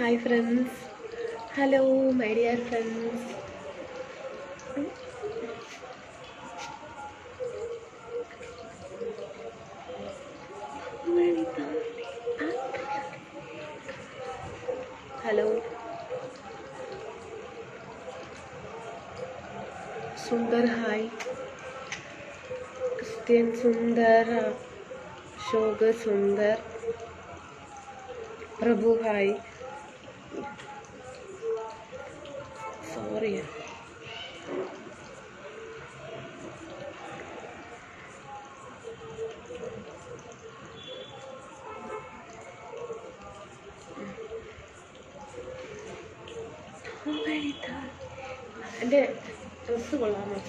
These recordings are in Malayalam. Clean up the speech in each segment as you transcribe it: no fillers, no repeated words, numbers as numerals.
Hi friends, hello my dear friends. Hello Sundar, hi Christian Sundar, Ashok Sundar, Prabhu hi. Sorry, എൻ്റെ ഡ്രസ്സ് കൊള്ളാമോ?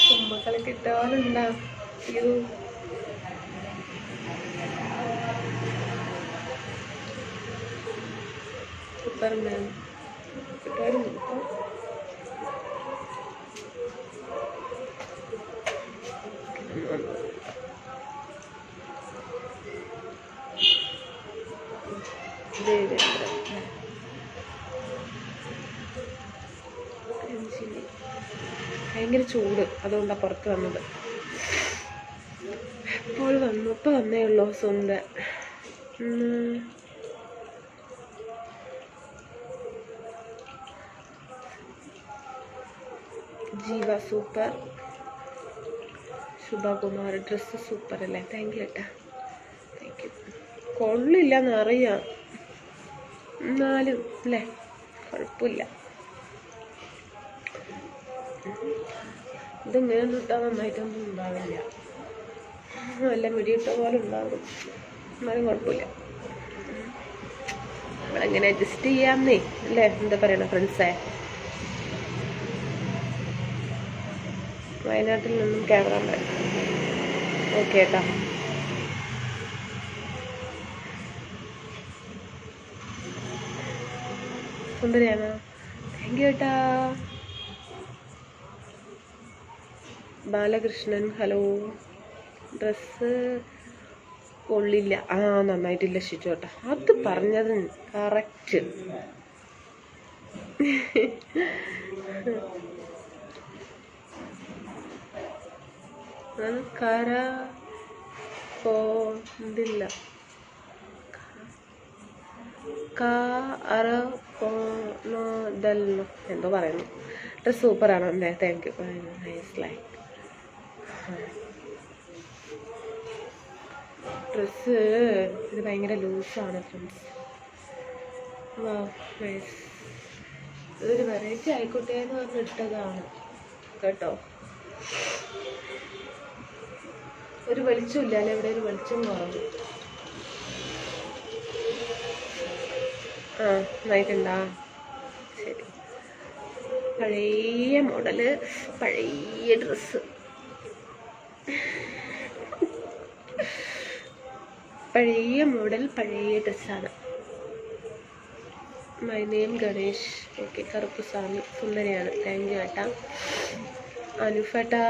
കുമ്പക്കളെ കിട്ടാറുണ്ടാ? ഇത് സൂപ്പർമാൻ കിട്ടാറുണ്ട്. ഭയങ്കര ചൂട്, അതുകൊണ്ടാണ് പുറത്ത് വന്നത്. ഇപ്പോൾ വന്നേ ഉള്ളൂ സ്വന്തം. ജീവ സൂപ്പർ, ശുഭകുമാർ ഡ്രസ്സ് സൂപ്പർ അല്ലേ? താങ്ക് യു ഏട്ടാ, താങ്ക് യു. കൊള്ളില്ലെന്നറിയാം, എന്നാലും അല്ലേ കുഴപ്പമില്ല. ഇതിങ്ങനെയൊന്നും ഇട്ടാൽ നന്നായിട്ടൊന്നും ഉണ്ടാവില്ല, നല്ല മിടിയിട്ട പോലെ ഉണ്ടാകും, എന്നാലും കുഴപ്പമില്ല. നമ്മളെങ്ങനെ അഡ്ജസ്റ്റ് ചെയ്യാമെന്നേ അല്ലേ? എന്താ പറയണ ഫ്രണ്ട്സേ? വയനാട്ടിൽ നിന്നും ക്യാമറമാൻ. ഓക്കെ ഏട്ടാ. സുന്ദരിയാണോ? താങ്ക് യു ഏട്ടാ. ബാലകൃഷ്ണൻ ഹലോ. ഡ്രസ്സ് കൊള്ളില്ല, നന്നായിട്ടില്ല ഷിച്ചോട്ടാ. അത് പറഞ്ഞത് കറക്റ്റ്. കര പോന്നില്ല, എന്തോ പറയുന്നു. ഡ്രസ് സൂപ്പറാണോ? അല്ലേ, thank you. Nice like. Dress ഇത് ഭയങ്കര ലൂസാണ് ഫ്രണ്ട്സ്. നൈസ്. ഇതൊരു വെറൈറ്റി ആയിക്കോട്ടെ എന്ന് പറഞ്ഞ് ഇട്ടതാണ് കേട്ടോ. ഒരു വെളിച്ചമില്ല അല്ലെ? ഇവിടെ ഒരു വെളിച്ചം കുറവ്. നന്നായിട്ടുണ്ടാ? ശരി. പഴയ മോഡല്, പഴയ ഡ്രസ്സ്, പഴയ മോഡൽ, പഴയ ഡ്രസ്സാണ്. My name Ganesh. Okay. Karuppuswamy സുന്ദരിയാണ്, താങ്ക് യു ഏട്ടാ. അനുഫേട്ടാ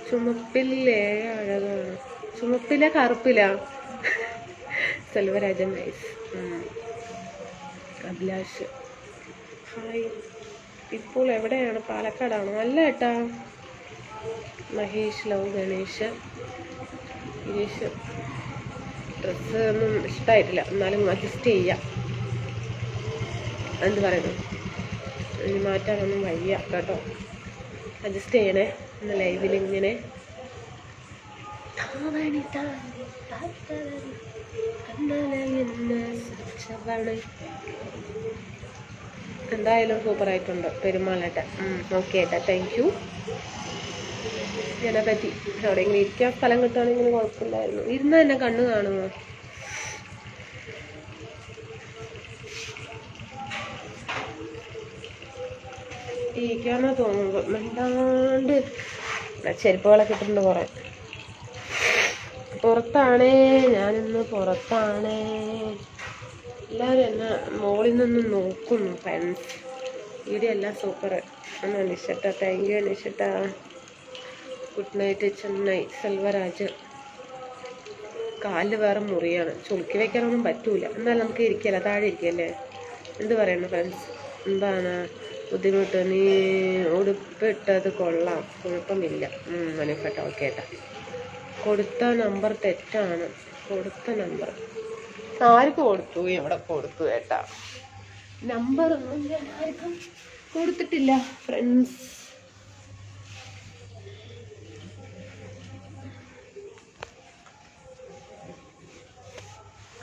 ചുമപ്പില്ലേ അഴകാണ്? ചുമപ്പില്ല കറുപ്പില്ല? സെൽവരാജൻ നൈസ്. അഭിലാഷ് ഹായ്. ഇപ്പോൾ എവിടെയാണ്? പാലക്കാടാണോ? അല്ല ഏട്ടാ. മഹേഷ് ലവ് ഗണേഷ്. ഗിരീഷ് ഡ്രസ്സ് ഒന്നും ഇഷ്ടമായിട്ടില്ല, എന്നാലും അഡ്ജസ്റ്റ് ചെയ്യാം. എന്ത് പറയുന്നു? ഇനി മാറ്റാനൊന്നും വയ്യ കേട്ടോ, അഡ്ജസ്റ്റ് ചെയ്യണേ. ഇന്ന് ലൈവിൽ ഇങ്ങനെ എന്തായാലും സൂപ്പറായിട്ടുണ്ട് പെരുമാളേട്ട. ഓക്കെ ഏട്ടാ, താങ്ക് യു. ഇതിനെപ്പറ്റി എവിടെയെങ്കിലും ഇരിക്കാൻ സ്ഥലം കിട്ടുകയാണെങ്കിൽ കുഴപ്പമില്ലായിരുന്നു. ഇരുന്ന് തന്നെ കണ്ണ് കാണുമോ? ഇരിക്കാമെന്നാ തോന്നുന്നത്. മിണ്ടാണ്ട് ചെരുപ്പുകളൊക്കെ ഇട്ടിട്ടുണ്ട് കുറേ. പുറത്താണേ, ഞാനിന്ന് പുറത്താണേ. എല്ലാവരും എന്നെ മോളിൽ നിന്നും നോക്കുന്നു ഫ്രണ്ട്സ്. വീഡിയോ എല്ലാം സൂപ്പർ. നിഷട്ട, താങ്ക് യു നിഷട്ട. Good night Chennai. സെൽവരാജ് കാലിൽ വേറെ മുറിയാണ്, ചുളുക്കി വയ്ക്കാനൊന്നും പറ്റൂല. എന്നാലും നമുക്ക് ഇരിക്കല്ല, താഴെ ഇരിക്കല്ലേ. എന്ത് പറയുന്നു ഫ്രണ്ട്സ്? എന്താണ് ബുദ്ധിമുട്ട്? നീ ഉടുപ്പിട്ടത് കൊള്ളാം, കുഴപ്പമില്ല. മനസ്സിലാട്ടോ, ഓക്കെ ഏട്ടാ. കൊടുത്ത നമ്പർ തെറ്റാണ്. കൊടുത്ത നമ്പർ ആർക്ക് കൊടുത്തു? എവിടെ കൊടുത്തു ഏട്ടാ? നമ്പർ ഞാൻ ആർക്കും കൊടുത്തിട്ടില്ല ഫ്രണ്ട്സ്.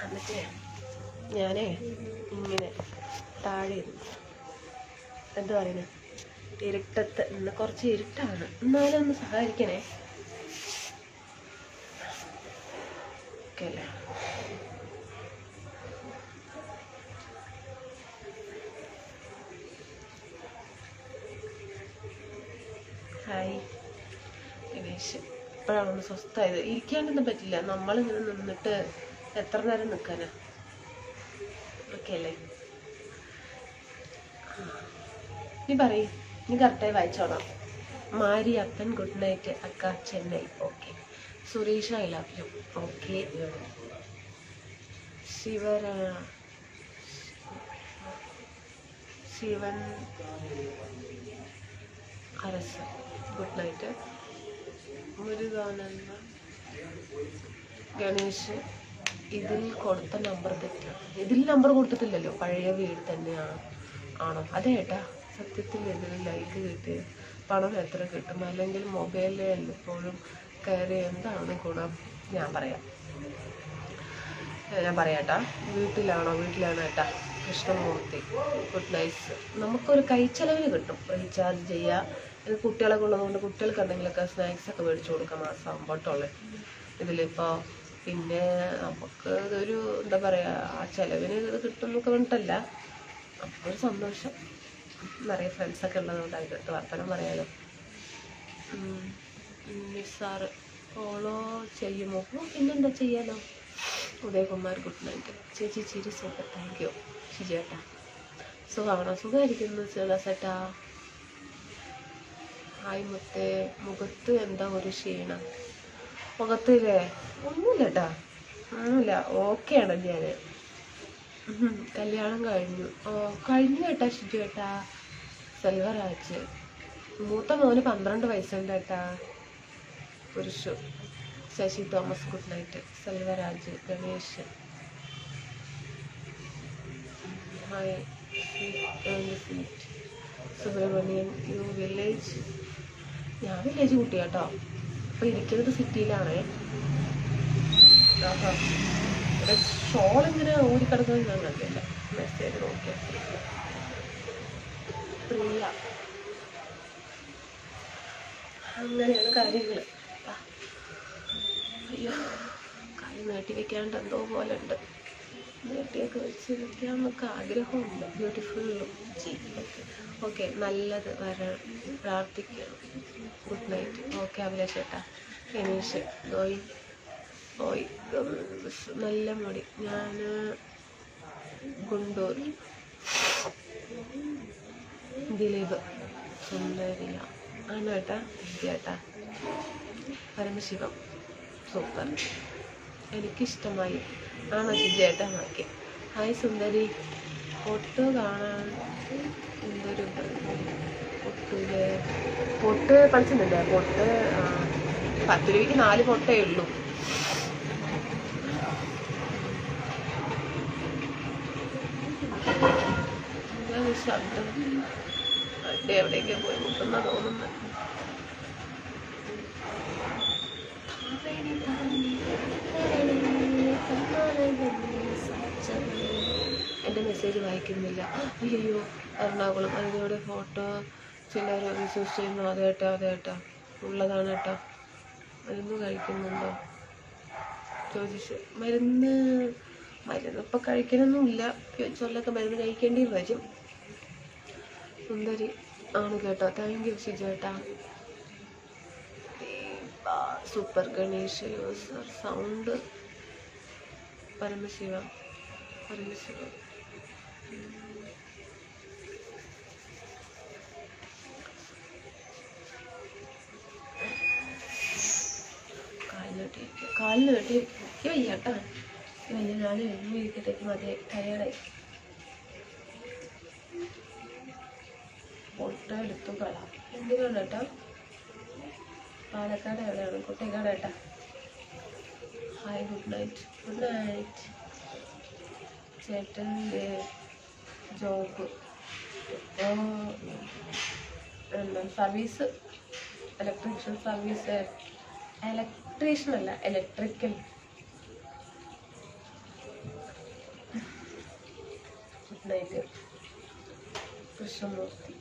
എന്നിട്ട് ഞാനേ ഇങ്ങനെ താഴെ എന്താ പറയുന്നത്, ഇരുട്ടത്ത് ഇന്ന് കുറച്ച് ഇരുട്ടാണ്, എന്നാലും ഒന്ന് സഹായിക്കണേ. ഓക്കെ അല്ലേ? ഹായ് ഗണേഷ്. ഇപ്പോഴാണ് സ്വസ്ഥമായത്. ഇരിക്കാനൊന്നും പറ്റില്ല, നമ്മളിങ്ങനെ നിന്നിട്ട് എത്ര നേരം നിൽക്കാനാ? ഓക്കെ അല്ലേ? നീ പറയ്, നീ കറക്റ്റായി വായിച്ചോളാം. മാരി അപ്പൻ ഗുഡ് നൈറ്റ് അക്ക Chennai. Okay. Suresh I love you. Okay. Shivan Aras good night. Murugananda Ganesh, ഇതിൽ കൊടുത്ത നമ്പർ തെറ്റാണ്. ഇതിൽ നമ്പർ കൊടുത്തിട്ടില്ലല്ലോ, പഴയ വീട് തന്നെയാണ്. ആണോ? അതെ ഏട്ടാ, സത്യത്തിൽ ഇതിൽ ലൈക്ക് കിട്ടി പണം എത്ര കിട്ടും? അല്ലെങ്കിൽ മൊബൈലിൽ എപ്പോഴും കയറി എന്താണ് ഗുണം? ഞാൻ പറയാം ഏട്ടാ. വീട്ടിലാണോ ഏട്ടാ? Krishnamurthy good nice. നമുക്കൊരു കൈച്ചെലവിന് കിട്ടും, റീചാർജ് ചെയ്യുക. കുട്ടികളൊക്കെ ഉള്ളതുകൊണ്ട് കുട്ടികൾക്ക് എന്തെങ്കിലുമൊക്കെ സ്നാക്സൊക്കെ മേടിച്ചു കൊടുക്കാം മാസമാകുമ്പോട്ടുള്ളത് ഇതിലിപ്പോൾ. പിന്നെ നമുക്ക് ഇതൊരു എന്താ പറയുക, ആ ചിലവിന് ഇത് കിട്ടുന്നൊക്കെ വേണ്ടിയിട്ടല്ല, നമുക്കൊരു സന്തോഷം. നിറയെ ഫ്രണ്ട്സൊക്കെ ഉള്ളതുകൊണ്ട് അതിനകത്ത് വർത്തമാനം പറയാലോ. നിസാറ് ഫോളോ ചെയ്യുമോ? പിന്നെന്താ ചെയ്യാലോ. Udayakumar good night. ചേച്ചി ചിരി സൂപ്പർ, താങ്ക് യു ചേട്ടാ. സുഖമാണോ? സുഖമായിരിക്കുന്നു ചേട്ടാ. ഹായ് മുത്തേ. മുഖത്ത് എന്താ ഒരു ക്ഷീണം? മുഖത്തില്ലേ? ഒന്നുമില്ല കേട്ടാ, ഒന്നുമില്ല, ഓക്കെയാണ് ഞാൻ. കല്യാണം കഴിഞ്ഞു. കഴിഞ്ഞു കേട്ടാ ഷിജു ഏട്ടാ. സെൽവരാജ്. മൂത്ത മോന് 12 വയസ്സുണ്ട് കേട്ടാ. Purushu. Sasi Thomas good night. Selvaraj. Ganesh hi. Subramanian you village. ഞാൻ വില്ലേജ് കുട്ടിയാട്ടോ. അപ്പോൾ ഇരിക്കുന്നത് സിറ്റിയിലാണേ. ഇവിടെ ഷോൾ ഇങ്ങനെ ഓടിക്കിടക്കുന്നത് ഞാൻ കണ്ടില്ല. മെസ്സേജ് നോക്കിയാൽ പ്രിയ. അങ്ങനെയാണ് കാര്യങ്ങൾ. അയ്യോ, കാര്യം നീട്ടി വെക്കാണ്ട് എന്തോ പോലെ ഉണ്ട്. നീട്ടിയൊക്കെ വെച്ച് വെക്കാമെന്നൊക്കെ ആഗ്രഹമുണ്ട്. ബ്യൂട്ടിഫുള്ളും ജീവിതത്തിൽ. ഓക്കെ, നല്ലത് വരാൻ പ്രാർത്ഥിക്കണം. Good night. ഓക്കെ അഭിലാഷ് ചേട്ടാ. ഗണേഷ് ഗോയി പോയി. നല്ല മുടി. ഞാൻ ഗുണ്ടൂർ. ദിലീപ്. സുന്ദരിയ ആണോ ഏട്ടാ? ചേട്ടാ. പരമശിവം സൂപ്പർ, എനിക്കിഷ്ടമായി. ആണോ ചേട്ടാ? ഓക്കെ. ഹായ് സുന്ദരി. പൊട്ട് കാണാൻ എന്തൊരു പൊട്ടില്ലേ? പൊട്ട് കളിച്ചിട്ടുണ്ടേ. പൊട്ട് 10 രൂപയ്ക്ക് 4 പൊട്ടേ ഉള്ളൂ. ശബ്ദം അടി എവിടേക്ക് പോയി മുട്ടുന്ന തോന്നുന്നു. എൻ്റെ മെസ്സേജ് വായിക്കുന്നില്ല. അയ്യോ, എറണാകുളം. അതിനോട് ഫോട്ടോ ചിലർ വിശ്വസിച്ച് ചെയ്യുന്നു. അതേട്ടാ ഉള്ളതാണ് കേട്ടോ. മരുന്ന് കഴിക്കുന്നുണ്ടോ ചോദിച്ചു. മരുന്ന് ഇപ്പം കഴിക്കണമൊന്നുമില്ല. ഫ്യൂച്ചറിലൊക്കെ മരുന്ന് കഴിക്കേണ്ടി വരും. സുന്ദരി ആണ് കേട്ടോ. താങ്ക് യു ഷിജേട്ടാ. Super. Ganesh user sound. Paramasivam. കാലിന് കെട്ടി വയ്യാട്ടാ വയ്യ. ഞാൻ വീട്ടിലേക്ക് മതി ടയേർഡായി. ഫോട്ടോ എടുത്തു കളാം. എന്തിനാണ് കേട്ടാ? പാലക്കാട് എവിടെയാണ്? കുട്ടിക്കാട് കേട്ടാ. Hi, good night. Good night. ചേട്ടൻ്റെ ജോബ് എന്താ സർവീസ്? Electrician service. ഇലക്ട്രീഷ്യൻ അല്ല, electrical. Good night Krishnamurthy.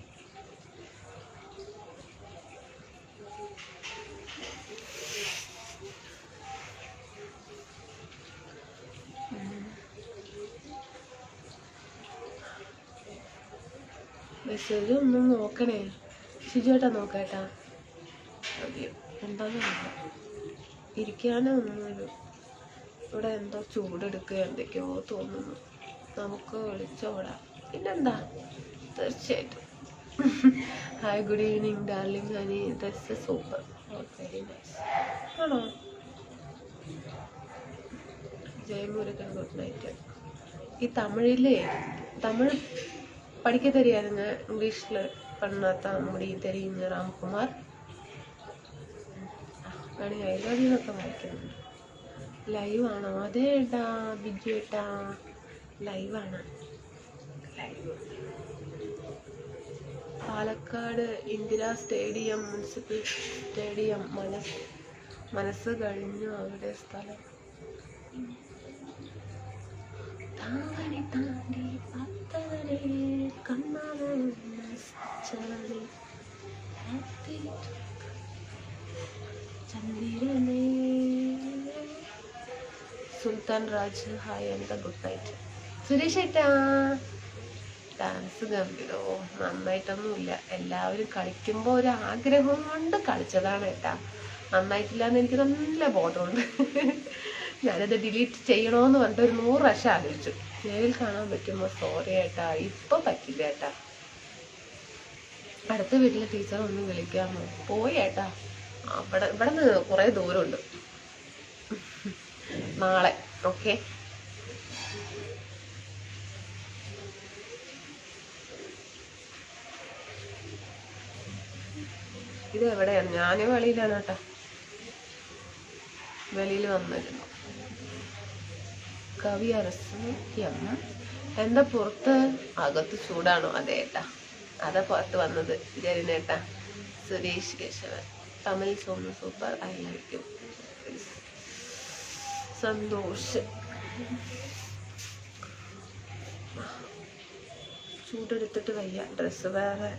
Message ഒന്നും നോക്കണേ ഷിജുവേട്ടാ, നോക്കേട്ടാ. മതിയോ എന്താന്ന് ഇരിക്കാനോ ഒന്നും. ഇവിടെ എന്തോ ചൂടെടുക്കുക എന്തൊക്കെയോ തോന്നുന്നു. നമുക്ക് വിളിച്ചോടാം. പിന്നെന്താ, തീർച്ചയായിട്ടും. Hi, good evening darling honey. That's super, very nice. ആണോ? ജയമുരുകൻ ഗുഡ് നൈറ്റ്. ഈ തമിഴ് പഠിക്ക தெரியாதுங்க. ഇംഗ്ലീഷിൽ பண்ணாதான் முடியும் தெரியுங்க. രാംകുമാർ വേണമെങ്കിൽ ഐ ലവ് യു എന്നൊക്കെ വായിക്കുന്നുണ്ട്. ലൈവാണോ? അതേ ഏട്ടാ, ബിജു ഏട്ടാ, ലൈവാണ്. Live Palakkad Indira stadium, municipal stadium. മനസ്സ് കഴിഞ്ഞു അവിടെ സ്ഥലം. താവണി താണ്ടി പത്തവരെ ചന്ദ്രനെ. സുൽത്താൻ രാജ് ഹായ് എന്താ, ഗുഡ് നൈറ്റ്. സുരേഷ് ഏട്ടാ, ഡാൻസ് ഗംഭീരോ. നന്നായിട്ടൊന്നുമില്ല, എല്ലാവരും കളിക്കുമ്പോൾ ഒരു ആഗ്രഹം കൊണ്ട് കളിച്ചതാണ് ഏട്ടാ. നന്നായിട്ടില്ലാന്ന് എനിക്ക് നല്ല ബോധമുണ്ട്. ഞാനത് ഡിലീറ്റ് ചെയ്യണമെന്ന് പറഞ്ഞിട്ട് ഒരു 100 പ്രാവശ്യം ആലോചിച്ചു. നേരിൽ കാണാൻ പറ്റുമോ? സോറി ഏട്ടാ, ഇപ്പൊ പറ്റില്ല ഏട്ടാ. അടുത്ത വീട്ടിലെ ടീച്ചർ ഒന്ന് വിളിക്കാമോ? പോയി ഏട്ടാ, ഇവിടെ നിന്ന് കുറെ ദൂരമുണ്ട്. നാളെ ഓക്കെ. ഇത് എവിടെയാണ്? ഞാൻ വെളിയിലാണ് കേട്ടാ, വെളിയിൽ വന്നിരുന്നു. കവി അരസ്യം. എന്താ പുറത്ത്? അകത്ത് ചൂടാണോ? അതെ ഏട്ടാ, അതാ പുറത്ത് വന്നത്. ജരിനേട്ടാ. Suresh Keshavan Tamil song super, I love you. Santhosh. ചൂടെടുത്തിട്ട് വയ്യ. ഡ്രസ്സ് വേറെ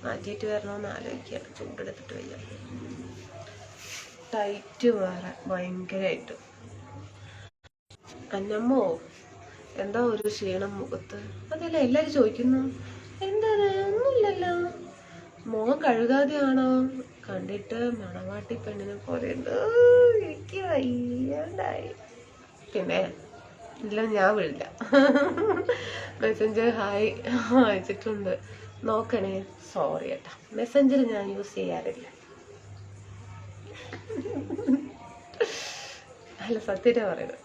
മാറ്റിയിട്ട് വരണമെന്ന് ആലോചിക്കുകയാണ്. ചൂടെടുത്തിട്ട് വയ്യ. ടൈറ്റ് വേറെ ഭയങ്കരമായിട്ട്. അന്നമ്മോ, എന്താ ഒരു ക്ഷീണം മുഖത്ത്? അതല്ല എല്ലാരും ചോദിക്കുന്നു. എന്താണ്? ഒന്നുമില്ലല്ലോ. മുഖം കഴുകാതെയാണോ? കണ്ടിട്ട് മണവാട്ടി പെണ്ണിനെ പോലെ ഉണ്ട്. എനിക്ക് വയ്യാണ്ടായി. പിന്നെ ഇല്ല, ഞാൻ വിടില്ല. മെസ്സഞ്ചർ ഹായ് അയച്ചിട്ടുണ്ട്, നോക്കണേ. സോറി ഏട്ടാ, മെസ്സഞ്ചർ ഞാൻ യൂസ് ചെയ്യാറില്ല. അല്ല, സത്യമാ പറയുന്നത്.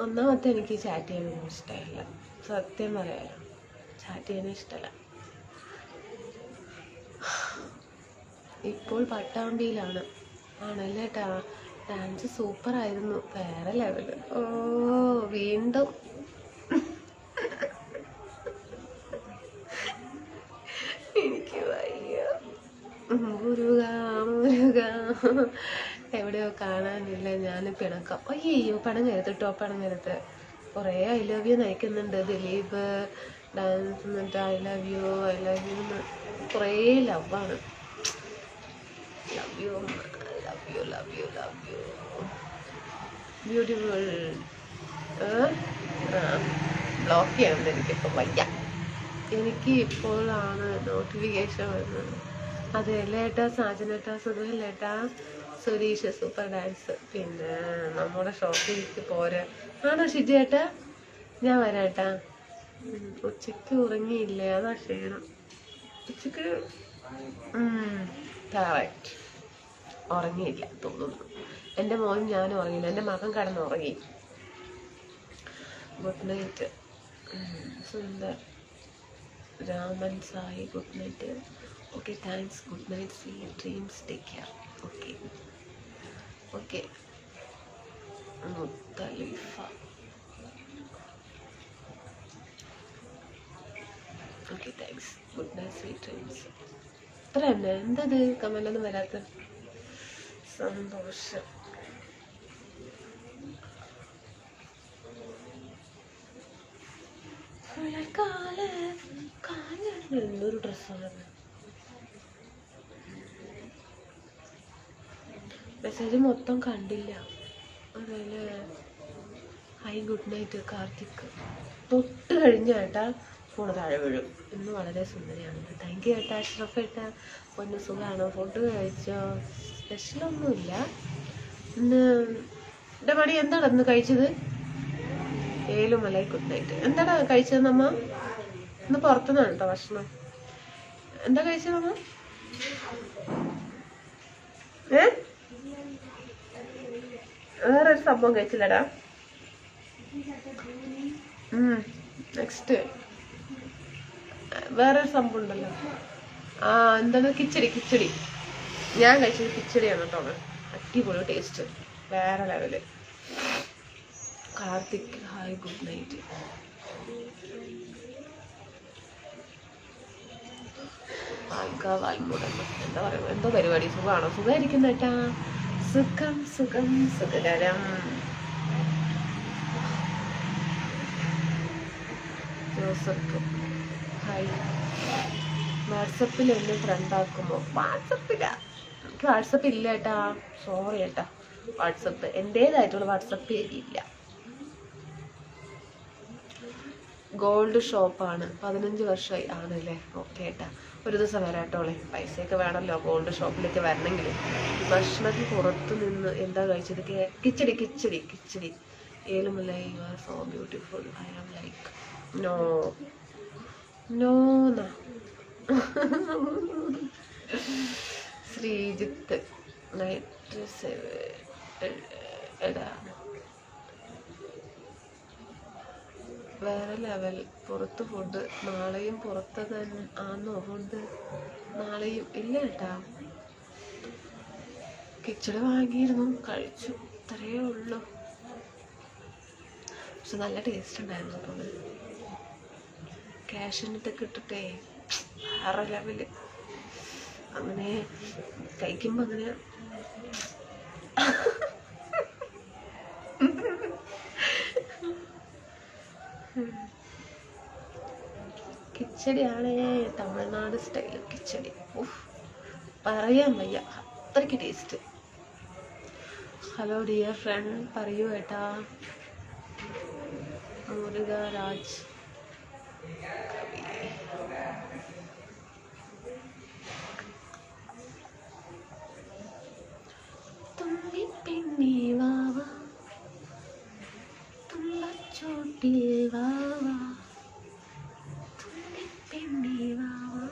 ഒന്നാമത്തെ എനിക്ക് ചാറ്റ് ചെയ്യാനൊന്നും ഇഷ്ടമല്ല. സത്യം പറയാലോ, ചാറ്റ് ചെയ്യാനും ഇഷ്ടമല്ല. ഇപ്പോൾ പട്ടാമ്പിയിലാണ്. ആണല്ലേ ഏട്ടാ, ഡാൻസ് സൂപ്പർ ആയിരുന്നു, വേറെ ലെവല്. ഓ, വീണ്ടും എനിക്ക് വയ്യ. മുരുക മുരുക, എവിടെയോ കാണാനില്ല. ഞാൻ പിണക്കം. അയ്യോ, പണങ്ങരുത് കേട്ടോ, പണങ്ങരുത്. കുറേ ഐ ലവ് യു നയിക്കുന്നുണ്ട്. ദിലീപ് ഡാൻസ് എന്നിട്ട് ഐ ലവ് യു എന്ന് കുറേ ലവാണ്. Love you love you love you love you beautiful. Block ചെയ്യണം, എനിക്കിപ്പോൾ വയ്യ. എനിക്ക് ഇപ്പോഴാണ് നോട്ടിഫിക്കേഷൻ വരുന്നത്. അതെല്ലേ ഏട്ടാ. സാജനേട്ടാ, സുഖമല്ലേട്ടാ. Suresh super dance. പിന്നെ നമ്മുടെ ഷോപ്പിലേക്ക് പോരെ. ആണോ ഷിജേട്ടാ? ഞാൻ വരാട്ടാ. ഉച്ചയ്ക്ക് ഉറങ്ങിയില്ലേ? അതാ ക്ഷീണം. ഉച്ചക്ക് കറക്റ്റ്. ഉറങ്ങിയില്ല തോന്നുന്നു. എൻ്റെ മോനും ഞാനും ഉറങ്ങിയില്ല, എൻ്റെ മകൻ കിടന്ന് ഉറങ്ങി. Good night Sundar Raman Sai, good night. Okay, thanks, good night, see dreams, take care. Okay okay. മുത്തലിഫ, okay, thanks, good night, sweet dreams. ഇത്ര തന്നെ, എന്തത് കമലൊന്നും വരാത്ത? സന്തോഷം. എന്തൊരു ഡ്രസ്സാണ്. മെസ്സേജ് മൊത്തം കണ്ടില്ല. അതല്ലേ. High, good night Karthik. തൊട്ട് കഴിഞ്ഞ ഏട്ടാ ഫോണ് താഴെ വീഴും. ഇന്ന് വളരെ സുന്ദരിയാണ്. താങ്ക് യു ഏട്ടാ. അഷ്റഫ് ഏട്ടാ, പൊന്നു സുഖമാണോ? ഫുഡ് കഴിച്ചോ? സ്പെഷ്യലൊന്നുമില്ല ഇന്ന്. എൻ്റെ മണി എന്താണ് ഇന്ന് കഴിച്ചത്? ഏലുമലായി, ഗുഡ് നൈറ്റ്. എന്താണ് കഴിച്ചത് നമ്മ? ഇന്ന് പുറത്തുനിന്നാണ് കേട്ടോ ഭക്ഷണം. എന്താ കഴിച്ചത് നമ്മ? വേറൊരു സംഭവം കഴിച്ചില്ലടാ. നെക്സ്റ്റ് വേറൊരു സംഭവം ഉണ്ടല്ലോ. എന്താണ്? കിച്ചടി. ഞാൻ കഴിച്ചത് കിച്ചടിയാണ് കേട്ടോ. അടിപൊളി ടേസ്റ്റ്, വേറെ level. Karthik, hi, good night. എന്താ പറയുക, എന്തോ പരിപാടി? സുഖമാണോ? സുഖമായിരിക്കുന്ന ഏട്ടാ. സുഖകരം. ജോസഫ്, ഹായ്. വാട്സപ്പിൽ എന്നെ ഫ്രണ്ടാക്കുമോ? വാട്സപ്പില്ല, എനിക്ക് വാട്സപ്പ് ഇല്ല ഏട്ടാ. സോറി ഏട്ടാ. വാട്സപ്പ് എൻ്റേതായിട്ടുള്ള വാട്സപ്പ് ഇല്ല. ഗോൾഡ് ഷോപ്പാണ്, 15 വർഷമായി. ആണല്ലേ? ഓക്കെ ഏട്ടാ, ഒരു ദിവസം വരാട്ടോളെ. പൈസയൊക്കെ വേണമല്ലോ ഗോൾഡ് ഷോപ്പിലേക്ക് വരണമെങ്കിൽ. ഭക്ഷണത്തിന് പുറത്തു നിന്ന് എന്താ കഴിച്ചത്? Khichdi. Elumalai, you are so beautiful. I am like no. Sreejith, night എടാ വേറെ ലെവൽ. പുറത്ത് ഫുഡ് നാളെയും പുറത്ത് തന്നെ ആണോ ഫുഡ്? നാളെയും ഇല്ല കേട്ടാ. കിച്ചടി വാങ്ങിയിരുന്നു, കഴിച്ചു, അത്രയേ ഉള്ളൂ. പക്ഷെ നല്ല ടേസ്റ്റ് ഉണ്ടായിരുന്നു കേട്ടോ. ക്യാഷിനിട്ടൊക്കെ ഇട്ടിട്ടേ വേറെ ലെവല്. അങ്ങനെ കഴിക്കുമ്പോൾ അങ്ങനെ കിച്ചടിയാണേ, തമിഴ്നാട് സ്റ്റൈൽ കിച്ചടി. പറയാൻ വയ്യ, അത്രയ്ക്ക് ടേസ്റ്റ്. ഹലോ ഡിയർ ഫ്രണ്ട്, പറയൂ ഏട്ടാ. മുരുകരാജ്, തുമ്പിപ്പെണ്ണി വാവ, തുള്ളച്ചോട്ടിൽ വാവ, തുമ്പിപ്പെണ്ണി വാവ.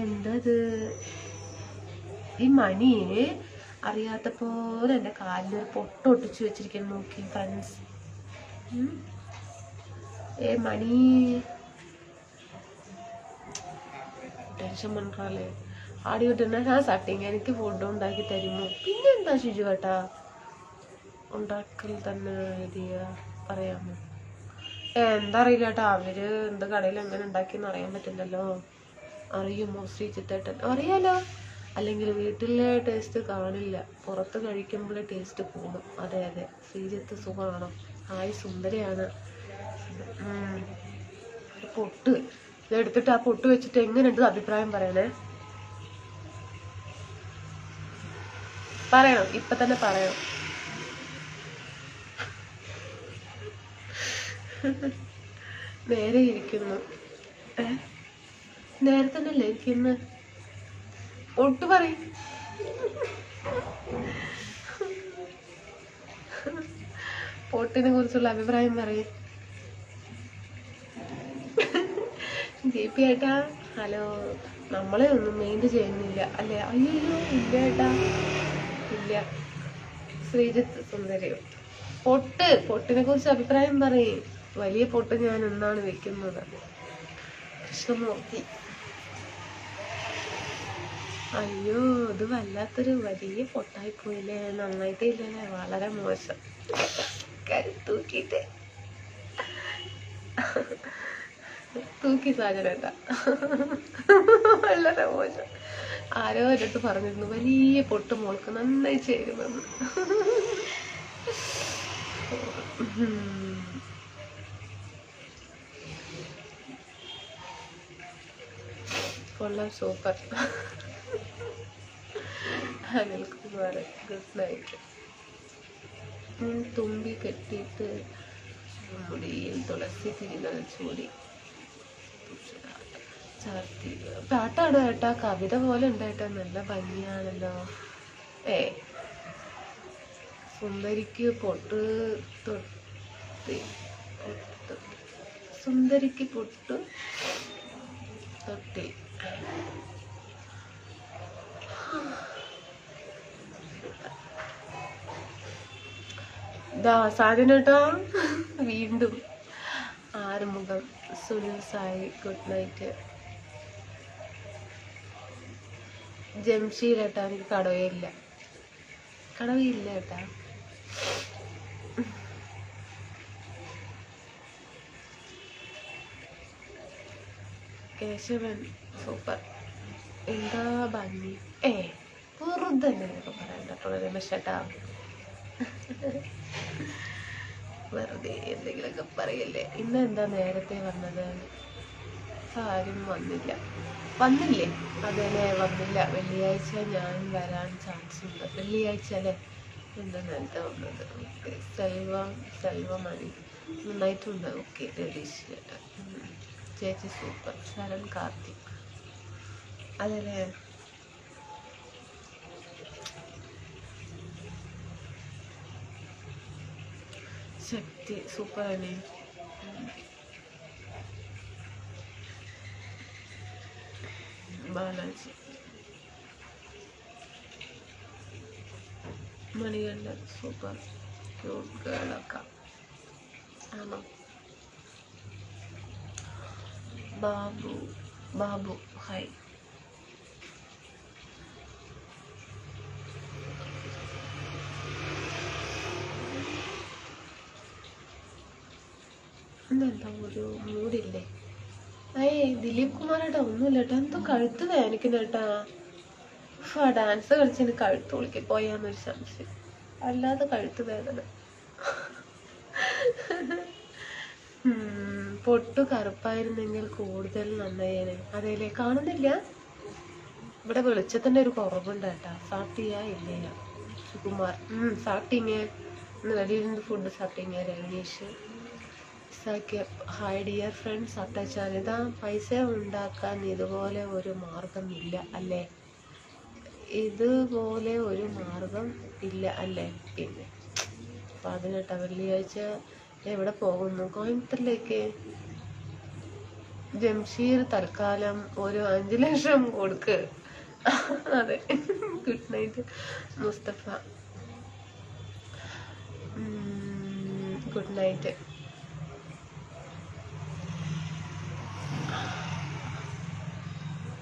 എന്തത് ഈ മണിയെ അറിയാത്ത പോലെ എൻ്റെ കാലിൽ പൊട്ടൊട്ടിച്ച് വെച്ചിരിക്കുന്നു. നോക്കി ഫ്രണ്ട്സ്. മണി ടെൻഷൻ പண்றாளே. ആടി വിട്ടുന്ന ഞാൻ സട്ടിങ് എനിക്ക് ഫുഡ് ഉണ്ടാക്കി തരുമോ? പിന്നെ എന്താ ഷിജു കേട്ടാ, ഉണ്ടാക്കൽ തന്നെ ഐഡിയ പറയാമോ? എന്താ അറിയില്ല കേട്ടാ, അവര് എന്ത് കടയിൽ എങ്ങനെ ഉണ്ടാക്കിയെന്ന് അറിയാൻ പറ്റില്ലല്ലോ. അറിയുമോ ശ്രീജിത്തേട്ടൻ? അറിയാലോ. അല്ലെങ്കിൽ വീട്ടിലെ ടേസ്റ്റ് കാണില്ല, പുറത്ത് കഴിക്കുമ്പോഴേ ടേസ്റ്റ് കൂടും. അതെ ശ്രീജിത്ത് സുഖമാണോ? ഹായ്, സുന്ദരിയാണ്. പൊട്ട് ഇതെടുത്തിട്ട് ആ പൊട്ട് വെച്ചിട്ട് എങ്ങനെയുണ്ട് അഭിപ്രായം പറയണേ. പറയണം, ഇപ്പൊ തന്നെ പറയണം. നേരെ ഇരിക്കുന്നു. നേരെ തന്നെയല്ലേ ഇരിക്കുന്നു? ഒട്ട് പറയും. പൊട്ടിനെ കുറിച്ചുള്ള അഭിപ്രായം പറയും. ജി പി ഏട്ടാ, ഹലോ. നമ്മളെ ഒന്നും മെയിൻറ്റ് ചെയ്യുന്നില്ല അല്ലേ? അയ്യോ ഇല്ല ഏട്ടാ, ഇല്ല. ശ്രീജിത്ത് സുന്ദരിയോ? പൊട്ടിനെ കുറിച്ച് അഭിപ്രായം പറയും. വലിയ പൊട്ട് ഞാൻ എന്നാണ് വെക്കുന്നത്? കൃഷ്ണമൂർത്തി, അയ്യോ ഇത് വല്ലാത്തൊരു വലിയ പൊട്ടായി പോയില്ലേ, നന്നായിട്ടില്ലേ, വളരെ മോശം. തൂക്കിട്ട് തൂക്കി സാധനേട്ടാ, വളരെ മോശം. ആരോ ഒരിട്ട് പറഞ്ഞിരുന്നു വലിയ പൊട്ട് മോൾക്ക് നന്നായി ചേരുമെന്ന്. കൊള്ളാം, സൂപ്പർ. Anilkumar good night. തുമ്പി കെട്ടിയിട്ട് മുടിയിൽ തുളസി തിരികൾ ചൂടി ചാർത്തി. പാട്ടാണ് ഏട്ടാ, കവിത പോലെ ഉണ്ട് ഏട്ടാ, നല്ല ഭംഗിയാണല്ലോ. സുന്ദരിക്ക് പൊട്ട് തൊട്ടി, സുന്ദരിക്ക് പൊട്ട് തൊട്ടി. സാധനട്ടോ വീണ്ടും ആറുമുഖം. Sunil Sai good night. ജംഷീർ ഏട്ടാ, എനിക്ക് കടവയില്ല ഏട്ടാ. കേശവൻ സൂപ്പർ, എന്താ ഭംഗി. വെറുതെ എന്നൊക്കെ പറയണ്ട രമേശേട്ടാ, വെറുതെ എന്തെങ്കിലുമൊക്കെ പറയല്ലേ. ഇന്ന് എന്താ നേരത്തെ വന്നത്? ആരും വന്നില്ലേ? അതല്ലേ, വന്നില്ല. വെള്ളിയാഴ്ച ഞാൻ വരാൻ ചാൻസ് ഉണ്ട്. വെള്ളിയാഴ്ച അല്ലേ? എന്താ നേരത്തെ വന്നത്? ഓക്കെ. സെൽവമണി നന്നായിട്ടുണ്ട്. ഓക്കെ, രതീഷ് ചേച്ചി സൂപ്പർ. ശരൺ കാർത്തിക് അതല്ലേ? ശക്തി സൂപ്പർ അല്ലേ? ബാലാജി മണികണ്ഠൻ സൂപ്പർ. ക്യൂട്ട് ഗേളൊക്കെ ആണോ? ബാബു ഹൈ. ഇന്നെന്താ ഒരു മൂടില്ലേ? ദിലീപ് കുമാറേട്ടാ ഒന്നുമില്ല കേട്ടോ. എന്തോ കഴുത്ത് വേദനിക്കുന്നേട്ടാ. ഡാൻസ് കളിച്ചതിന് കഴുത്ത് ഒളിക്കി പോയാന്നൊരു സംശയം, അല്ലാതെ കഴുത്ത് വേദന. പൊട്ടു കറുപ്പായിരുന്നെങ്കിൽ കൂടുതൽ നന്നായേനെ. അതേലെ, കാണുന്നില്ല. ഇവിടെ വെളിച്ചത്തിന്റെ ഒരു കുറവുണ്ട് കേട്ടാ. സാട്ടിയാ ഇല്ല സുകുമാർ. സാട്ടിങ്ങ വെളിയിലിരുന്ന് ഫുഡ് സാട്ടിങ്ങ. Ravish hi dear friends. അട്ടച്ചാലിതാ പൈസ ഉണ്ടാക്കാൻ ഇതുപോലെ ഒരു മാർഗം ഇല്ല അല്ലേ? ഇതുപോലെ ഒരു മാർഗം ഇല്ല അല്ലേ? പിന്നെ 18 വെള്ളിയാഴ്ച എവിടെ പോകുന്നു? കോയമ്പത്തൂരിലേക്ക്. ജംഷീർ തൽക്കാലം ഒരു 5 ലക്ഷം കൊടുക്ക്. അതെ, good night Mustafa. Good night.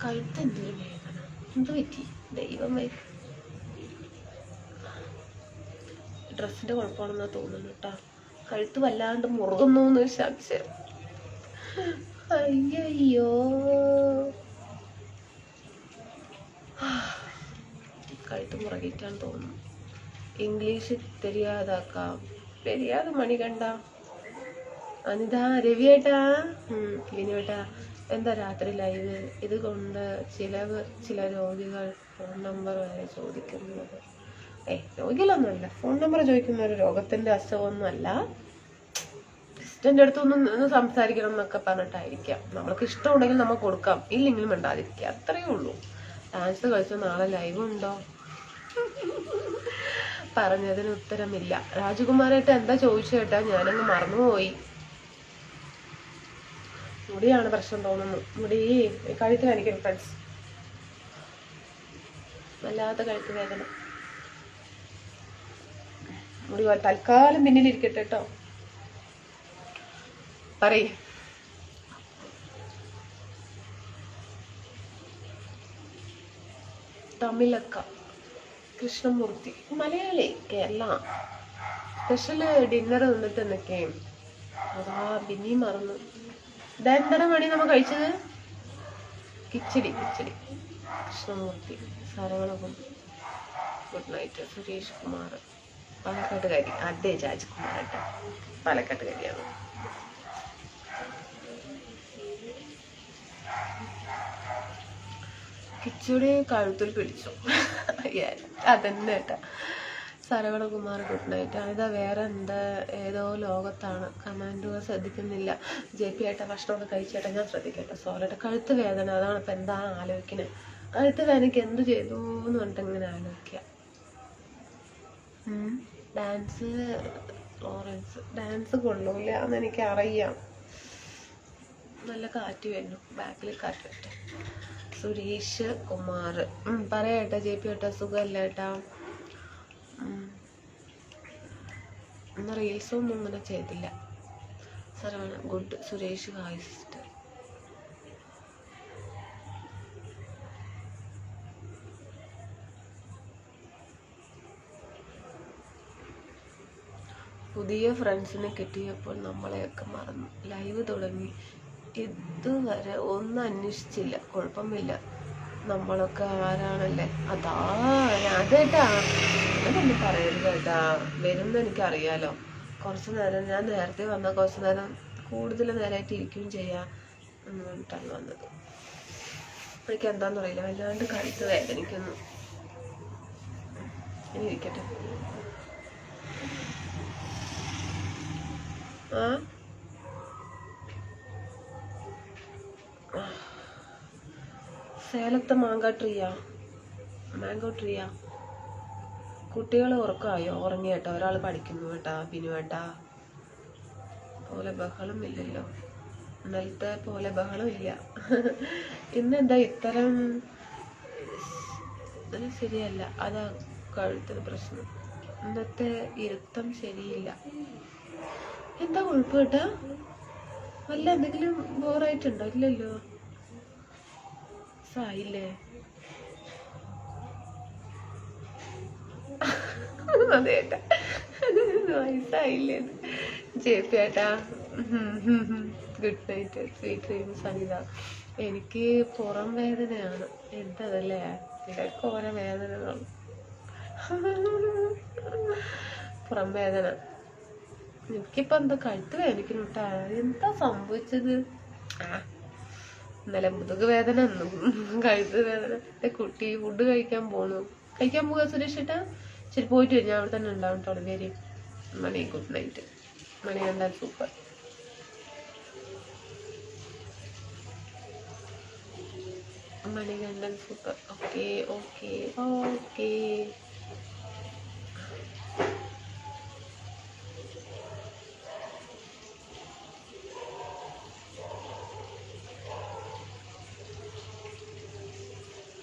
കഴുത്ത് എന്തൊരു വേദന, എന്ത് പറ്റി ദൈവമേ? ഡ്രസ്സിന്റെ കുഴപ്പമാണെന്നാ തോന്നുന്നു കേട്ടാ. കഴുത്ത് വല്ലാണ്ട് മുറുകുന്നു എന്നൊരു സംശയം. അയ്യോ, കഴുത്ത് മുറുകിട്ടാണ് തോന്നുന്നു. ഇംഗ്ലീഷ് தெரியாத മണികണ്ഠ. അനിത രവിയേട്ടാ, ലിനുവേട്ടാ എന്താ രാത്രി ലൈവ്? ഇതുകൊണ്ട് ചില രോഗികൾ ഫോൺ നമ്പർ വരെ ചോദിക്കുന്നത്. രോഗികളൊന്നുമല്ല, ഫോൺ നമ്പർ ചോദിക്കുന്ന ഒരു രോഗത്തിന്റെ അസുഖമൊന്നുമല്ല. സിസ്റ്ററിന്റെ അടുത്തൊന്നും സംസാരിക്കണം എന്നൊക്കെ പറഞ്ഞിട്ടായിരിക്കാം. നമ്മൾക്ക് ഇഷ്ടമുണ്ടെങ്കിൽ നമ്മൾ കൊടുക്കാം, ഇല്ലെങ്കിലും മിണ്ടാതിരിക്കുക, അത്രയേ ഉള്ളൂ. ഡാൻസ് കളിച്ച നാളെ ലൈവ് ഉണ്ടോ? പറഞ്ഞതിന് ഉത്തരമില്ല. രാജകുമാരായിട്ട് എന്താ ചോദിച്ചു കേട്ടാ, ഞാനങ്ങ് മറന്നുപോയി. മുടിയാണ് പ്രശ്നം തോന്നുന്നു. മുടി കഴുത്ത് കാണിക്കണം ഫ്രണ്ട്സ്. വല്ലാത്ത കഴുത്ത് വേദന. മുടി തൽക്കാലം പിന്നിലിരിക്കട്ടെ കേട്ടോ. പറയ്. തമിഴക്ക കൃഷ്ണമൂർത്തി മലയാളി കേരള സ്പെഷ്യൽ ഡിന്നർ നിന്നിട്ട് എന്നൊക്കെ അതാ പിന്നെയും മറന്നു. ഇതെന്താണ് മണി നമ്മൾ കഴിച്ചത്? കിച്ചടി. കൃഷ്ണമൂർത്തി സരവണകും ഗുഡ് നൈറ്റ്. സുരേഷ് കുമാർ പാലക്കാട്ടുകാരി. അതെ രാജ്കുമാർ കേട്ടോ, പാലക്കാട്ടുകാരിയാണ്. കിച്ചടി കഴുത്തിൽ പിടിച്ചു. അതന്നെ കേട്ടാ. Saravanakumar good night. ഇതാ വേറെ എന്താ ഏതോ ലോകത്താണ്. കമാൻഡുകൾ ശ്രദ്ധിക്കുന്നില്ല. JP ആയിട്ട് ഭക്ഷണമൊക്കെ കഴിച്ചേട്ടാ. ഞാൻ ശ്രദ്ധിക്കട്ടെ. സോറേട്ടാ കഴുത്ത് വേദന. അതാണ് ഇപ്പം എന്താ ആലോചിക്കുന്നത്. കഴുത്ത് വേദനയ്ക്ക് എന്ത് ചെയ്തു എന്ന് പറഞ്ഞിട്ട് ഇങ്ങനെ ആലോചിക്കുക. ഡാൻസ് ഫ്ലോറൻസ് ഡാൻസ് കൊള്ളൂല എന്ന് എനിക്ക് അറിയാം. നല്ല കാറ്റ് വരുന്നു. ബാക്കിൽ കാറ്റ് വരട്ടെ. സുരേഷ് കുമാർ പറയാട്ടാ. JP ഏട്ടാ സുഖമല്ല ഏട്ടാ. ഇന്ന് റീൽസൊന്നും ഇങ്ങനെ ചെയ്തില്ല. സരവണ ഗുഡ്. Suresh hi sister. പുതിയ ഫ്രണ്ട്സിനെ കിട്ടിയപ്പോൾ നമ്മളെയൊക്കെ മറന്നു. ലൈവ് തുടങ്ങി ഇതുവരെ ഒന്നും അന്വേഷിച്ചില്ല. കുഴപ്പമില്ല, നമ്മളൊക്കെ ആരാണല്ലേ. അതേട്ടാ അതൊന്നും പറയരുത് കേട്ടാ. വരുമെന്ന് എനിക്കറിയാലോ. കുറച്ച് നേരം ഞാൻ നേരത്തെ വന്നാൽ കുറച്ച് നേരം കൂടുതൽ നേരമായിട്ട് ഇരിക്കുകയും ചെയ്യാം എന്ന് പറഞ്ഞിട്ടാണ് വന്നത്. എനിക്ക് എന്താണെന്ന് അറിയില്ല, വല്ലാണ്ട് കഴുത്ത് വേദനിക്കുന്നു. ഇനി ഇരിക്കട്ടെ. സേലത്തെ മാങ്ങോ ട്രീയാ. കുട്ടികൾ ഉറക്കമായോ? ഉറങ്ങി കേട്ടോ. ഒരാൾ പഠിക്കുന്നു കേട്ടാ. ബിനു കേട്ടാ. പോലെ ബഹളം ഇല്ലല്ലോ. ഇന്നലത്തെ പോലെ ബഹളം ഇല്ല. ഇന്നെന്താ ഇത്തരം ശരിയല്ല. അതാ കഴുത്തിന് പ്രശ്നം. ഇന്നത്തെ ഇരുത്തം ശരിയില്ല. എന്താ കുഴപ്പം കേട്ടാ? വല്ല എന്തെങ്കിലും ബോറായിട്ടുണ്ടോ? ഇല്ലല്ലോ. സായില്ലേ? അതേട്ടാ വയസ്സായില്ലേ? JP ഏട്ടാ good night. Sweet dream Sanitha. എനിക്ക് പുറം വേദനയാണ്. എന്തതല്ലേ, ഇതൊക്കെ ഓരോ വേദനകൾ. പുറം വേദന. എനിക്കിപ്പോ എന്താ കഴുത്ത് വേദനിക്കുന്നു കേട്ടാ. എന്താ സംഭവിച്ചത്? ഇന്നലെ മുതുക് വേദന, കഴുത്ത് വേദന. കുട്ടി ഫുഡ് കഴിക്കാൻ പോവാ സുരേഷ് ഏട്ടാ. ശരി, പോയിട്ട് വരും. ഞാൻ അവിടെ തന്നെ ഉണ്ടാവും കേട്ടോ. വെരി മണി ഗുഡ് നൈറ്റ്. മണി കണ്ടാൽ സൂപ്പർ. മണികണ്ഠൻ സൂപ്പർ. ഓക്കെ.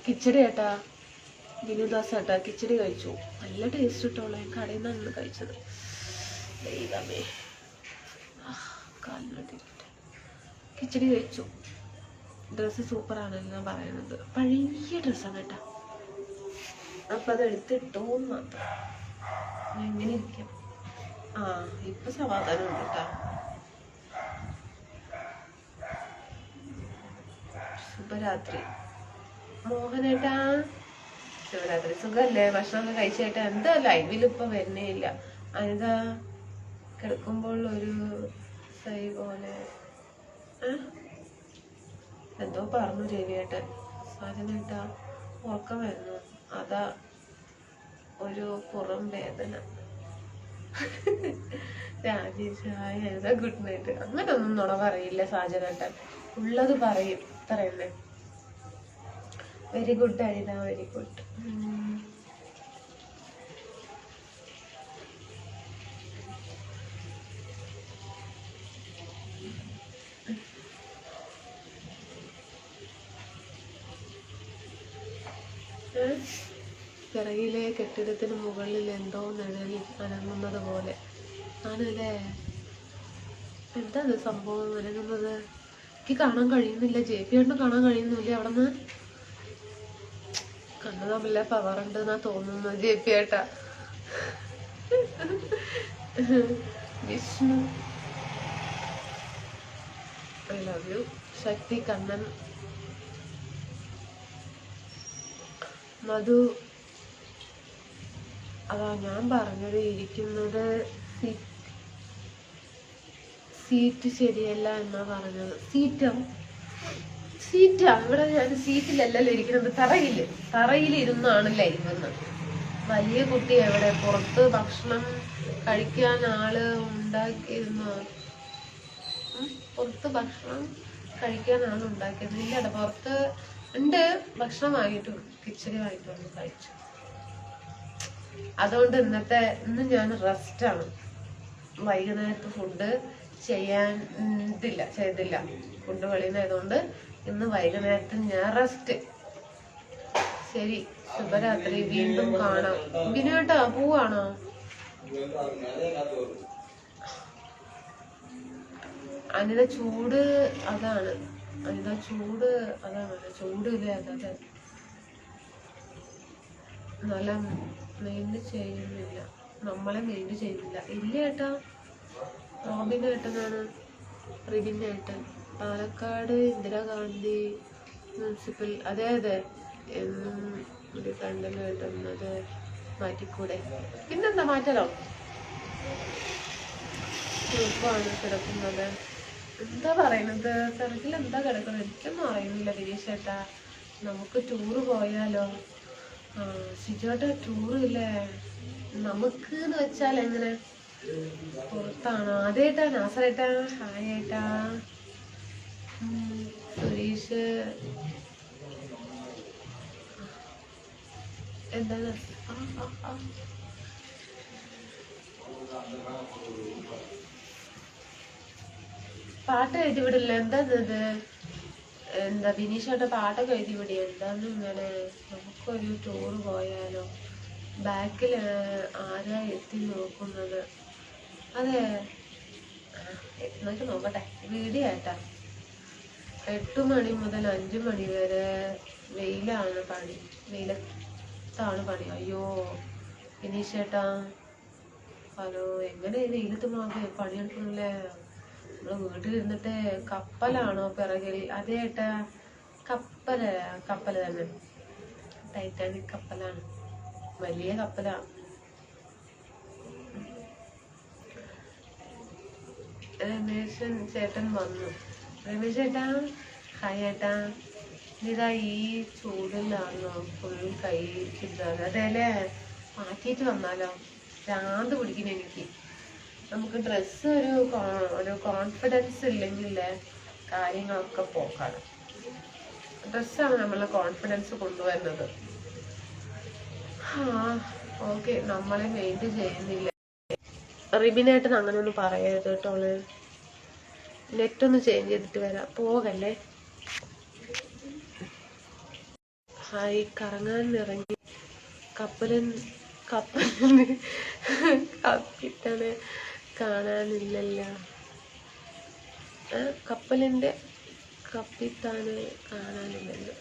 കിച്ചടി ഏട്ടാ. വിനുദാസ് ഏട്ടാ കിച്ചടി കഴിച്ചു. നല്ല ടേസ്റ്റ് ഇട്ടോളെ. കടയിൽ നിന്നാണ് കഴിച്ചത്. ദൈവമേ, കാലിനോട്ടിരിക്കട്ടെ. കിച്ചടി കഴിച്ചു. ഡ്രസ്സ് സൂപ്പറാണല്ലോ ഞാൻ പറയുന്നത്. പഴയ ഡ്രസ്സാണ് കേട്ടാ. അപ്പം അത് എടുത്തിട്ടോന്ന് മാത്രം. എങ്ങനെ ഇരിക്കാം? ഇപ്പൊ സമാധാനം ഉണ്ട് കേട്ടാ. ശുഭരാത്രി മോഹനേട്ടാ. ശിവരാത്രി സുഖല്ലേ? ഭക്ഷണമൊക്കെ കഴിച്ചേട്ടാ. എന്താ ലൈവിലിപ്പം വരുന്നേ ഇല്ല. അനിതാ കിടക്കുമ്പോൾ ഒരു സൈ പോലെ എന്തോ പറഞ്ഞു രവിയേട്ടൻ. സാജനേട്ടാ ഉറക്കം വരുന്നു. അതാ ഒരു പുറം വേദന. രാജേഷായ എന്താ ഗുഡ് നൈറ്റ്. അങ്ങനെ ഒന്നും നുണ പറയില്ല സാജനേട്ടൻ. ഉള്ളത് പറയും. ഇത്രയല്ലേ. Very good Anitha, very good. പിറകിലെ കെട്ടിടത്തിന് മുകളിൽ എന്തോ നിഴലിൽ അനങ്ങുന്നത് പോലെ ആണല്ലേ. എന്താണ് സംഭവം അനങ്ങുന്നത്? എനിക്ക് കാണാൻ കഴിയുന്നില്ല. JP കാണാൻ കഴിയുന്നില്ല. അവിടെ നിന്ന് കണ്ണു തമ്മിലെ പവറുണ്ട് എന്നാ തോന്നുന്നു. JP Vishnu I love you. Shakti Kannan Madhu. അതാ ഞാൻ പറഞ്ഞത്, ഇരിക്കുന്നത് സീറ്റ് ശരിയല്ല എന്നാ പറഞ്ഞത്. സീറ്റാ ഇവിടെ ഞാൻ സീറ്റിലല്ലല്ലോ ഇരിക്കുന്നത്, തറയിലിരുന്നാണ് ലൈവ്. വലിയ കുട്ടി എവിടെ? പുറത്ത് ഭക്ഷണം കഴിക്കാൻ ആള് ഉണ്ടാക്കിയിരുന്നോ? പുറത്ത് ഭക്ഷണം കഴിക്കാൻ ആള് ഉണ്ടാക്കിയിരുന്നില്ല. പുറത്ത് ഉണ്ട്, ഭക്ഷണം വാങ്ങിയിട്ട് കിച്ചടി വാങ്ങിട്ട് വന്ന് കഴിച്ചു. അതുകൊണ്ട് ഇന്ന് ഞാൻ റെസ്റ്റാണ്. വൈകുന്നേരത്തെ ഫുഡ് ചെയ്തില്ല. ഫുഡ് വെളിയുന്നതുകൊണ്ട് ഇന്ന് വൈകുന്നേരത്തിന് ഞാൻ റെസ്റ്റ്. ശരി, ശുഭരാത്രി, വീണ്ടും കാണാം. ബിനുവേട്ടാ പോവാണോ? അനിത ചൂട് അതാണ്. ചൂടില്ലേ അതെ. നല്ല മെയിൻറ്റ് ചെയ്യുന്നില്ല, നമ്മളെ മെയിൻറ്റ് ചെയ്യുന്നില്ല. ഇല്ല ഏട്ടാ, റോബിൻ്റെ ഏട്ടനാണ്. റിബിൻ്റെ ഏട്ടൻ പാലക്കാട് ഇന്ദിരാഗാന്ധി മുനിസിപ്പൽ. അതെ എന്നും ഒരു കണ്ടല്ലോ ഏട്ടൻ. അത് മാറ്റിക്കൂടെ? പിന്നെന്താ മാറ്റലോ? ഗ്രൂപ്പാണ് കിടക്കുന്നത്. എന്താ പറയുന്നത്? തിരക്കിൽ എന്താ കിടക്കുന്നത്? എനിക്കൊന്നും അറിയുന്നില്ല. ഗിരീഷേട്ടാ, നമുക്ക് ടൂറ് പോയാലോ? സിജോട്ട ടൂറ് ഇല്ലേ? നമുക്ക് എന്ന് വെച്ചാൽ എങ്ങനെ? പുറത്താണോ? അതേട്ടാ നാസറേട്ടാ, ഹായ് ഏട്ടാ. സുരേഷ് എന്താണ്? പാട്ട് എഴുതി വിടില്ല. എന്താ ബിനീഷേട്ട പാട്ടൊക്കെ എഴുതി വിടി. എന്താന്ന് ഇങ്ങനെ? നമുക്കൊരു ടൂറ് പോയാലോ? ബാക്കിൽ ആരാ എത്തി നോക്കുന്നത്? അതെ, എന്നൊക്കെ നോക്കട്ടെ. വീഡിയോ ഏട്ടാ 8 മണി മുതൽ 5 മണി വരെ വെയിലത്താണ് പണി. അയ്യോ ബിനീഷേട്ടാ, ഹലോ. എങ്ങനെ വെയിലത്ത് പണിയെടുക്കണല്ലേ? നമ്മള് വീട്ടിലിരുന്നിട്ട്. കപ്പലാണോ പിറകിൽ? അതേ ഏട്ടാ, കപ്പല് തന്നെ. ടൈറ്റാനിക് കപ്പലാണ്, വലിയ കപ്പലാണ്. രമേശൻ ചേട്ടൻ വന്നു. രമേശ് ചേട്ടാ, ഹായ് ഏട്ടാ. ഇതാ ഈ ചൂടിലാണോ ഫുൾ കൈ ചുറ്റാറ്? അതേല്ലേ, മാറ്റിയിട്ട് വന്നാലോ? ഭ്രാന്ത് പിടിക്കും എനിക്ക്. നമുക്ക് ഡ്രസ്സ് ഒരു കോൺഫിഡൻസ് ഇല്ലെങ്കിൽ കാര്യങ്ങളൊക്കെ പോക്കാണ്. ഡ്രസ്സാണ് നമ്മളെ കോൺഫിഡൻസ് കൊണ്ടുവരുന്നത്. ഓക്കെ, നമ്മളെ മെയിൻറ്റ് ചെയ്യുന്നില്ല. റിബിനായിട്ട് അങ്ങനെയൊന്നും പറയരുത് കേട്ടോള്. നെറ്റൊന്ന് ചേഞ്ച് ചെയ്തിട്ട് വരാം, പോകല്ലേ. ഹായ്, കറങ്ങാൻ ഇറങ്ങി. കപ്പലിന് കപ്പിത്തനെ കാണാനില്ലല്ലോ. കപ്പലിൻ്റെ കപ്പിത്താനെ കാണാനില്ലല്ലോ.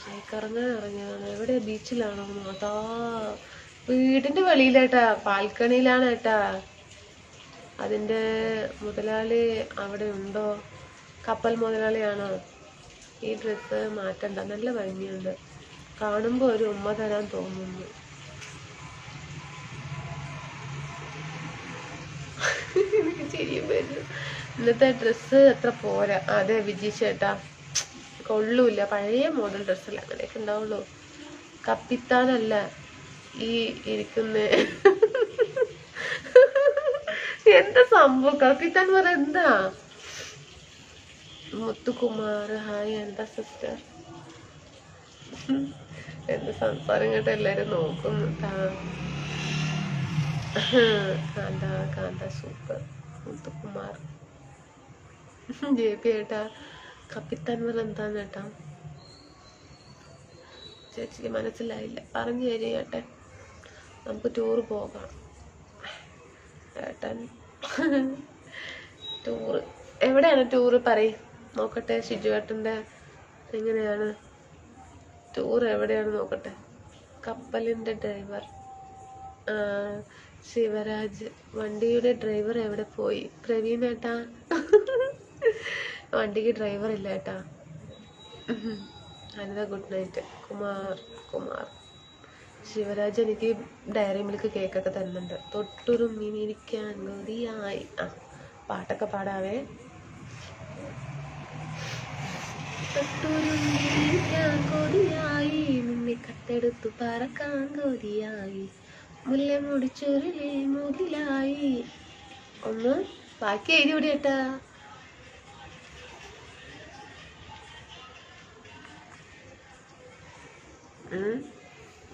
ഹായ്, കറങ്ങാൻ ഇറങ്ങിയതാണ്. എവിടെ? ബീച്ചിലാണോ? അതാ വീടിൻ്റെ വെളിയിലേട്ടാ, ബാൽക്കണിയിലാണ് ഏട്ടാ. അതിൻ്റെ മുതലാളി അവിടെ ഉണ്ടോ? കപ്പൽ മുതലാളിയാണോ? ഈ ഡ്രസ്സ് മാറ്റണ്ട, നല്ല ഭംഗിയുണ്ട്. കാണുമ്പോൾ ഒരു ഉമ്മ തരാൻ തോന്നുന്നു. എനിക്ക് ശരിയും വരുന്നു. ഇന്നത്തെ ഡ്രസ്സ് അത്ര പോരാ. അതെ വിജീഷ് ചേട്ടാ, കൊള്ളൂല്ല. പഴയ മോഡൽ ഡ്രസ്സല്ല, അങ്ങനെയൊക്കെ ഉണ്ടാവുള്ളൂ. കപ്പിത്താനല്ല ഈ ഇരിക്കുന്ന. എന്താ സംഭവം? കപ്പിത്താൻ പറ എന്താ? മുത്തുകുമാർ ഹായ്. എന്താ സിസ്റ്റർ? എന്റെ സംസാരം കേട്ട് എല്ലാരും നോക്കുന്നു. കാന്ത സൂപ്പർ. മുത്തുകുമാർ JP ഏട്ടാ, കപ്പിത്താൻ പറ എന്താന്ന് ഏട്ടാ? ചേച്ചിക്ക് മനസ്സിലായില്ല. പറഞ്ഞു തരും ഏട്ടൻ, നമുക്ക് ടൂറ് പോകാം. ഏട്ടൻ ടൂറ് എവിടെയാണ് ടൂറ് പറയും നോക്കട്ടെ. ഷിജുവേട്ടൻ്റെ എങ്ങനെയാണ് ടൂർ എവിടെയാണ് നോക്കട്ടെ. കപ്പലിൻ്റെ ഡ്രൈവർ ശിവരാജ്. വണ്ടിയുടെ ഡ്രൈവർ എവിടെ പോയി? പ്രവീൺ ഏട്ടാ. വണ്ടിക്ക് ഡ്രൈവർ ഇല്ല ഏട്ടാ. Anitha good night. കുമാർ ശിവരാജ് എനിക്ക് ഡയറി മിൽക്ക് കേക്കൊക്കെ തരുന്നുണ്ട്. തൊട്ടുരുമ്മിരിക്കാൻ കൊതിയായി. പാട്ടൊക്കെ പാടാവേ. തൊട്ടുരുമ്മിരിക്കാൻ കൊതിയായി, നിന്നെ കത്തെടുത്തു പറക്കാൻ കൊതിയായി, മുല്ല മുടിച്ചൊരു മുകിലായി. ഒന്ന് ബാക്കി എഴുതി വിടേട്ടാ.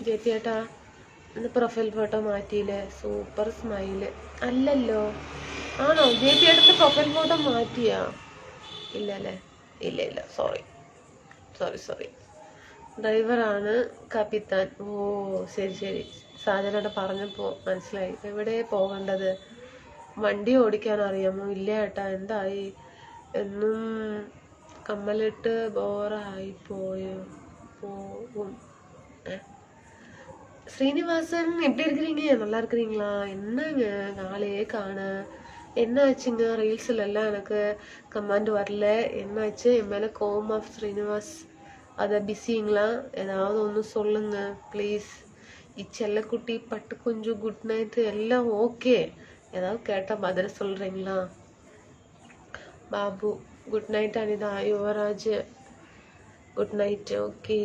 ജെറ്റിയേട്ടാ ഇന്ന് പ്രൊഫൈൽ ഫോട്ടോ മാറ്റിയില്ലേ? Super smile. അല്ലല്ലോ, ആണോ? ജെറ്റിയേട്ടൻ്റെ പ്രൊഫൈൽ ഫോട്ടോ മാറ്റിയാ? ഇല്ല അല്ലേ? ഇല്ല സോറി. ഡ്രൈവറാണ് കപ്പിത്താൻ. ഓ ശരി. സാജനോട് പറഞ്ഞപ്പോൾ മനസ്സിലായി. എവിടെ പോകേണ്ടത്? വണ്ടി ഓടിക്കാൻ അറിയാമോ? ഇല്ല ഏട്ടാ. എന്തായി? എന്നും കമ്മലിട്ട് ബോറായി പോകും. ஸ்ரீனிவாசன் எப்படி இருக்கிறீங்க? நல்லா இருக்கிறீங்களா? என்னங்க நாளே காண, என்ன ஆச்சுங்க? ரீல்ஸ்ல எல்லாம் எனக்கு கமெண்ட் வரல, என்னாச்சு? என் மேல கோவமா ஸ்ரீனிவாஸ்? அதை பிஸிங்களா? ஏதாவது ஒன்று சொல்லுங்க ப்ளீஸ். இச்செல்லக்குட்டி பட்டு கொஞ்சம் குட் நைட் எல்லாம் ஓகே. ஏதாவது கேட்டால் பதில் சொல்கிறீங்களா? Babu good night. Anitha Yuvaraj good night. Okay.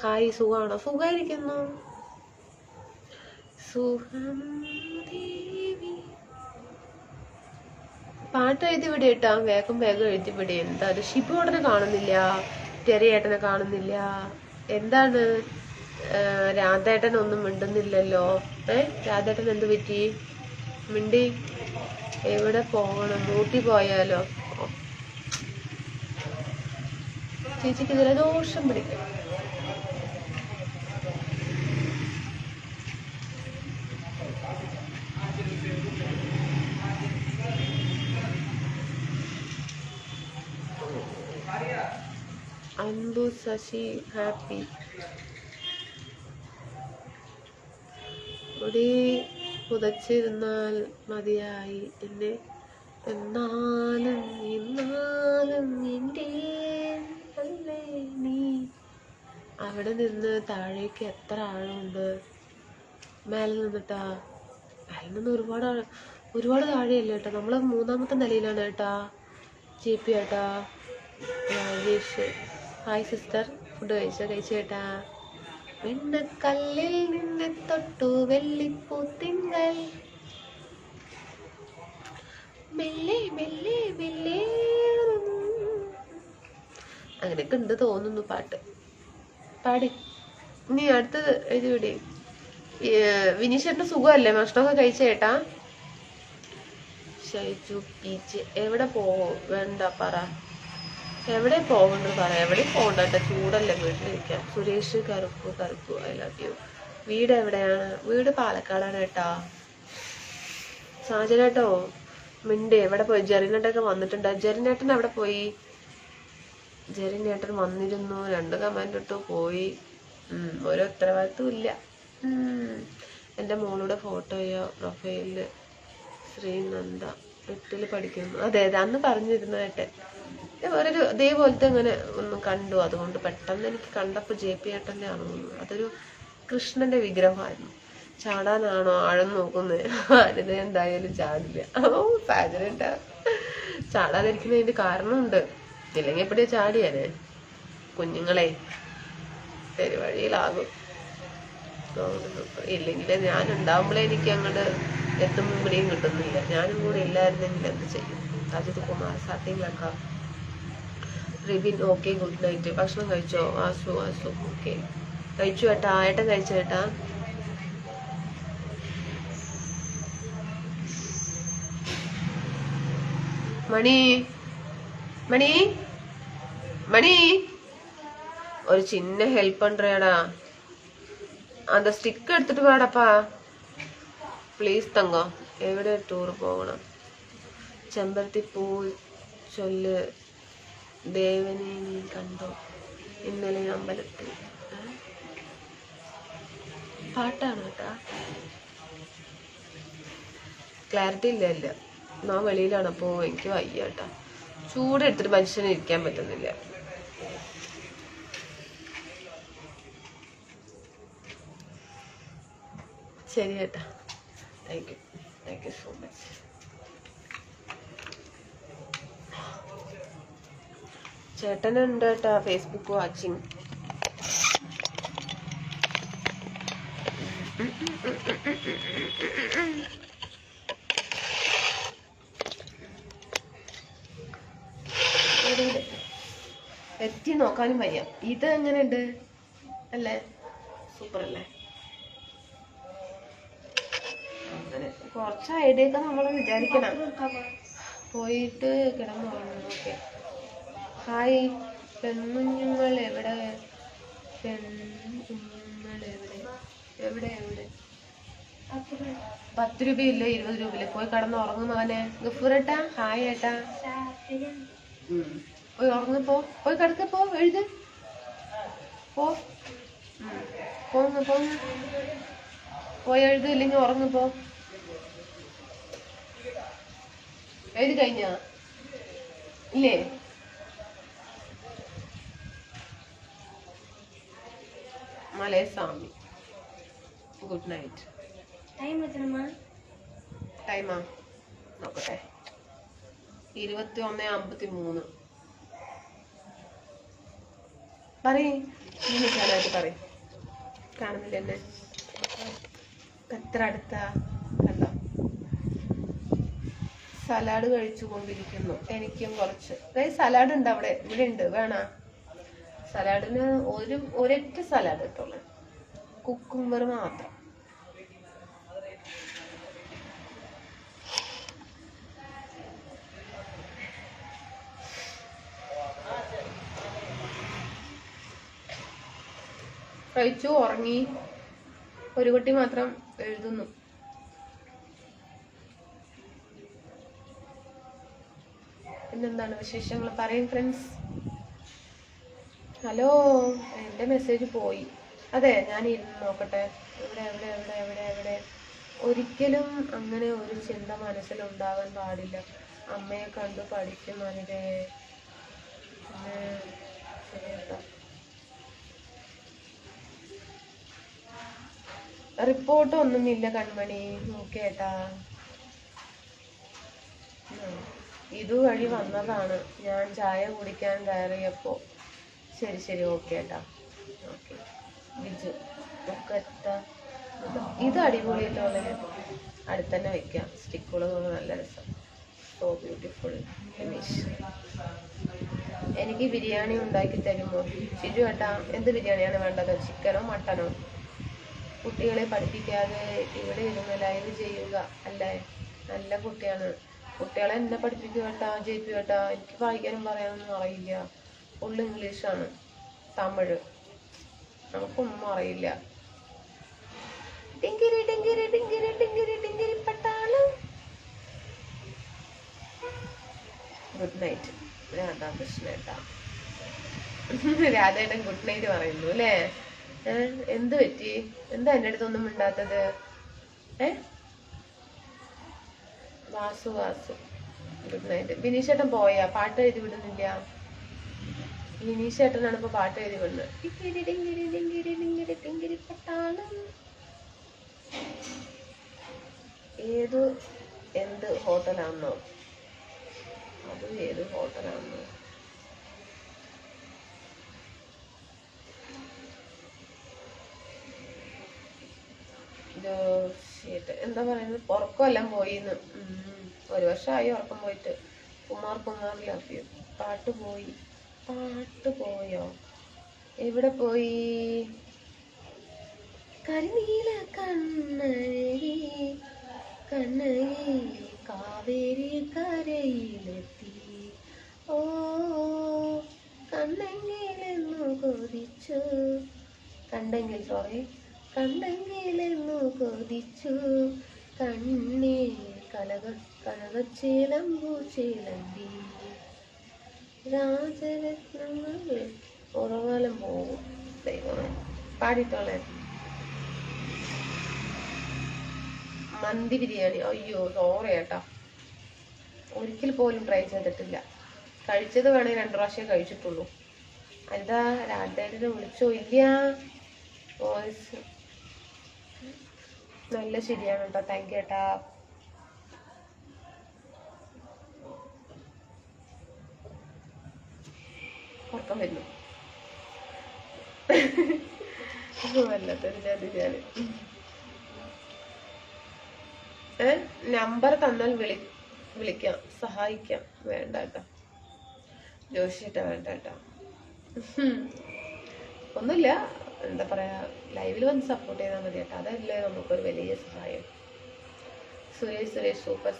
Hi, സുഖമാണോ? സുഖമായിരിക്കുന്നു. പാട്ട് എഴുതി വിട കേട്ടാ. വേഗം എഴുതി വിട. എന്താ അത്? ഷിബുടനെ കാണുന്നില്ല, ടെറിയേട്ടനെ കാണുന്നില്ല. എന്താണ് രാധേട്ടൻ ഒന്നും മിണ്ടുന്നില്ലല്ലോ? രാധേട്ടൻ എന്ത് പറ്റി? മിണ്ടി. എവിടെ പോകണം? ഊട്ടി പോയാലോ? ചേച്ചിക്ക് ജലദോഷം പിടിക്കും. അൻപു ശശി ഹാപ്പി. മുടി പുതച്ചിരുന്നാൽ മതിയായി എന്നെ, എന്നാലും എൻ്റെ അല്ലേ നീ. അവിടെ നിന്ന് താഴേക്ക് എത്ര ആഴമുണ്ട്? മേലെ നിന്നിട്ടാ? മേലെ നിന്ന് ഒരുപാട് താഴെയല്ല കേട്ടോ. നമ്മൾ 3ാമത്തെ നിലയിലാണ് കേട്ടാ. JP ഏട്ടാ. Rajesh hi sister. ഫുഡ് കഴിച്ചു കേട്ടാ. വെണ്ണക്കല്ലിൽ നിന്നെ തൊട്ടു വെള്ളിപ്പൂത്തിങ്കൾ, മെല്ലെ മെല്ലെ മെല്ലെ. അങ്ങനെയൊക്കെ ഉണ്ട് തോന്നുന്നു പാട്ട്. പാടി. ഇനി അടുത്തത് എഴുതി വിടി. വിനീഷേട്ടന് സുഖമല്ലേ? ഭക്ഷണമൊക്കെ കഴിച്ചേട്ടാ. ഷൈജു പീച്ച്. എവിടെ വേണ്ട പറ. എവിടെ പോകണ്ടത് പറ. എവിടെ പോകണ്ട, ചൂടല്ലേ, വീട്ടിലിരിക്കാം. സുരേഷ് കറുപ്പു ഐ ലവ് യു. വീട് എവിടെയാണ്? വീട് പാലക്കാടാണ് കേട്ടാ. സാജനേട്ടോ മിണ്ട്. എവിടെ പോയി? ജെറിനേട്ടൊക്കെ വന്നിട്ടുണ്ട്. ജെറിനേട്ടൻ എവിടെ പോയി? ജെറിനേട്ടൻ വന്നിരുന്നു, 2 കമന്റ് ഇട്ടു പോയി. ഒരു ഉത്തരവാദിത്വം ഇല്ല. എൻ്റെ മോളുടെ ഫോട്ടോയോ പ്രൊഫൈലില്? ശ്രീനന്ദ 8ൽ പഠിക്കുന്നു. അതെ അന്ന് പറഞ്ഞിരുന്നേട്ടെ. വേറൊരു ഇതേപോലത്തെ ഇങ്ങനെ ഒന്ന് കണ്ടു. അതുകൊണ്ട് പെട്ടെന്ന് എനിക്ക് കണ്ടപ്പോൾ JP ഏട്ടൻ്റെ ആണെന്ന്. അതൊരു കൃഷ്ണന്റെ വിഗ്രഹമായിരുന്നു. ചാടാനാണോ ആഴം നോക്കുന്നത്? അതിന് എന്തായാലും ചാടില്ല. സാഹചര്യം ചാടാതിരിക്കുന്നതിന്റെ കാരണമുണ്ട്. ഇല്ലെങ്കിൽ എപ്പോഴേ ചാടിയാനെ. കുഞ്ഞുങ്ങളെ പെരുവഴിയിലാകും. ഇല്ലെങ്കിൽ ഞാൻ ഉണ്ടാവുമ്പോഴേ എനിക്ക് അങ്ങോട്ട് എത്തുമ്പോൾ ഇവിടെയും കിട്ടുന്നില്ല. ഞാനും കൂടെ ഇല്ലായിരുന്നെങ്കിൽ എന്ത് ചെയ്യും? അജിത് കുമാർ സ്റ്റാർട്ടിങ്ങിലൊക്കെ. Ribin okay good night. ഭക്ഷണം കഴിച്ചോ? ആസു ഓക്കെ കഴിച്ചു ഏട്ടാ. ഏട്ടൻ കഴിച്ചു ഏട്ടാ. മണി മണി ഒരു ചിന്ന ഹെൽപ്പ് പண்றேடா. அந்த സ്റ്റിക്ക് എടുത്തിട്ട് വാടപ്പാ പ്ലീസ് തങ്കം. എവിടെ ടൂർ പോകണം? ചെമ്പരത്തി പൂ ചൊല്ല്. ദേവനെ നീ കണ്ടോ ഇന്നലെ അമ്പലത്തിൽ? പാട്ടാണ് കേട്ടാ. ക്ലാരിറ്റി ഇല്ല ഇല്ല. ഞാൻ വെളിയിലാണ്, അപ്പോൾ എനിക്ക് വയ്യ കേട്ടാ. ചൂടെടുത്തിട്ട് മനുഷ്യന് ഇരിക്കാൻ പറ്റുന്നില്ല. ശരി കേട്ടാ. Thank you so much. ചേട്ടനുണ്ട് കേട്ടാ ഫേസ്ബുക്ക് വാച്ചിങ്. എത്തി നോക്കാനും വയ്യ. ഇത് എങ്ങനെയുണ്ട് അല്ലേ? സൂപ്പർ അല്ലേ? അങ്ങനെ കുറച്ച് ഐഡിയ ഒക്കെ നമ്മൾ വിചാരിക്കണം. പോയിട്ട് കിടന്നു. ഓക്കെ. ഹായ് പെൺകുഞ്ഞുങ്ങൾ എവിടെ? പെൺകുഞ്ഞുങ്ങൾ എവിടെ? എവിടെ എവിടെ? 10 രൂപയില്ല 20 രൂപയില്ല. പോയി കിടന്ന് ഉറങ്ങും മകനെ. ഗഫൂറേട്ടാ ഹായ് ഏട്ടാ. പോയി ഉറങ്ങിപ്പോ. പോയി കിടക്കപ്പോ. എഴുത് പോന്ന് പോയി എഴുത്. ഇല്ലെങ്കിൽ ഉറങ്ങിപ്പോ. എഴുതി കഴിഞ്ഞാ ഇല്ലേ? മലയസ്വാമി ഗുഡ് നൈറ്റ്. ടൈമാ നോക്കട്ടെ. 21:53. പറയ് പറയും. കാണുന്നില്ല എന്നെ. എത്ര അടുത്താ കണ്ടോ? സലാഡ് കഴിച്ചു കൊണ്ടിരിക്കുന്നു. എനിക്കും കുറച്ച്. സലാഡ് ഉണ്ട് അവിടെ. ഇവിടെ ഉണ്ട്. വേണോ? സലാഡിന് ഒരൊറ്റ സലാഡ് കിട്ടുള്ളൂ. കുക്കുംബർ മാത്രം. കഴിച്ചു ഉറങ്ങി. ഒരു കുട്ടി മാത്രം എഴുതുന്നു. പിന്നെന്താണ് വിശേഷങ്ങൾ? പറയും ഫ്രണ്ട്സ്. ഹലോ. എൻ്റെ മെസ്സേജ് പോയി. അതെ ഞാൻ ഇരുന്ന് നോക്കട്ടെ. എവിടെ എവിടെ എവിടെ എവിടെ എവിടെ? ഒരിക്കലും അങ്ങനെ ഒരു ചിന്ത മനസ്സിലുണ്ടാവാൻ പാടില്ല. അമ്മയെ കണ്ടു പഠിക്കും അതിനെ. ശരിയേട്ടാ. റിപ്പോർട്ട് ഒന്നുമില്ല കൺമണി. ഓക്കെ ഏട്ടാ. ഇതുവഴി വന്നതാണ് ഞാൻ ചായ കുടിക്കാൻ കയറിയപ്പോ. ശരി ഓക്കെ ഏട്ടാ. ഓക്കെ ബിജു ഒക്കെ ഇത് അടിപൊളിയായിട്ടോളെ. അടുത്തന്നെ വെക്കാം. സ്റ്റിക്കുകളൊക്കെ നല്ല രസം. So beautiful finish. എനിക്ക് ബിരിയാണി ഉണ്ടാക്കി തരുമോ? ഷിജു ഏട്ടാ എന്ത് ബിരിയാണിയാണ് വേണ്ടത്? ചിക്കനോ മട്ടനോ? കുട്ടികളെ പഠിപ്പിക്കാതെ ഇവിടെ ഇരുന്ന് ലൈവ് ചെയ്യുക അല്ലേ? നല്ല കുട്ടിയാണ്. കുട്ടികളെ എന്നെ പഠിപ്പിക്കുക കേട്ടാ. ജയിപ്പി കേട്ടാ. എനിക്ക് വായിക്കാനും പറയാനൊന്നും അറിയില്ല. ഫുൾ ഇംഗ്ലീഷാണ്. തമിഴ് നമുക്കൊന്നും അറിയില്ല. ടിങ്കിരി ടിങ്കിരി ടിങ്കിരി ടിങ്കിരി ടിങ്കിരി പട്ടാളം. ഗുഡ് നൈറ്റ് രാധാകൃഷ്ണേട്ടാ. രാധേട്ടൻ ഗുഡ് നൈറ്റ് പറയുന്നു അല്ലേ? എന്ത് പറ്റി? എന്താ എൻ്റെ അടുത്തൊന്നും മിണ്ടാത്തത്? Vasu good night. വിനീഷേട്ടൻ പോയാ? പാട്ട് എഴുതി വിടുന്നില്ല. വിനീഷേട്ടനാണ് ഇപ്പൊ പാട്ട് എഴുതി വിടുന്നത്. എന്ത് ഹോട്ടലാണെന്നോ? അത് ഏത് ഹോട്ടലാണെന്നോ? എന്താ പറയുന്നത്? ഉറക്കമെല്ലാം പോയിന്ന്. 1 വർഷമായി ഉറക്കം പോയിട്ട്. കുമാറിലാക്കിയോ? പാട്ട് പോയോ? എവിടെ പോയി? കരിനീല കണ്ണഴകി കാവേരി കരയിലെത്തി. ഓ കണ്ടെങ്കിലെന്നു കൊതിച്ചു, കണ്ടെങ്കിൽ സോറി കണ്ടെങ്കിലെന്നു കൊതിച്ചു, കണ്ണേ കനകച്ചേലമ്പു ചേലമ്പി രാജരത്നങ്ങൾ ഉറവാലം പോകും. ദൈവമേ പാടിത്തോളെ. മന്തി ബിരിയാണി, അയ്യോ സോറി ഏട്ടാ, ഒരിക്കൽ പോലും ട്രൈ ചെയ്തിട്ടില്ല. കഴിച്ചത് വേണമെങ്കിൽ 2 പ്രാവശ്യം കഴിച്ചിട്ടുള്ളൂ. എന്താ രാധേട്ടനെ വിളിച്ചോ? ഇല്ല, വോയിസ് നല്ല ശരിയാണ് കേട്ടോ. താങ്ക് യു ഏട്ടാ. ഉറക്കം വരുന്നു വല്ലാത്തൊരു ഞാൻ നമ്പർ തന്നാൽ വിളിക്കാം, സഹായിക്കാം. വേണ്ട കേട്ടോ ജോഷിട്ടാ, വേണ്ട കേട്ടോ. ഒന്നുമില്ല, എന്താ പറയാ, ലൈവിൽ വന്ന് സപ്പോർട്ട് ചെയ്താൽ മതി കേട്ടോ. അതല്ലേ നമുക്കൊരു വലിയ സഹായം. സുരേഷ് സൂപ്പർ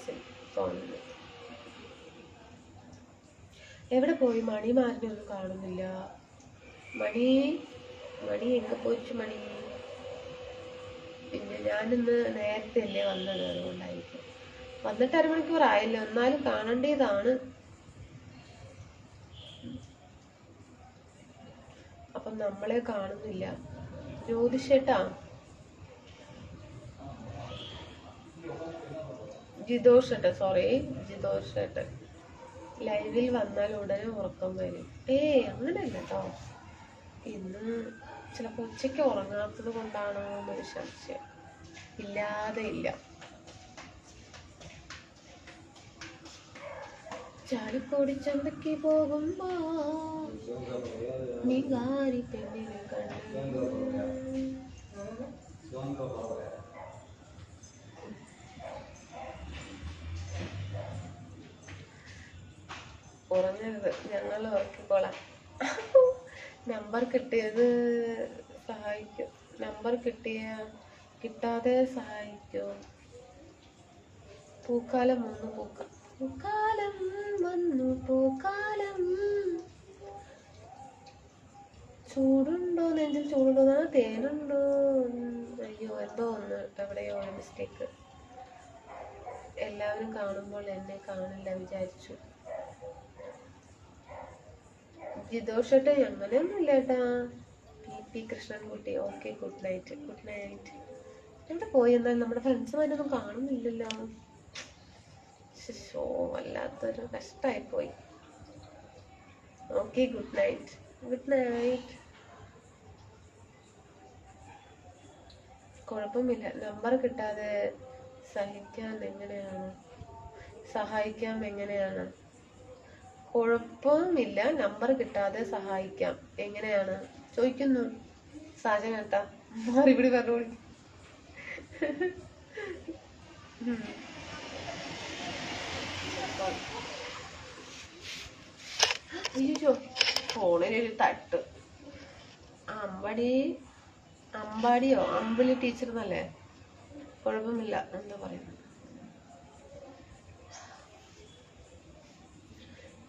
തോന്നുന്നു. എവിടെ പോയി? മണിമാറിനെ ഒന്നും കാണുന്നില്ല. മണി എങ്ങനെ പോയിച്ചു? മണി പിന്നെ ഞാനിന്ന് നേരത്തെ അല്ലേ വന്നത്, അതുകൊണ്ടായിരിക്കും. വന്നിട്ട് 1 മണിക്കൂർ ആയല്ലോ, എന്നാലും കാണേണ്ടതാണ്. അപ്പം നമ്മളെ കാണുന്നില്ല. ജ്യോതിഷേട്ടാ, ജിതോഷേട്ടൻ ലൈവിൽ വന്നാൽ ഉടനെ ഉറക്കം വരും. അങ്ങനെയല്ല കേട്ടോ. ഇന്ന് ചിലപ്പോൾ ഉച്ചയ്ക്ക് ഉറങ്ങാത്തത് കൊണ്ടാണോ എന്നൊരു സംശയം. ഇല്ലാതെ ഇല്ല. ചാലിക്കോടി ചന്തയ്ക്ക് പോകുമ്പോ നീകാരി പെണ്ണിനെ കണ്ടു. ഉറങ്ങരുത്, ഞങ്ങൾ ഉറക്കിക്കോളാം. നമ്പർ കിട്ടിയത് സഹായിക്കും. നമ്പർ കിട്ടാതെ സഹായിക്കും. പൂക്കാലം വന്നു, പൂക്കാലം വന്നു, പൂക്കാലം. ചൂടുണ്ടോ? നെഞ്ചിൽ ചൂടുണ്ടോ? തേനുണ്ടോ? അയ്യോ, എന്തോ ഒന്ന് എവിടെയോ ഒരു മിസ്റ്റേക്ക്. എല്ലാവരും കാണുമ്പോൾ എന്നെ കാണില്ല വിചാരിച്ചു. ജിതോഷട്ടെ അങ്ങനെയൊന്നും ഇല്ല ഏട്ടാ. P Krishnankutty, okay, good night. എവിടെ പോയി? എന്നാൽ നമ്മുടെ ഫ്രണ്ട്സുമാരൊന്നും കാണുന്നില്ലല്ലോ. വല്ലാത്തൊരു കഷ്ടായി പോയി. Okay, good night. കുഴപ്പമില്ല. നമ്പർ കിട്ടാതെ സഹായിക്കാം എങ്ങനെയാണ്? കുഴപ്പമില്ല, നമ്പർ കിട്ടാതെ സഹായിക്കാം എങ്ങനെയാണ് ചോദിക്കുന്നു സാജൻ കേട്ടാ. മറുപടി പറഞ്ഞോളി. അയ്യോ, ഫോണിലൊരു തട്ട്. അമ്പാടിയോ അമ്പിളി ടീച്ചർ എന്നല്ലേ? കുഴപ്പമില്ല, എന്താ പറയുന്നത്.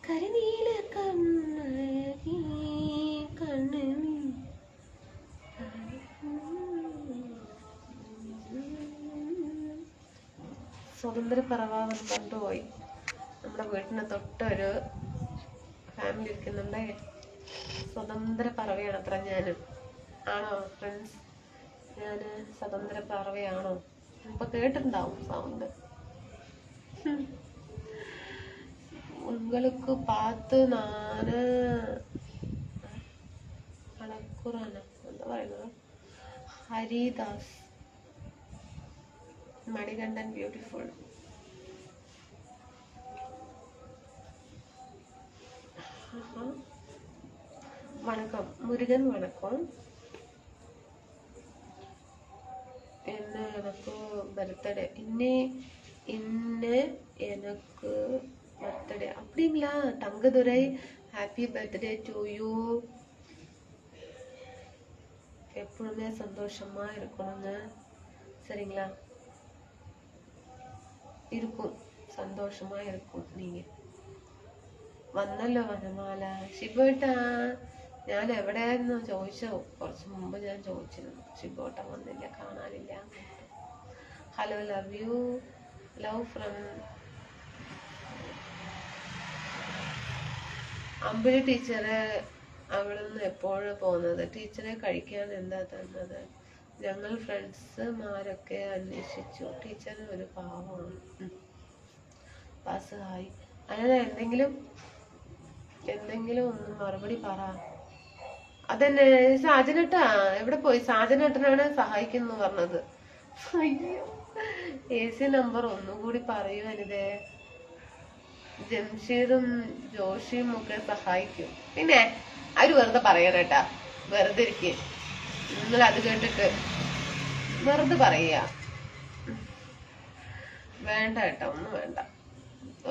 കരിനീല സ്വതന്ത്ര പറവാന്ന് കൊണ്ടുപോയി. നമ്മുടെ വീട്ടിന് തൊട്ടൊരു ഫാമിലി ഇരിക്കുന്നുണ്ടേ. സ്വതന്ത്ര പറവയാണ് അത്ര. ആണോ ഫ്രണ്ട്സ്? ഞാന് സ്വതന്ത്ര പറവയാണോ? ഇപ്പൊ കേട്ടിട്ടുണ്ടാവും സൗണ്ട്. உங்களுக்கு பார்த்து നാന് അണക്കുറാണ് എന്താ പറയുന്നത്? ഹരിദാസ് മണികണ്ഠൻ ബ്യൂട്ടിഫുൾ. வணக்கம் முருகன், வணக்கம். என்ன எனக்கு பர்த்டே எனக்கு பர்த்டே அப்படிங்களா? Thangadurai, happy birthday to you. எப்பவுமே சந்தோஷமா இருக்கணுங்க, சரிங்களா? இருக்கும், சந்தோஷமா இருக்கும். நீங்க വന്നല്ലോ വനമാല. ശിബേട്ടാ, ഞാൻ എവിടെയായിരുന്നു ചോദിച്ചോ, കുറച്ച് മുമ്പ് ഞാൻ ചോദിച്ചിരുന്നു. ശിബോട്ട വന്നില്ല, കാണാനില്ല. Hello, love you, love from Ambili ടീച്ചറെ. അവിടെ നിന്ന് എപ്പോഴും പോകുന്നത്? ടീച്ചറെ കഴിക്കാൻ എന്താ തന്നത്? ഞങ്ങൾ ഫ്രണ്ട്സ്മാരൊക്കെ അന്വേഷിച്ചു. ടീച്ചർ ഒരു പാവമാണ്. Pass hi. അങ്ങനെ എന്തെങ്കിലും ഒന്ന് മറുപടി പറ. അതന്നെ സാജനേട്ടാ, എവിടെ പോയി? സാജനേട്ടനാണ് സഹായിക്കുന്നു പറഞ്ഞത്. അയ്യോ, AC നമ്പർ ഒന്നുകൂടി പറയൂ അനിതേ. ജംഷീറും ജോഷിയും ഒക്കെ സഹായിക്കും. പിന്നെ അവര് വെറുതെ പറയാനേട്ടാ, വെറുതെ ഇരിക്കും. നിങ്ങൾ അത് കേട്ടിട്ട് വെറുതെ പറയാ. വേണ്ട കേട്ടോ, ഒന്നും വേണ്ട,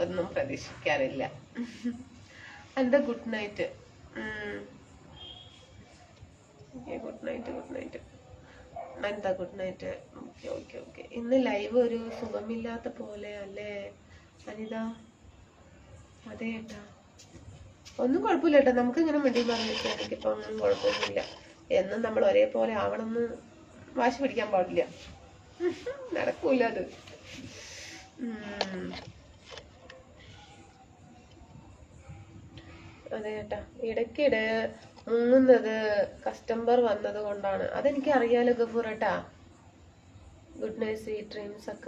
ഒന്നും പ്രതീക്ഷിക്കാറില്ല. എന്താ ഗുഡ് നൈറ്റ്? Good night. എന്താ ഗുഡ് നൈറ്റ്? ഓക്കെ. ഇന്ന് ലൈവ് ഒരു സുഖമില്ലാത്ത പോലെ അല്ലേ അനിത? അതെ ഏട്ടാ, ഒന്നും കുഴപ്പമില്ല കേട്ടോ. നമുക്ക് ഇങ്ങനെ മിണ്ടി പറഞ്ഞിട്ട് എനിക്കിപ്പോ ഒന്നും കുഴപ്പമൊന്നുമില്ല. എന്നും നമ്മൾ ഒരേപോലെ ആവണമെന്ന് വാശി പിടിക്കാൻ പാടില്ല. നടക്കൂല അത്. അതെ ഏട്ടാ, ഇടയ്ക്കിടെ മുങ്ങുന്നത് കസ്റ്റമർ വന്നത് കൊണ്ടാണ്. അതെനിക്ക് അറിയാലോ ഗഫൂറേട്ടാ. ഗുഡ് നൈറ്റ്, സ്വീറ്റ് ഡ്രീംസ് അക്ക.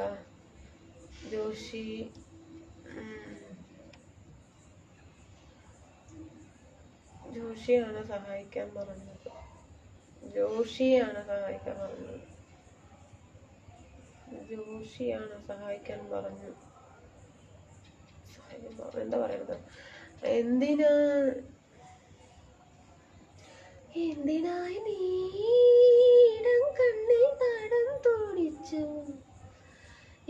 ജോഷിയാണ് സഹായിക്കാൻ പറഞ്ഞത്. എന്താ പറയുന്നത്? എന്തിനായി നീടം കണ്ണിൽ തടം തോടിച്ചു?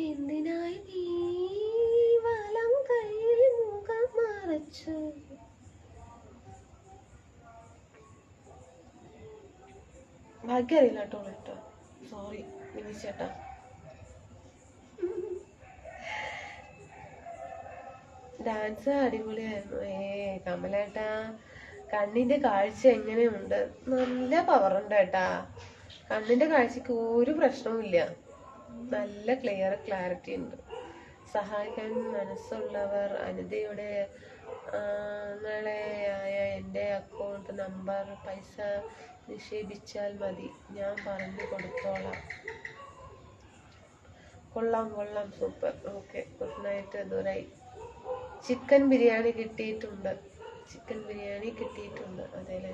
എന്തിനായി നീ വലം കയ്യിൽ മുഖം മറച്ചു? ഭാഗ്യം അറിയില്ല കേട്ടോ. സോറി വിനിച്ചേട്ടാ. ഡാൻസ് അടിപൊളിയായിരുന്നു. കമലേട്ടാ, കണ്ണിന്റെ കാഴ്ച എങ്ങനെയുണ്ട്? നല്ല പവറുണ്ട് കേട്ടാ. കണ്ണിന്റെ കാഴ്ചക്ക് ഒരു പ്രശ്നവുമില്ല, നല്ല ക്ലാരിറ്റി ഉണ്ട്. സഹായിക്കാൻ മനസ്സുള്ളവർ അനിതയുടെ ആങ്ങളെയായ എൻ്റെ അക്കൗണ്ട് നമ്പർ പൈസ നിക്ഷേപിച്ചാൽ മതി, ഞാൻ പറഞ്ഞു കൊടുത്തോളാം. കൊള്ളാം, super. Okay, good night Durai. Chicken biryani കിട്ടിയിട്ടുണ്ട്. അതേലെ,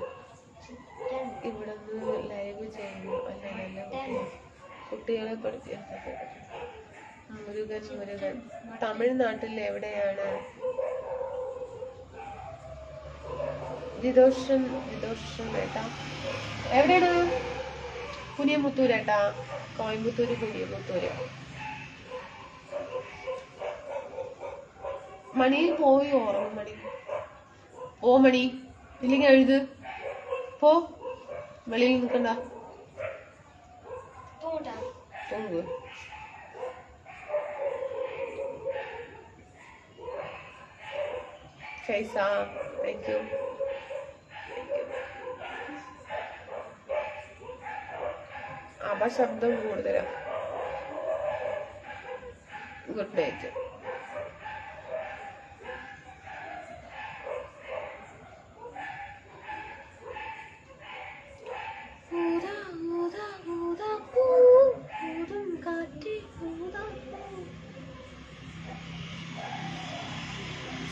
ഇവിടെ നിന്ന് ലൈവ് ചെയ്യുന്നു. അല്ല, കുട്ടികളെ പഠിപ്പിക്കാൻ. മുരുകൻ തമിഴ്നാട്ടിൽ എവിടെയാണ്? ജിതോഷൻ ഏട്ടാ, എവിടെയാണ്? കുനിയമുത്തൂര് ഏട്ടാ, കോയമ്പത്തൂര് കുനിയമുത്തൂര്. മണിയിൽ പോയി ഓർമ്മ. മണി ഇല്ലെങ്കിൽ എഴുത്. പോ, വെളിയിൽ നിൽക്കണ്ട. തൂങ്ങ്. ഫൈസ, താങ്ക് യു. അപശബ്ദം കൂടുതലാ. Good night.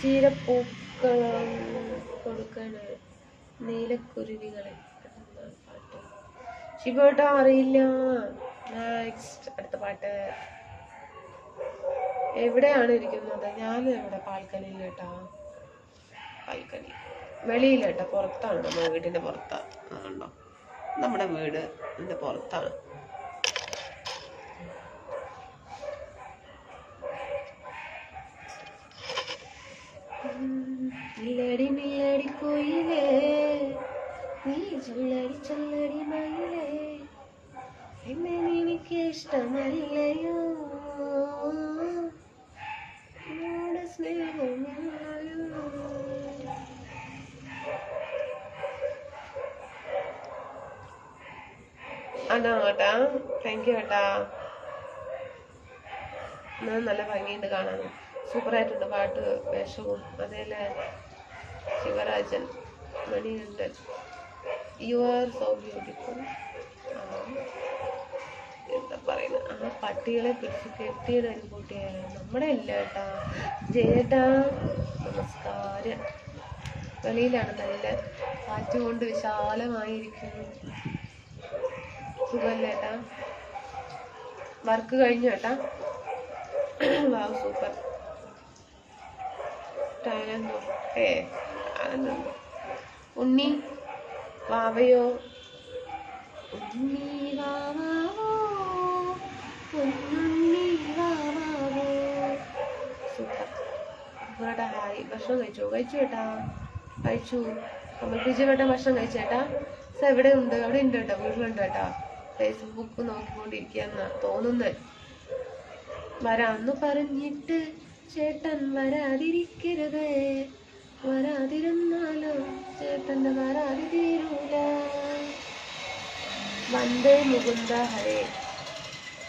ചീരപ്പൂക്കളം കൊടുക്കണ നീലക്കുരുവികളെ. ശിവട്ട അറിയില്ല. നെക്സ്റ്റ്, അടുത്ത പാട്ട്. എവിടെയാണ് ഇരിക്കുന്നത്? ഞാൻ ഇവിടെ ബാൽക്കണിയിൽ കേട്ടാ. ബാൽക്കണി വെളിയിലേട്ടാ, പുറത്താണ്. നമ്മുടെ വീടിന്റെ പുറത്താണ്. അതുകൊണ്ടോ, നമ്മുടെ വീട് ഇതിന്റെ പുറത്താണ്. നില്ലടി കോയിലേ, നീ ചൊല്ലടി മയിലേ, എന്നെ നിനക്ക് ഇഷ്ടമല്ലയോ, സ്നേഹമില്ലയോ? ആണോ ഏട്ടാ? താങ്ക് യു ഏട്ടാ. നല്ല ഭംഗിയുണ്ട് കാണാൻ, സൂപ്പറായിട്ടുണ്ട് പാട്ട്, വേഷവും. അതേലെ Sivarajan, Manikandan, U are so beautiful. എന്താ പറയുന്നത്, ആ പട്ടികളെ പിടിച്ച് കെട്ടിയത് അനുകൂട്ടിയ നമ്മുടെ ഇല്ല ഏട്ടാ. ജയേട്ടാ നമസ്കാരം. വെളിയിലാണ്, നല്ല കാറ്റ് കൊണ്ട് വിശാലമായിരിക്കുന്നു. സുഖമല്ലേ ഏട്ടാ? വർക്ക് കഴിഞ്ഞു ഏട്ടാ? Wow super. ടാലന്തോ ഉണ്ണി വാവയോ? ഉണ്ണി വാവാവോ, ഉണ്ണി വാവാവോ. സൂപ്പർ. ഇവിടെ ഹായ്. ഭക്ഷണം കഴിച്ചോ? കഴിച്ചു ഏട്ടാ, കഴിച്ചു. നമ്മൾ വിജയവേട്ട ഭക്ഷണം കഴിച്ചേട്ടാ. എവിടെ ഉണ്ട്? അവിടെ ഉണ്ട് കേട്ടോ, വീട്ടിലുണ്ട് കേട്ടാ. ഫേസ്ബുക്ക് നോക്കിക്കൊണ്ടിരിക്കുകയെന്നാ തോന്നുന്നത്. വരാന്ന് പറഞ്ഞിട്ട് ചേട്ടൻ വരാതിരിക്കരുത്, വരാതിരുന്നാലോ ചേട്ടൻ്റെ വരാതി തീരൂല. വന്ദേ മുകുന്ദ ഹരേ,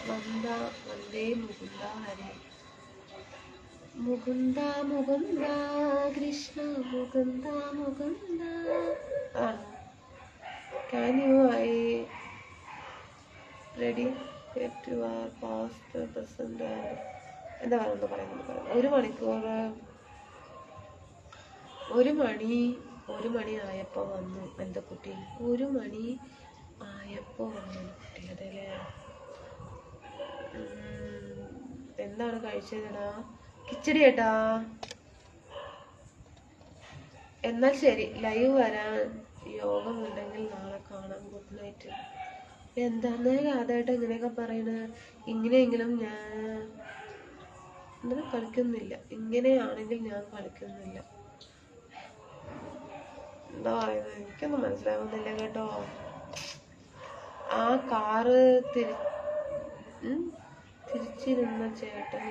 വന്ദേ മുകുന്ദ ഹരേ. Mukunda Mukunda Krishna Mukunda Mukunda. Can you ready get your past present എന്താ പറയുന്നത്? ഒരു മണി ആയപ്പോൾ വന്നു എൻ്റെ കുട്ടി. 1 മണി ആയപ്പോൾ വന്നു കുട്ടി. അതേലെ എന്താണ് കഴിച്ചതടാ? കിച്ചടി ഏട്ടാ. എന്നാൽ ശരി, ലൈവ് വരാൻ യോഗമുണ്ടെങ്കിൽ നാളെ കാണാം. Good night. എന്താന്ന് രാധേട്ട ഇങ്ങനെയൊക്കെ പറയണത്? ഇങ്ങനെയെങ്കിലും ഞാൻ കളിക്കുന്നില്ല. ഇങ്ങനെയാണെങ്കിൽ ഞാൻ കളിക്കുന്നില്ല. എന്താ പറയുന്നത് എനിക്കൊന്നും മനസ്സിലാവുന്നില്ല കേട്ടോ. ആ കാറ് തിരിച്ചിരുന്ന ചേട്ടൻ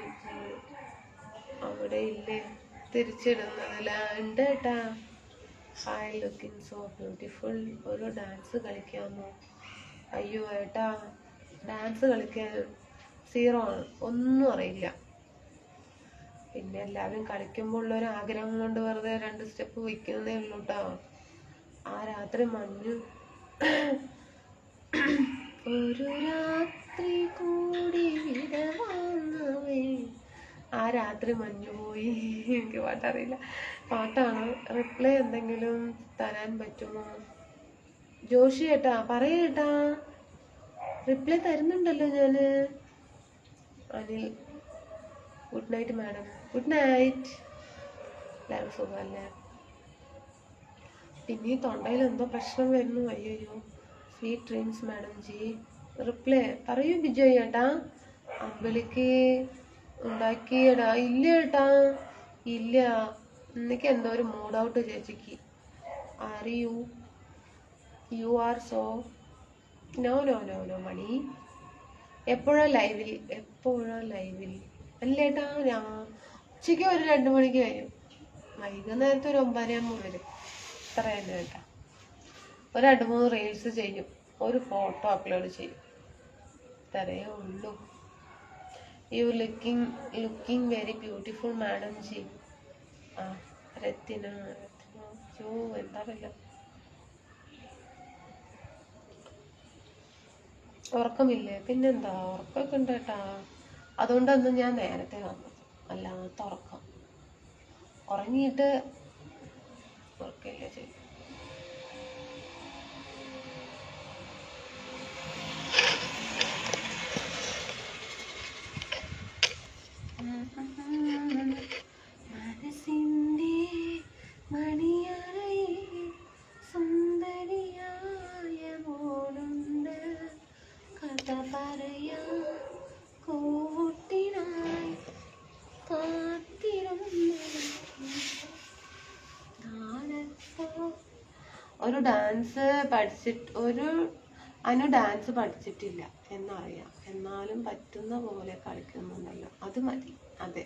അവിടെ ഇല്ലേ? തിരിച്ചിടുന്നതില്ല ഉണ്ട് ഏട്ടാ. Hi, looking so beautiful. ഒരു ഡാൻസ് കളിക്കാമോ? അയ്യോ ഏട്ടാ, ഡാൻസ് കളിക്കാൻ 0 ആണ്, ഒന്നും അറിയില്ല. പിന്നെ എല്ലാവരും കളിക്കുമ്പോൾ ഉള്ളൊരു ആഗ്രഹം കൊണ്ട് വെറുതെ 2 സ്റ്റെപ്പ് വയ്ക്കുന്നതേ ഉള്ളൂ കേട്ടോ. ആ രാത്രി മഞ്ഞു ഒരു രാത്രി കൂടി വിടവാങ്ങവേ. ആ രാത്രി മഞ്ഞു പോയി. എനിക്ക് പാട്ടറിയില്ല. പാട്ടാണ്. റിപ്ലൈ എന്തെങ്കിലും തരാൻ പറ്റുമോ? ജോഷി ഏട്ടാ പറയേട്ടാ, റിപ്ലൈ തരുന്നുണ്ടല്ലോ ഞാന്. Anil good night madam. Good night. എല്ലാവരും സുഖമല്ലേ? പിന്നെ ഈ തൊണ്ടയിൽ എന്തോ പ്രശ്നം വരുന്നു. അയ്യോ. Sweet dreams madam G. Reply പറയൂ ബിജോയ് ഏട്ടാ. അമ്പിളിക്ക് ഉണ്ടാക്കിയടാ? ഇല്ല ഏട്ടാ, ഇല്ല. എനിക്ക് എന്തോ ഒരു മൂഡ് ഔട്ട് ചേച്ചിക്ക്. Are you are so no money. എപ്പോഴാ ലൈവിൽ? അല്ലേട്ടാ, ഞാൻ ഉച്ചയ്ക്ക് ഒരു 2 മണിക്ക് വരും. വൈകുന്നേരത്തെ ഒരു 9:30 വരും. ഇത്ര തന്നെ കേട്ടാ. ഒരു 2-3 റീൽസ് ചെയ്യും, ഒരു ഫോട്ടോ അപ്ലോഡ് ചെയ്യും. ഇത്രയേ ഉള്ളൂ. U looking very beautiful madam G. Rathina എന്താ പറയുക, ഉറക്കമില്ലേ? പിന്നെന്താ, ഉറക്കമൊക്കെ ഉണ്ട് കേട്ടാ. അതുകൊണ്ടൊന്ന് ഞാൻ നേരത്തെ വന്നത്, അല്ലാത്ത ഉറക്കം ഉറങ്ങിയിട്ട് ഉറക്കമില്ല ചെയ്യും. മനസ്സിൻ്റെ മണിയറയിൽ സുന്ദരിയായ മോളുണ്ട്, കഥ പറയാൻ കൂട്ടിനായി കാത്തിരുന്നു. ഒരു ഡാൻസ് ഡാൻസ് പഠിച്ചിട്ടില്ല എന്നറിയാം, എന്നാലും പറ്റുന്ന പോലെ കളിക്കുന്നുണ്ടല്ലോ, അത് മതി. അതെ,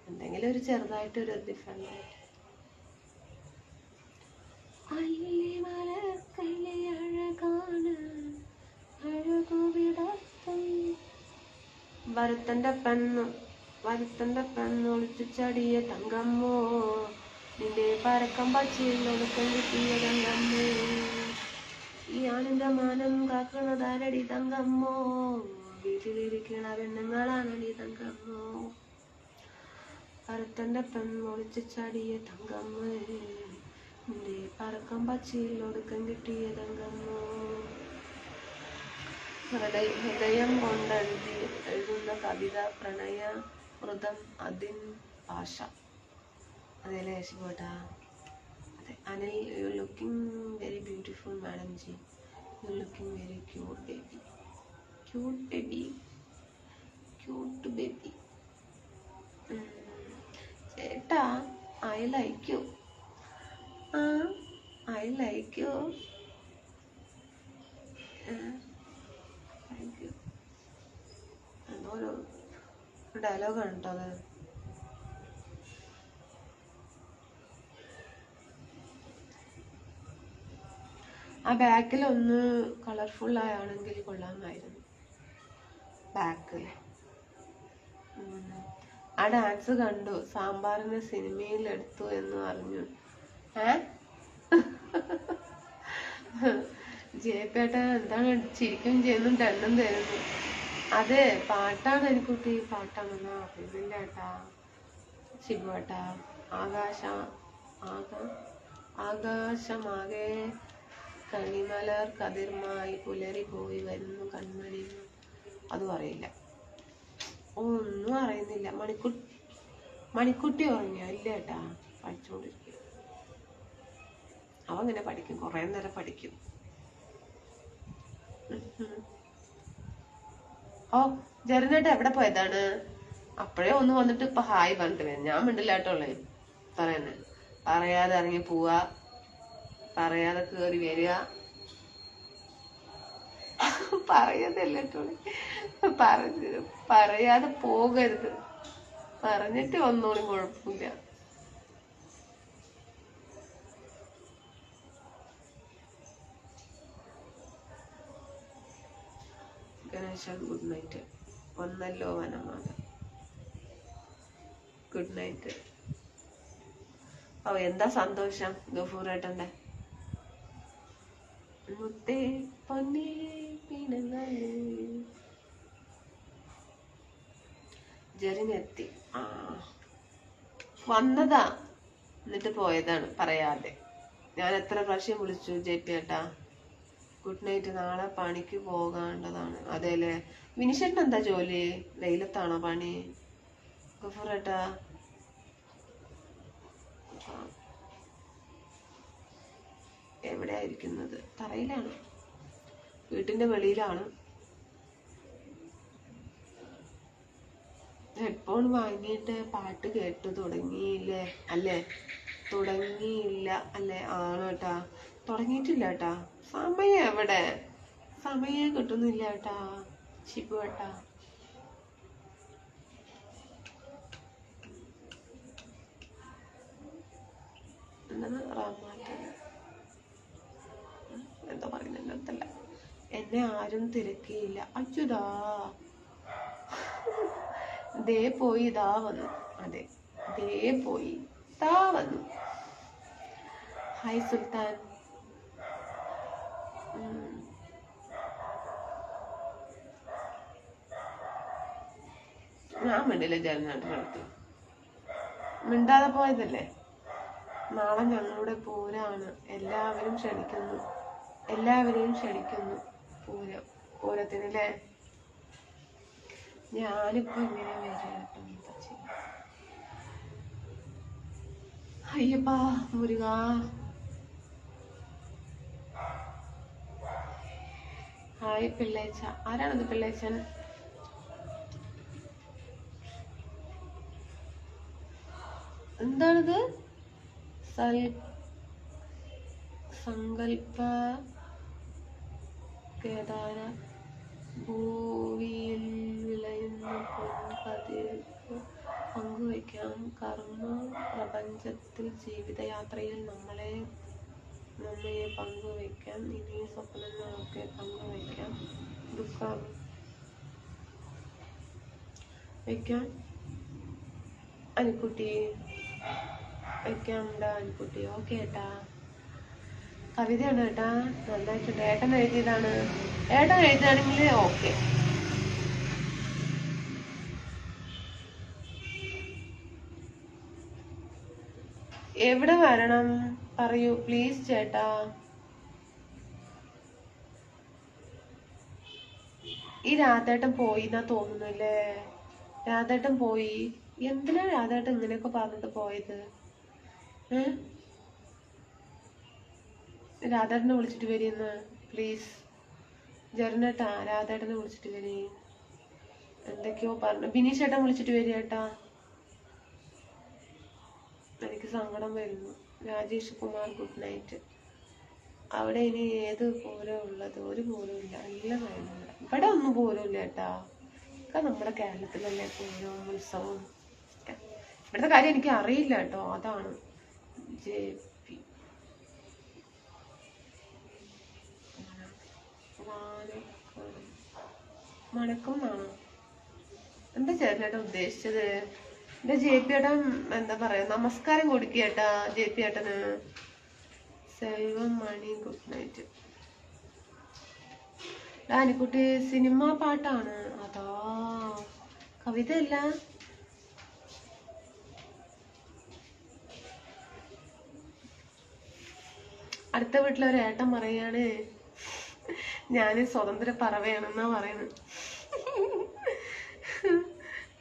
എന്തെങ്കിലും ഒരു ചെറുതായിട്ടൊരു ഡിഫറെൻ്റ് ആയിട്ട്. അഴകാണ് വരുത്തന്റെ പെണ്ണൊളിച്ചു ചടിയ തങ്കമ്മോ, നിന്റെ പരക്കം പച്ചയിൽ ഒടുക്കം കിട്ടിയ തങ്കമ്മേ, ഈ ആണിന്റെ മാനം കാക്കണതാരടി തങ്കമ്മോ, വീട്ടിലിരിക്കണ പെണ്ണുങ്ങളാണടി തങ്കമ്മോ, വരുത്തന്റെ പെണ്ണൊളിച്ചു ചടിയ തങ്കമ്മേ, നിന്റെ പരക്കം പച്ചയിൽ ഒടുക്കം കിട്ടിയ തങ്കമ്മോ. ഹൃദയം കൊണ്ടെഴുതി എഴുതുന്ന കവിത പ്രണയ മൃതം അതിൻ ഭാഷ. അതേലെ യേശുപോട്ടാ. അതെ. Anil, you looking very beautiful madam ji, you looking very cute baby, cute baby, cute baby. ചേട്ടാ, I like you. I like you. Thank you. എന്തോരോ ഡയലോഗാണ് കേട്ടോ അത്. ആ ബാക്കിലൊന്ന് കളർഫുൾ ആണെങ്കിൽ കൊള്ളാമായിരുന്നു. ബാക്കിൽ ആ ഡാൻസ് കണ്ടു. സാമ്പാറിന് സിനിമയിൽ എടുത്തു എന്ന് അറിഞ്ഞു. ജയപ്പേട്ട എന്താണ് ചിരിക്കും ചെയ്യുന്നു, ദണ്ണം തരുന്നു. അതെ, പാട്ടാണ് എനിക്കുട്ടി, പാട്ടാണെന്നാ അറിയുന്നില്ല ഏട്ടാ. ശിബുവേട്ടാ. ആകാശമാകെ കണിമലർ കതിർമായി പുലരി പോയി വരുന്നു കൺമണി. അതും അറിയില്ല, ഒന്നും അറിയുന്നില്ല. മണിക്കുട്ടി ഉറങ്ങിയോ? ഇല്ല ഏട്ടാ, പഠിച്ചുകൊണ്ടിരിക്കും. അവ അങ്ങനെ പഠിക്കും, കുറെ നേരം പഠിക്കും. ഓ, ജെറിനേട്ട എവിടെ പോയതാണ്? അപ്പോഴേ ഒന്ന് വന്നിട്ട് ഇപ്പൊ ഹായ് പറഞ്ഞിട്ട് വരും. ഞാൻ മിണ്ടില്ലാട്ടുള്ളേ പറയുന്നേ. പറയാതെ ഇറങ്ങി പോവാ, പറയാതെ കേറി വരിക. പറയുന്നല്ലേട്ടുള്ളേ, പറയാതെ പോകരുത്. പറഞ്ഞിട്ട് വന്നോളും, കുഴപ്പമില്ല. Ganesan good night. വന്നല്ലോ വനമാല. Good night. ഓ, എന്താ സന്തോഷം ഗഫൂറേട്ടന്റെ. മുത്തേ പൊന്നേ പിണങ്ങൾ. ജെറിനെത്തി. വന്നതാ, എന്നിട്ട് പോയതാണ് പറയാതെ. ഞാൻ എത്ര പ്രാവശ്യം വിളിച്ചു ജെപ്പിയേട്ടാ. Good night. നാളെ പണിക്ക് പോകേണ്ടതാണ്. അതേല്ലേ. വിനിഷേട്ടൻ എന്താ ജോലി? വെയിലത്താണോ പണി? ഗഫൂറേട്ടാ, എവിടെയായിരിക്കുന്നത്? തറയിലാണ്, വീട്ടിന്റെ വെളിയിലാണ്. ഹെഡ്ഫോൺ വാങ്ങിയിട്ട് പാട്ട് കേട്ടു തുടങ്ങിയില്ലേ? അല്ലേ, തുടങ്ങിയില്ല അല്ലേ? ആണ് കേട്ടാ, തുടങ്ങിയിട്ടില്ല കേട്ടാ. സമയം എവിടെ? സമയം കിട്ടുന്നില്ല കേട്ടാ. ശിബു കേട്ടാ. എന്താണ് റാമാറ്റൻ എന്താ പറയുന്നത്? അടുത്തല്ല, എന്നെ ആരും തിരക്കിയില്ല. അച്യുതാ, ദേ പോയി ഇതാ വന്നു. അതെ, ദേ പോയി ഇതാ വന്നു. ഹായ് സുൽത്താൻ. ഞാൻ മിണ്ടില്ല ജനനാട്ടിനടുത്ത്. മിണ്ടാതെ പോയതല്ലേ. നാളെ ഞങ്ങളുടെ പൂരമാണ്. എല്ലാവരെയും ക്ഷണിക്കുന്നു. പൂരത്തിനല്ലേ. ഞാനിപ്പോ ഇങ്ങനെ വരാട്ടോ. അയ്യപ്പാ മുരുക. ഹായ് പിള്ളേച്ച. ആരാണത് പിള്ളേച്ചൻ? എന്താണിത്? സങ്കൽപ്പ കേദാര ഭൂവിയിൽ വിളയുന്ന പൊൻകതിർക്ക് പങ്കുവയ്ക്കാം. കർമ്മ പ്രപഞ്ചത്തിൽ ജീവിതയാത്രയിൽ നമ്മയെ പങ്കുവയ്ക്കാം. ഇനി സ്വപ്നങ്ങളൊക്കെ പങ്കുവയ്ക്കാം. ദുഃഖം വെക്കാം അനുക്കുട്ടി, വെക്കാംടാ അനുക്കുട്ടി. ഓക്കെ ഏട്ടാ. കവിതയാണ് ഏട്ടാ, നന്നായിട്ടുണ്ട്. ഏട്ടൻ എഴുതിയതാണ്. ഏട്ടൻ എഴുതുകയാണെങ്കിൽ ഓക്കെ. എവിടെ വരണം പറയൂ പ്ലീസ് ചേട്ടാ. ഈ രാധേട്ടൻ പോയി എന്നാ തോന്നുന്നല്ലേ. രാധേട്ടൻ പോയി. എന്തിനാ രാധേട്ടൻ ഇങ്ങനെയൊക്കെ പറഞ്ഞിട്ട് പോയത്? രാധേട്ടനെ വിളിച്ചിട്ട് വരിയെന്ന് പ്ലീസ്. ജെറിനേട്ടാ രാധേട്ടനെ വിളിച്ചിട്ട് വരി. എന്തൊക്കെയോ പറഞ്ഞു. ബിനീഷ് ചേട്ടൻ വിളിച്ചിട്ട് വരി ഏട്ടാ. എനിക്ക് സങ്കടം വരുന്നു. Rajesh Kumar good night. അവിടെ ഇനി ഏത് പൂരം ഉള്ളത്? ഒരു പൂരവും ഇല്ല, എല്ലാം കഴിഞ്ഞില്ല. ഇവിടെ ഒന്നും പൂരം ഇല്ല ഏട്ടാ. ഒക്കെ നമ്മുടെ കേരളത്തിലല്ലേ പൂരവും ഉത്സവവും. ഇവിടുത്തെ കാര്യം എനിക്ക് അറിയില്ല കേട്ടോ, അതാണ്. JP മണക്കം എന്നാണോ? എന്താ ചേട്ടനേട്ടാ ഉദ്ദേശിച്ചത്? എന്റെ JP ഏട്ടൻ എന്താ പറയാ, നമസ്കാരം കൊടുക്കേട്ടാ JP ഏട്ടന്. സെൽവം മണി ഗുഡ് നൈറ്റ്. ഡാനിക്കുട്ടി സിനിമ പാട്ടാണ്. അതാ കവിത അല്ല. അടുത്ത വീട്ടിലൊരു ഏട്ടൻ പറയാണ് ഞാന് സ്വതന്ത്ര പറവയാണെന്നാ പറയുന്നത്.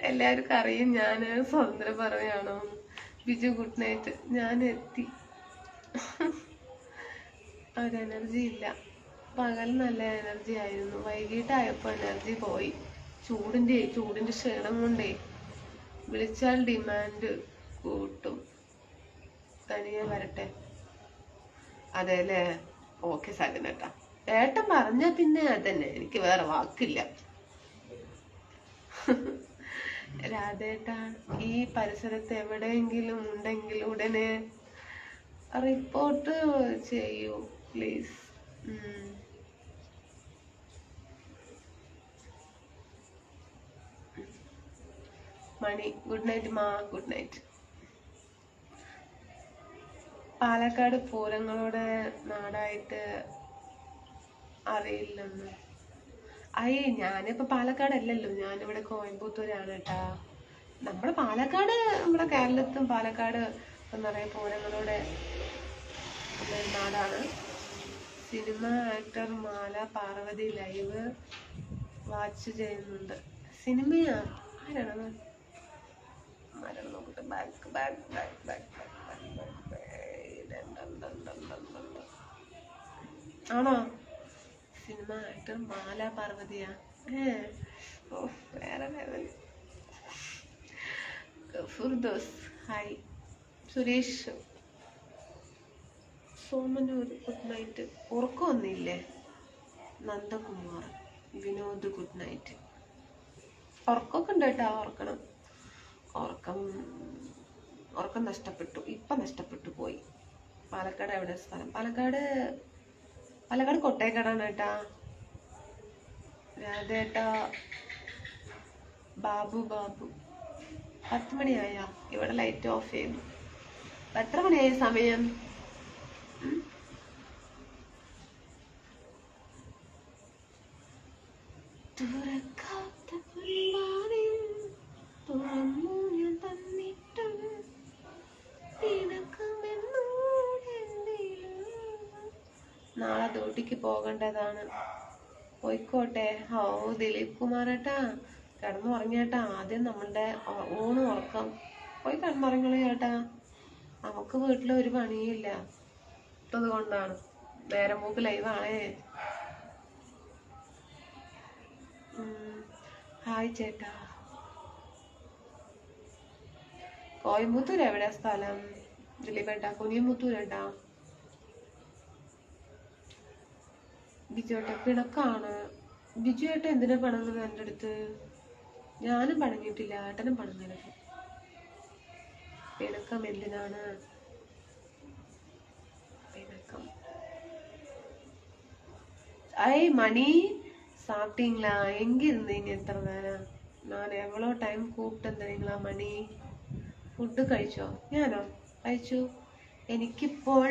എല്ലാവർക്കും അറിയും ഞാന് സ്വതന്ത്ര പറവയാണോ. Biju good night. ഞാൻ എത്തി. ഒരു എനർജി ഇല്ല. പകൽ നല്ല എനർജി ആയിരുന്നു, വൈകിട്ടായപ്പോ എനർജി പോയി. ചൂടിന്റെ ക്ഷീണം കൊണ്ടേ. വിളിച്ചാൽ ഡിമാൻഡ് കൂട്ടും. തനിയെ വരട്ടെ. അതെല്ലേ. ഓക്കെ സജനേട്ടാ. ഏട്ടൻ പറഞ്ഞ പിന്നെ അതന്നെ, എനിക്ക് വേറെ വാക്കില്ല. രാധേട്ടാ ഈ പരിസരത്ത് എവിടെയെങ്കിലും ഉണ്ടെങ്കിൽ ഉടനെ റിപ്പോർട്ട് ചെയ്യൂ പ്ലീസ്. മണി ഗുഡ് നൈറ്റ് മാ. Good night. പാലക്കാട് പൂരങ്ങളുടെ നാടായിട്ട് അറിയില്ലെന്ന്. ഞാനിപ്പോ പാലക്കാടല്ലല്ലോ, ഞാനിവിടെ കോയമ്പത്തൂരാണ് കേട്ടാ. നമ്മുടെ പാലക്കാട്, നമ്മുടെ കേരളത്തും പാലക്കാട് നിറയെ പൂരങ്ങളുടെ നാടാണ്. Cinema actor Mala Parvathy live watch ചെയ്യുന്നുണ്ട്. സിനിമയാ? ആരാണ്? നോക്കട്ടെ. ആണോ? സിനിമ ആക്ടർ മാല പാർവതിയാ? വേറെ Firdous hi. Suresh Somanur good night. ഉറക്കം ഒന്നില്ലേ? Nandakumar Vinod good night. ഉറക്കമൊക്കെ ഉണ്ട് കേട്ടോ. ഉറക്കം നഷ്ടപ്പെട്ടു. ഇപ്പം നഷ്ടപ്പെട്ടു പോയി. പാലക്കാട് എവിടെ സ്ഥലം? പാലക്കാട് കൊട്ടേക്കാടാണ് കേട്ടാ. രാധേട്ടാ ബാബു 10 മണിയായ? ഇവിടെ ലൈറ്റ് ഓഫ് ചെയ്തു. എത്ര മണിയായി സമയം? നാളെ ഡ്യൂട്ടിക്ക് പോകേണ്ടതാണ്. പോയിക്കോട്ടെ. ദിലീപ് കുമാറേട്ടാ കിടന്നുറങ്ങിയേട്ടാ. ആദ്യം നമ്മളുടെ ഉറക്കം. പോയി കിടന്നുറങ്ങുള്ളൂ ചേട്ടാ. നമുക്ക് വീട്ടിൽ ഒരു പണിയില്ല. അതുകൊണ്ടാണ് നേരം പോക്ക് ലൈവാണേ. ഹായ് ചേട്ടാ. കോയമ്പത്തൂർ എവിടെയാ സ്ഥലം? ദിലീപേട്ടാ കുനിയമ്പത്തൂരേട്ടാ. ബിജുവേട്ട പിണക്കാണ്. ബിജുവേട്ട എന്തിനാ പണങ്ങുന്നത് എൻ്റെ അടുത്ത്? ഞാനും പണങ്ങിയിട്ടില്ല, ഏട്ടനും പണങ്ങരുത്. പിണക്കം എന്തിനാണ്? പിണക്കം മണി சாப்பிட்டீங்களா? எங்க இருந்தீங்க ഇത്ര നേരം? ഞാൻ എവ്വളോ ടൈം കൂപ്പിട്ടെന്തീங்களா മണി? ഫുഡ് കഴിച്ചോ? ഞാനോ? കഴിച്ചു. എനിക്കിപ്പോൾ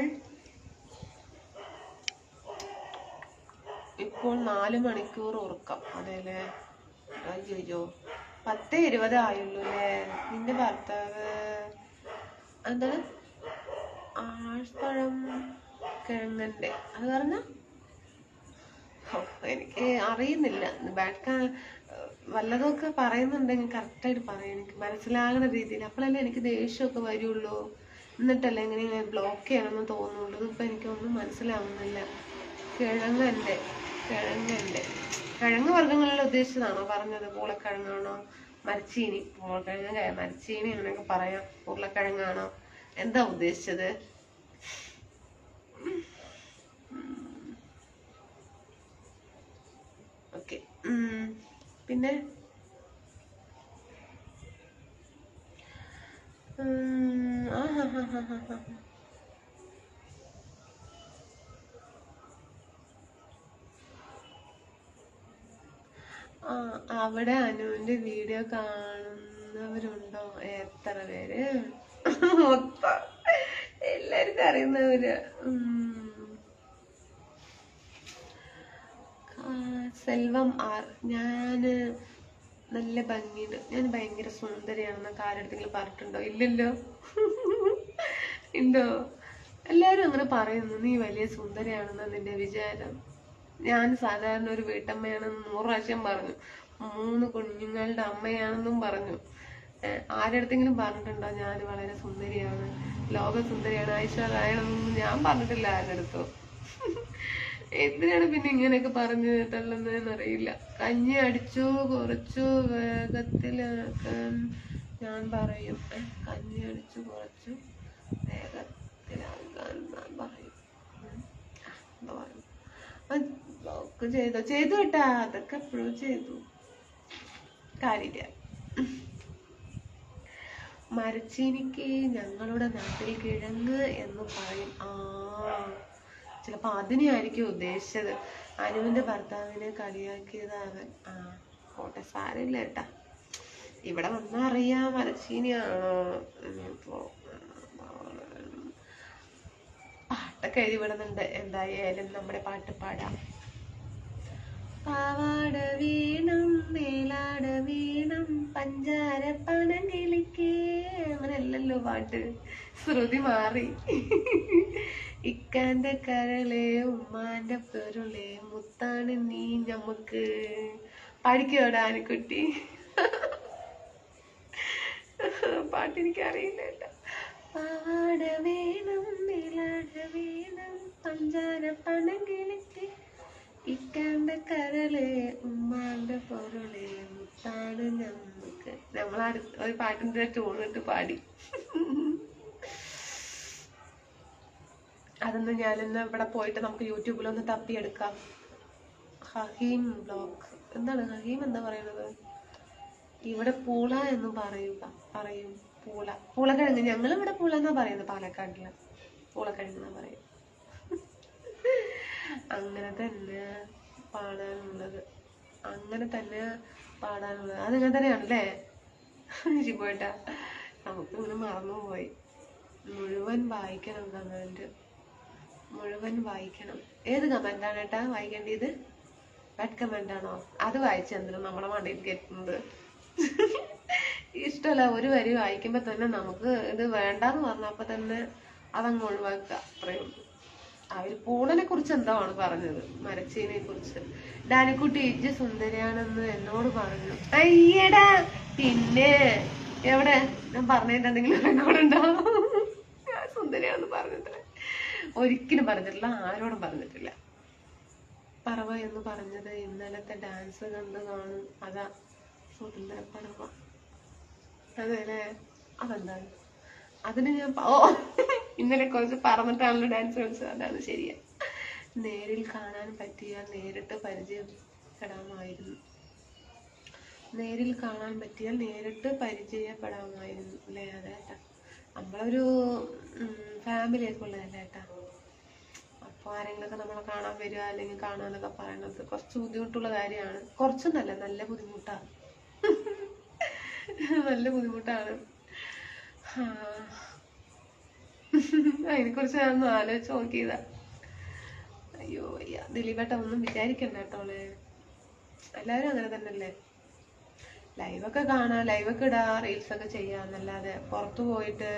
4 മണിക്കൂർ ഉറക്കം. അതെല്ലേ? അയ്യോ 10:20 ആയുള്ളൂ അല്ലേ? നിന്റെ ഭർത്താവ് എന്താണ് ആഴ്പഴം കിഴങ്ങന്റെ അത് പറഞ്ഞ എനിക്ക് അറിയുന്നില്ല. വല്ലതൊക്കെ പറയുന്നുണ്ടെങ്കിൽ കറക്റ്റായിട്ട് പറയാം, എനിക്ക് മനസ്സിലാകുന്ന രീതിയിൽ. അപ്പോഴല്ലേ എനിക്ക് ദേഷ്യമൊക്കെ വരുള്ളൂ. എന്നിട്ടല്ലേ എങ്ങനെ ബ്ലോക്ക് ചെയ്യണമെന്ന് തോന്നുള്ളൂ. ഇതിപ്പോൾ എനിക്കൊന്നും മനസ്സിലാവുന്നില്ല. കിഴങ്ങന്റെ കിഴങ്ങ് വർഗ്ഗങ്ങളിൽ ഉദ്ദേശിച്ചതാണോ പറഞ്ഞത്? പൂളക്കിഴങ്ങാണോ? മരച്ചീനി? പൂളക്കിഴങ്ങ് മരച്ചീനി അങ്ങനെയൊക്കെ പറയാം. ഉരുളക്കിഴങ്ങാണോ? എന്താ ഉദ്ദേശിച്ചത്? ഓക്കെ. പിന്നെ അവിടെ അനുവിന്റെ വീഡിയോ കാണുന്നവരുണ്ടോ? എത്ര പേര്? മൊത്തം എല്ലാവർക്കും അറിയുന്നവര്. സെൽവം ആർ, ഞാന് നല്ല ഭംഗിയുണ്ട്, ഞാൻ ഭയങ്കര സുന്ദരിയാണെന്നൊക്കെ ആരെടുത്തെങ്കിലും പറഞ്ഞിട്ടുണ്ടോ? ഇല്ലല്ലോ. ഉണ്ടോ? എല്ലാരും അങ്ങനെ പറയുന്നു, നീ വലിയ സുന്ദരിയാണെന്ന നിന്റെ വിചാരം. ഞാൻ സാധാരണ ഒരു വീട്ടമ്മയാണെന്ന് 100 പ്രാവശ്യം പറഞ്ഞു. 3 കുഞ്ഞുങ്ങളുടെ അമ്മയാണെന്നും പറഞ്ഞു. ആരെടുത്തെങ്കിലും പറഞ്ഞിട്ടുണ്ടോ ഞാൻ വളരെ സുന്ദരിയാണ്, ലോക സുന്ദരിയാണ്, ഐശ്വര്യമാണെന്നൊന്നും ഞാൻ പറഞ്ഞിട്ടില്ല ആരെടുത്തോ. എന്തിനാണ് പിന്നെ ഇങ്ങനെയൊക്കെ പറഞ്ഞു തള്ളുന്നതെന്ന് അറിയില്ല. കഞ്ഞി അടിച്ചു കുറച്ചു വേഗത്തിലാക്കാൻ ഞാൻ പറയും. കഞ്ഞി അടിച്ചു കുറച്ചു വേഗത്തിലാക്കാൻ ഞാൻ പറയും. എന്താ പറയും? ബ്ലോക്ക് ചെയ്തോ? ചെയ്തു കേട്ടാ, അതൊക്കെ എപ്പോഴും ചെയ്തു. കാര്യമില്ല. മരച്ചീനിക്ക് ഞങ്ങളുടെ നാട്ടിൽ കിഴങ്ങ് എന്ന് പറയും. ചിലപ്പോ അതിനെയായിരിക്കും ഉദ്ദേശിച്ചത്. അനുവിന്റെ ഭർത്താവിനെ കളിയാക്കിയതാവൻ. കോട്ടെ, സാരമില്ല കേട്ടാ. ഇവിടെ വന്നാ അറിയാം മരച്ചീനിയാണോ. ഇപ്പോ പാട്ടൊക്കെ എഴുതി വിടുന്നുണ്ട്. എന്തായാലും നമ്മുടെ പാട്ട് പാടാം. പാവാട വീണം മേലാട വീണം പഞ്ചാര പനകിളിക്ക്, അങ്ങനെയല്ലല്ലോ പാട്ട്, ശ്രുതി മാറി. ഇക്കാന്റെ കരളെ ഉമ്മാന്റെ പെരുളെ മുത്താണ് നീ ഞമ്മക്ക്. പഠിക്കോടാ ആനക്കുട്ടി? പാട്ടെനിക്ക് അറിയില്ല കേട്ടോ. പാവാട വേണം മേലാട വേണം പഞ്ചാര പനകിളിക്ക്, ഇക്കാന്റെ കരളെ ഉമ്മാന്റെ പൊരുളെ മുത്താണ് ഞമ്മക്ക്. നമ്മളടുത്ത് ഒരു പാട്ടിന്റെ ട്യൂണിട്ട് പാടി. അതൊന്ന് ഞാനിന്ന് ഇവിടെ പോയിട്ട് നമുക്ക് യൂട്യൂബിലൊന്ന് തപ്പിയെടുക്കാം. ഹഹീം ബ്ലോഗ്. എന്താണ് ഹഹീം എന്താ പറയുന്നത്? ഇവിടെ പൂള എന്ന് പറയും. പൂളക്കിഴങ്ങ്. ഞങ്ങളിവിടെ പൂള എന്നാ പറയുന്നത്. പാലക്കാടില് പൂളക്കിഴങ്ങ് പറയും. അങ്ങനെ തന്നെ പാടാനുള്ളത്. അതിങ്ങനെ തന്നെയാണല്ലേ ജിബോട്ടാ? നമുക്ക് ഇങ്ങനെ മറന്നുപോയി. മുഴുവൻ വായിക്കണം കമന്റ്, മുഴുവൻ വായിക്കണം. ഏത് കമന്റാണ് ഏട്ടാ വായിക്കേണ്ടത്? ബാഡ് കമന്റ് ആണോ? അത് വായിച്ചെന്തിനും നമ്മളെ മണ്ടിയിൽ കെട്ടുന്നത്? ഇഷ്ടമല്ല. ഒരു വരി വായിക്കുമ്പോ തന്നെ നമുക്ക് ഇത് വേണ്ടാന്ന് പറഞ്ഞപ്പോ തന്നെ അതങ്ങ് ഒഴിവാക്കുക. അത്രയും. അവര് പൂളനെ കുറിച്ച് എന്താണ് പറഞ്ഞത്? മരച്ചീനെ കുറിച്ച്. ഡാനിക്കുട്ടി ഇജ്ജ് സുന്ദരിയാണെന്ന് എന്നോട് പറഞ്ഞു. അയ്യടാ, പിന്നെ എവിടെ ഞാൻ പറഞ്ഞിട്ടുണ്ടെങ്കിലും റെക്കോർഡുണ്ടോ? ഞാൻ സുന്ദരിയാണെന്ന് പറഞ്ഞിട്ടില്ല, ഒരിക്കലും പറഞ്ഞിട്ടില്ല, ആരോടും പറഞ്ഞിട്ടില്ല. പറവ എന്ന് പറഞ്ഞത് ഇന്നലത്തെ ഡാൻസ് കണ്ട് കാണും. അതാ സുന്ദര പറവ. അതെല്ലേ? അതെന്താണ്? അതിന് ഞാൻ ഇന്നലെ കുറച്ച് പറന്നിട്ടാണല്ലോ ഡാൻസ് കളിച്ചത്. അതാണ് ശരിയാ. നേരിൽ കാണാൻ പറ്റിയാൽ നേരിട്ട് പരിചയപ്പെടാമായിരുന്നു. അല്ലേ? അതേട്ടാ, നമ്മളൊരു ഫാമിലിയൊക്കെ ഉള്ളതല്ലേ ഏട്ടാ. അപ്പോൾ ആരെങ്കിലുമൊക്കെ നമ്മളെ കാണാൻ വരിക അല്ലെങ്കിൽ കാണാന്നൊക്കെ പറയണത് കുറച്ച് ബുദ്ധിമുട്ടുള്ള കാര്യമാണ്. കുറച്ചൊന്നല്ല, നല്ല ബുദ്ധിമുട്ടാണ്. നല്ല ബുദ്ധിമുട്ടാണ്. അതിനെക്കുറിച്ച് ഞാനൊന്ന് ആലോചിച്ച് നോക്കിയതാ. അയ്യോ അയ്യ, ദിലീപേട്ട ഒന്നും വിചാരിക്കണ്ട കേട്ടോളെ. എല്ലാവരും അങ്ങനെ തന്നെയല്ലേ. ലൈവൊക്കെ കാണാം, ലൈവൊക്കെ ഇടാ, റീൽസൊക്കെ ചെയ്യാന്നല്ലാതെ പുറത്തു പോയിട്ട്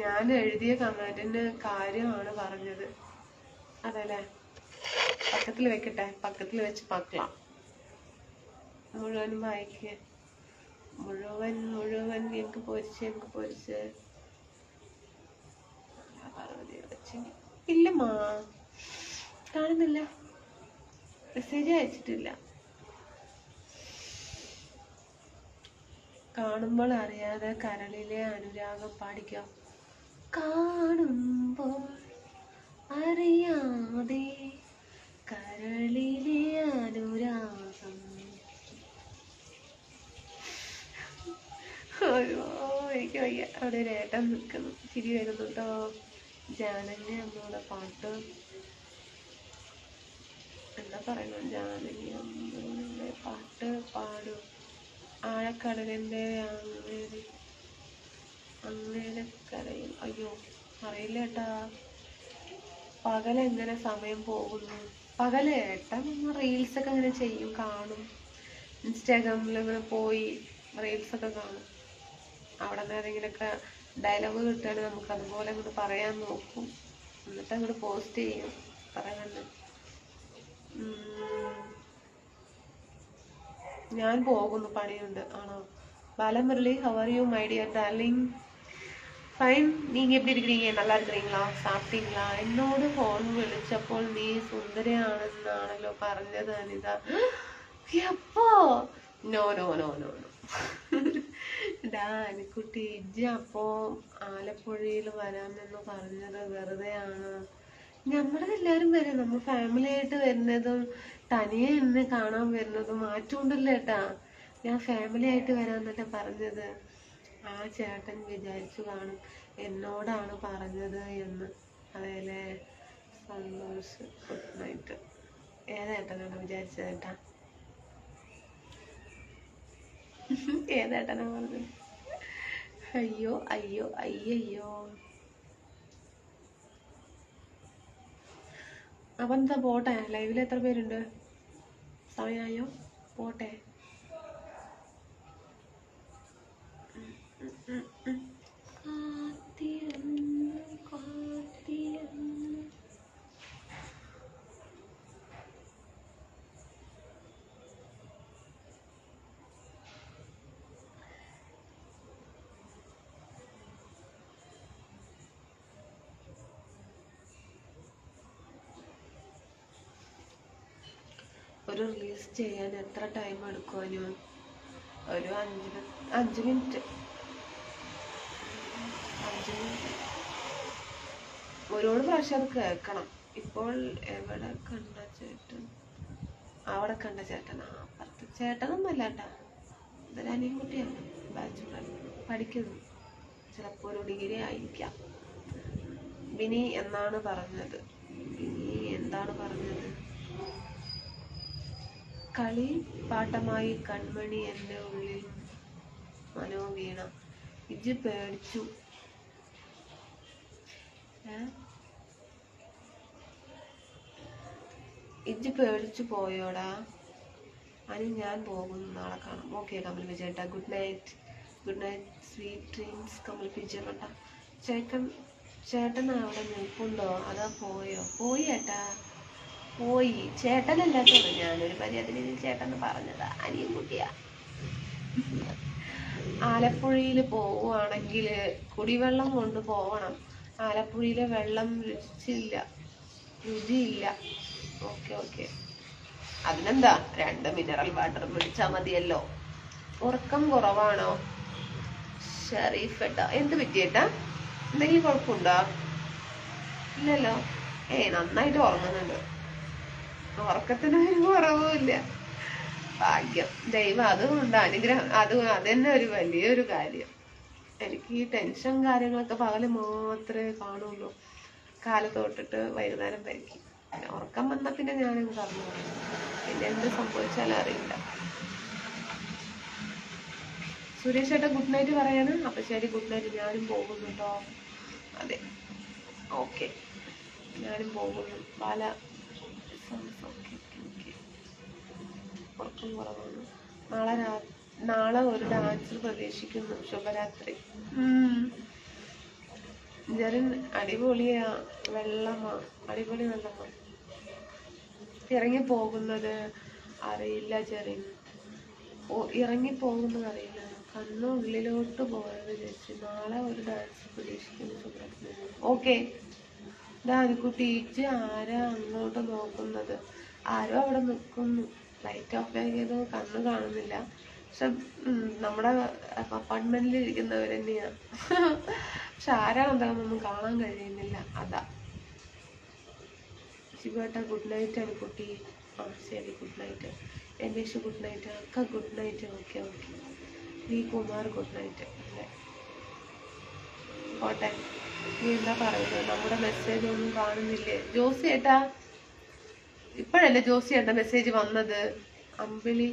ഞാൻ എഴുതിയ കമന്റിന് കാര്യമാണ് പറഞ്ഞത്. അതല്ലേ, പക്കത്തിൽ വെക്കട്ടെ, പക്കത്തിൽ വെച്ച് മക്കളാം. മുഴുവനും വായിക്കുക, മുഴുവൻ മുഴുവൻ എനിക്ക് പൊരിച്ച് ഇല്ലമ്മാ, കാണുന്നില്ല, മെസ്സേജ് അയച്ചിട്ടില്ല. കാണുമ്പോൾ അറിയാതെ കരളിലെ അനുരാഗം പാടിക്കാം. കാണുമ്പോൾ അറിയാതെ കരളിലെ അനുരാഗം. അയ്യോ എനിക്ക് വയ്യ. അവിടെ ഒരു ഏട്ടൻ നിൽക്കുന്നു, ചിരി വരുന്നുണ്ടോ. ജാനകി അമ്മയുടെ പാട്ട് എന്താ പറയുന്നു? ജാനകി അമ്മയുടെ പാട്ട് പാടും. ആഴക്കടലിൻ്റെ അങ്ങനെ കരയിൽ. അയ്യോ അറിയില്ല ഏട്ടാ. പകലെങ്ങനെ സമയം പോകുന്നു. പകല് ഏട്ടൻ റീൽസൊക്കെ ഇങ്ങനെ ചെയ്യും, കാണും. ഇൻസ്റ്റാഗ്രാമിൽ ഇങ്ങനെ പോയി റീൽസൊക്കെ കാണും. അവിടെ നിന്ന് ഏതെങ്കിലുമൊക്കെ ഡയലോഗ് കിട്ടുകയാണെങ്കിൽ നമുക്ക് അതുപോലെ അങ്ങോട്ട് പറയാൻ നോക്കും. എന്നിട്ട് അങ്ങോട്ട് പോസ്റ്റ് ചെയ്യും പറയാണ്ട്. ഞാൻ പോകുന്നു, പണിയുണ്ട്. ആണോ? Balamurali, how are you my dear darling? Fine. நீங்க எப்படி இருக்கிறீங்க? நல்லா இருக்கிறீங்களா? சாப்பிட்டீங்களா? എന്നോട് ഫോൺ വിളിച്ചപ്പോൾ നീ സുന്ദരിയാണെന്നാണല്ലോ പറഞ്ഞത് അനിത. എപ്പോ? No no no no no. അനിക്കുട്ടി, ഇജ്ജ് അപ്പോ ആലപ്പുഴയിൽ വരാമെന്ന് പറഞ്ഞത് വെറുതെയാണ്. നമ്മളെല്ലാരും വരും, നമ്മൾ ഫാമിലി ആയിട്ട് വരുന്നതും തനിയെ എന്നെ കാണാൻ വരുന്നതും മാറ്റമുണ്ടല്ലോ ഏട്ടാ. ഞാൻ ഫാമിലി ആയിട്ട് വരാന്നല്ലേ പറഞ്ഞത്. ആ ചേട്ടൻ വിചാരിച്ചു കാണും എന്നോടാണ് പറഞ്ഞത് എന്ന്. അതേലെ, സന്തോഷ്, ഗുഡ് നൈറ്റ്. ഏതേട്ടനാണ് വിചാരിച്ചത് ഏട്ടാ? ഏതേട്ടനാ പറഞ്ഞത്? അയ്യോ അയ്യോ അയ്യോ. അപ്പം എന്താ, പോട്ടെ? ലൈവിൽ എത്ര പേരുണ്ട്? സമയമായോ? പോട്ടെ. ഒരു റീൽസ് ചെയ്യാൻ എത്ര ടൈം എടുക്കുവാനോ? ഒരു 5 മിനിറ്റ്. ഒരുപാട് പ്രാവശ്യം അത് കേൾക്കണം. ഇപ്പോൾ എവിടെ കണ്ട ചേട്ടൻ? അവിടെ കണ്ട ചേട്ടനാ? അപ്പുറത്ത് ചേട്ടനൊന്നുമല്ല കേട്ടാ, ഇതൊരു അനിയൻകുട്ടിയാണ്, ബാച്ചുലർ, പഠിക്കുന്നു. ചിലപ്പോൾ ഒരു ഡിഗ്രി ആയിരിക്കാം. ബിനി എന്നാണ് പറഞ്ഞത്. ബിനി എന്താണ് പറഞ്ഞത്? കളി പാട്ടമായി കൺമണി എൻ്റെ ഉള്ളിൽ മനോവീണ. ഇജ്ജ് പേടിച്ചു. ഇജ്ജ് പേടിച്ചു പോയോടാ. അനി ഞാൻ പോകുന്നു, നാളെ കാണാം. ഓക്കെ കമൽ വിജയേട്ടാ, good night. Good night, sweet dreams. Kamal വിജയേട്ടാ. ചേട്ടൻ അവിടെ നിൽപ്പുണ്ടോ? അതാ പോയോ? പോയി ഏട്ടാ, പോയി. ചേട്ടനല്ലാത്തോളൂ, ഞാനൊരു മര്യാദയിൽ ചേട്ടൻ പറഞ്ഞതാ, അനിയൻകുട്ടിയാ. ആലപ്പുഴയിൽ പോവുകയാണെങ്കിൽ കുടിവെള്ളം കൊണ്ട് പോവണം. ആലപ്പുഴയിലെ വെള്ളം രുചിയില്ല. ഓക്കെ ഓക്കെ, അതിനെന്താ, 2 മിനറൽ വാട്ടർ പിടിച്ചാൽ മതിയല്ലോ. ഉറക്കം കുറവാണോ ഷരീഫേട്ടാ? എന്ത് പറ്റിയേട്ടാ? എന്തെങ്കിലും കുഴപ്പമുണ്ടോ? ഇല്ലല്ലോ. നന്നായിട്ട് ഉറങ്ങുന്നുണ്ട്, ഉറക്കത്തിന് ഒരു കുറവുമില്ല. ഭാഗ്യം, ദൈവം അതുകൊണ്ട് അനുഗ്രഹം. അതന്നെ ഒരു വലിയൊരു കാര്യം. എനിക്ക് ഈ ടെൻഷൻ കാര്യങ്ങളൊക്കെ പകല് മാത്രമേ കാണുള്ളൂ. കാലത്ത് തൊട്ടിട്ട് വൈകുന്നേരം വരയ്ക്കും. പിന്നെ ഉറക്കം വന്നാൽ പിന്നെ ഞാനങ്ങ് കറന്നു പറയും. പിന്നെ എന്ത് സംഭവിച്ചാലും അറിയില്ല. സുരേഷ് ചേട്ടാ ഗുഡ് നൈറ്റ് പറയാണ്. അപ്പം ശരി, ഗുഡ് നൈറ്റ്. ഞാനും പോകുന്നു കേട്ടോ. അതെ, ഓക്കെ, ഞാനും പോകുന്നു. ബാല ഉറക്കം കുറവാണ്. നാളെ ഒരു ഡാൻസ് പ്രതീക്ഷിക്കുന്നു. ശുഭരാത്രി. ജെറിൻ അടിപൊളിയാ, വെള്ളമാ, അടിപൊളി വെള്ളമാ. ഇറങ്ങി പോകുന്നത് അറിയില്ല ജെറിൻ. ഇറങ്ങിപ്പോകുന്നത് അറിയില്ല. കണ്ണ് ഉള്ളിലോട്ട് പോയത് ചേച്ചി. നാളെ ഒരു ഡാൻസ് പ്രതീക്ഷിക്കുന്നു. ശുഭരാത്രി. ഓക്കെ. ദാനിക്കുട്ടി, ഇജ്ജ് ആരാ അങ്ങോട്ട് നോക്കുന്നത്? ആരോ അവിടെ നിൽക്കുന്നു. ലൈറ്റ് ഓഫ് ആക്കിയത് കണ്ണ് കാണുന്നില്ല. പക്ഷെ നമ്മുടെ അപ്പാർട്ട്മെന്റിൽ ഇരിക്കുന്നവർ തന്നെയാണ്. പക്ഷെ ആരാണെന്താണെന്നൊന്നും കാണാൻ കഴിയുന്നില്ല. അതാ. ശിവേട്ട ഗുഡ് നൈറ്റ് അനുക്കുട്ടി. ആ ശരി, good night. Ramesh good night. അക്ക good night. Okay okay. V Kumar good night. അല്ലേ, പോട്ടെ. നീ എന്താ പറയുന്നത്? നമ്മുടെ മെസ്സേജ് ഒന്നും കാണുന്നില്ലേ ജോസി ഏട്ടാ? ഇപ്പോഴല്ലേ ജോസി ഏട്ടാ മെസ്സേജ് വന്നത്? അമ്പിളി